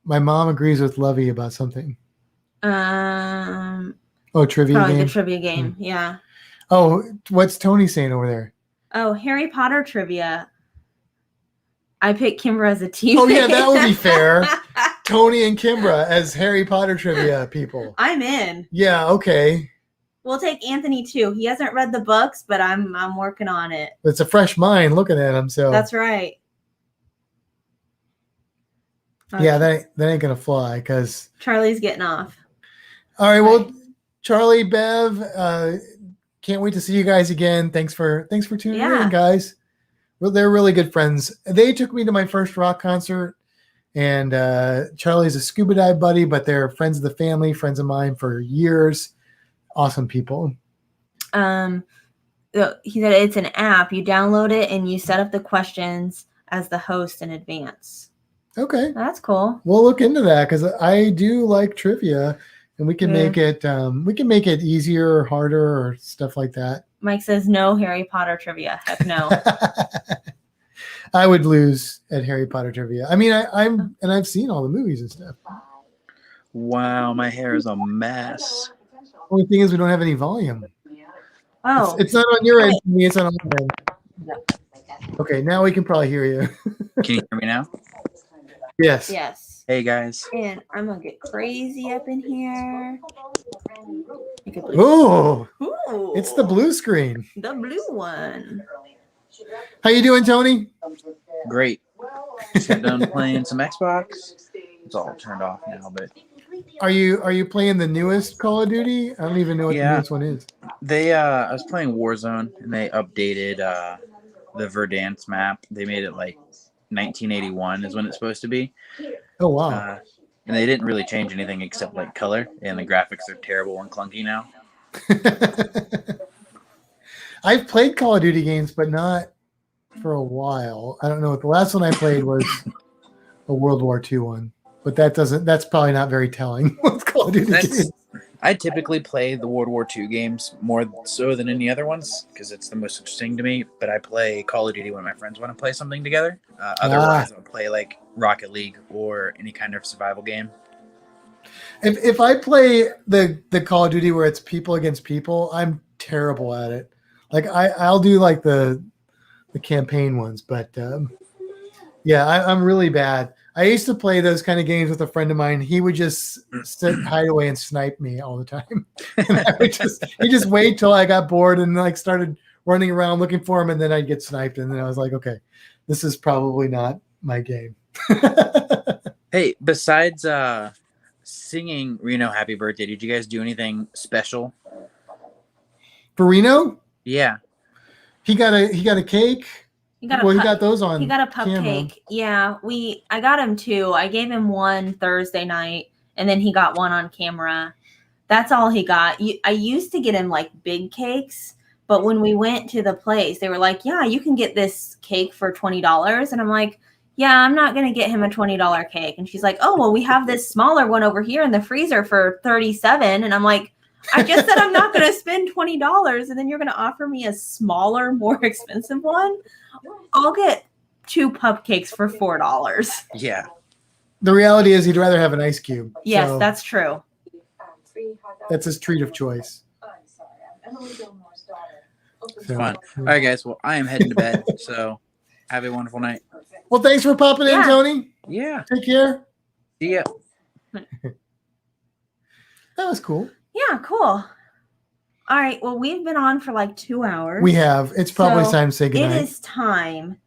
My mom agrees with Lovey about something. Trivia game. The trivia game. Yeah. Oh, what's Tony saying over there? Oh, Harry Potter trivia. I picked Kimbra as a team. Oh yeah, that would be fair. Tony and Kimbra as Harry Potter trivia people. I'm in. Yeah, okay. We'll take Anthony too. He hasn't read the books, but I'm working on it. It's a fresh mind looking at him, so that's right. Okay. Yeah, that ain't gonna fly because Charlie's getting off. All right, well, Charlie, Bev, can't wait to see you guys again. Thanks for tuning in, guys. Well, they're really good friends. They took me to my first rock concert, and Charlie's a scuba dive buddy, but they're friends of the family, friends of mine for years. Awesome people. He said it's an app. You download it and you set up the questions as the host in advance. Okay, that's cool. We'll look into that because I do like trivia, and we can make it easier or harder or stuff like that. Mike says no Harry Potter trivia. Heck no. I would lose at Harry Potter trivia. I mean, I've seen all the movies and stuff. Wow, my hair is a mess. Only thing is we don't have any volume. Oh. It's not on your end. It's on our end. Okay, now we can probably hear you. Can you hear me now? Yes. Yes. Hey, guys. And I'm going to get crazy up in here. Ooh. It's the blue screen. The blue one. How you doing, Tony? Great. Just got done playing some Xbox. It's all turned off now, but are you playing the newest Call of Duty? I don't even know what the newest one is. I was playing Warzone, and they updated the Verdansk map. They made it like 1981 is when it's supposed to be. Oh wow. And they didn't really change anything except like color, and the graphics are terrible and clunky now. I've played Call of Duty games, but not for a while. I don't know. The last one I played was a World War II one, but that's probably not very telling with Call of Duty games. I typically play the World War II games more so than any other ones because it's the most interesting to me, but I play Call of Duty when my friends want to play something together. Otherwise, I'll play like Rocket League or any kind of survival game. If I play the Call of Duty where it's people against people, I'm terrible at it. Like I'll do like the campaign ones, but yeah, I'm really bad. I used to play those kind of games with a friend of mine. He would just hide away and snipe me all the time. And he'd just wait till I got bored and like started running around looking for him, and then I'd get sniped. And then I was like, okay, this is probably not my game. Hey, besides singing Reno Happy Birthday, did you guys do anything special? For Reno? Yeah. He got a cake. He got those on. He got a cupcake. Yeah, I got him two. I gave him one Thursday night, and then he got one on camera. That's all he got. I used to get him like big cakes, but when we went to the place, they were like, "Yeah, you can get this cake for $20," and I'm like, yeah, I'm not going to get him a $20 cake. And she's like, oh, well, we have this smaller one over here in the freezer for $37. And I'm like, I just said I'm not going to spend $20. And then you're going to offer me a smaller, more expensive one. I'll get 2 cupcakes for $4. Yeah. The reality is he'd rather have an ice cube. Yes, So that's true. that's his treat of choice. So, Fun. All right, guys. Well, I am heading to bed. So have a wonderful night. well, thanks for popping in, Yeah. Tony. Yeah. Take care. See ya. That was cool. Yeah, cool. All right. Well, we've been on for like 2 hours. We have. It's probably So time to say goodnight. It is time.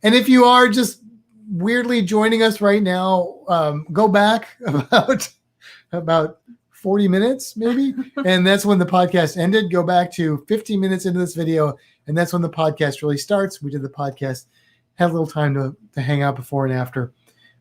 And if you are just weirdly joining us right now, go back about 40 minutes maybe, and that's when the podcast ended. Go back to 15 minutes into this video, and that's when the podcast really starts. We did the podcast, had a little time to hang out before and after.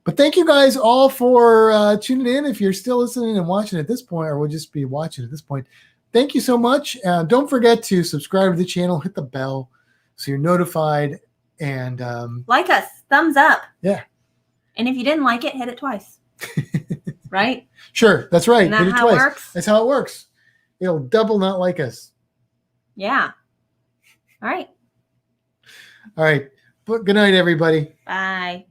But thank you guys all for tuning in. If you're still listening and watching at this point, or will just be watching at this point, thank you so much. Don't forget to subscribe to the channel, hit the bell so you're notified, and Like us. Thumbs up. Yeah. And if you didn't like it, hit it twice. Right? sure, that's right. Isn't that Hit it how it twice. works? That's how it works. It'll double not like us. Yeah. All right. All right. But good night, everybody. Bye.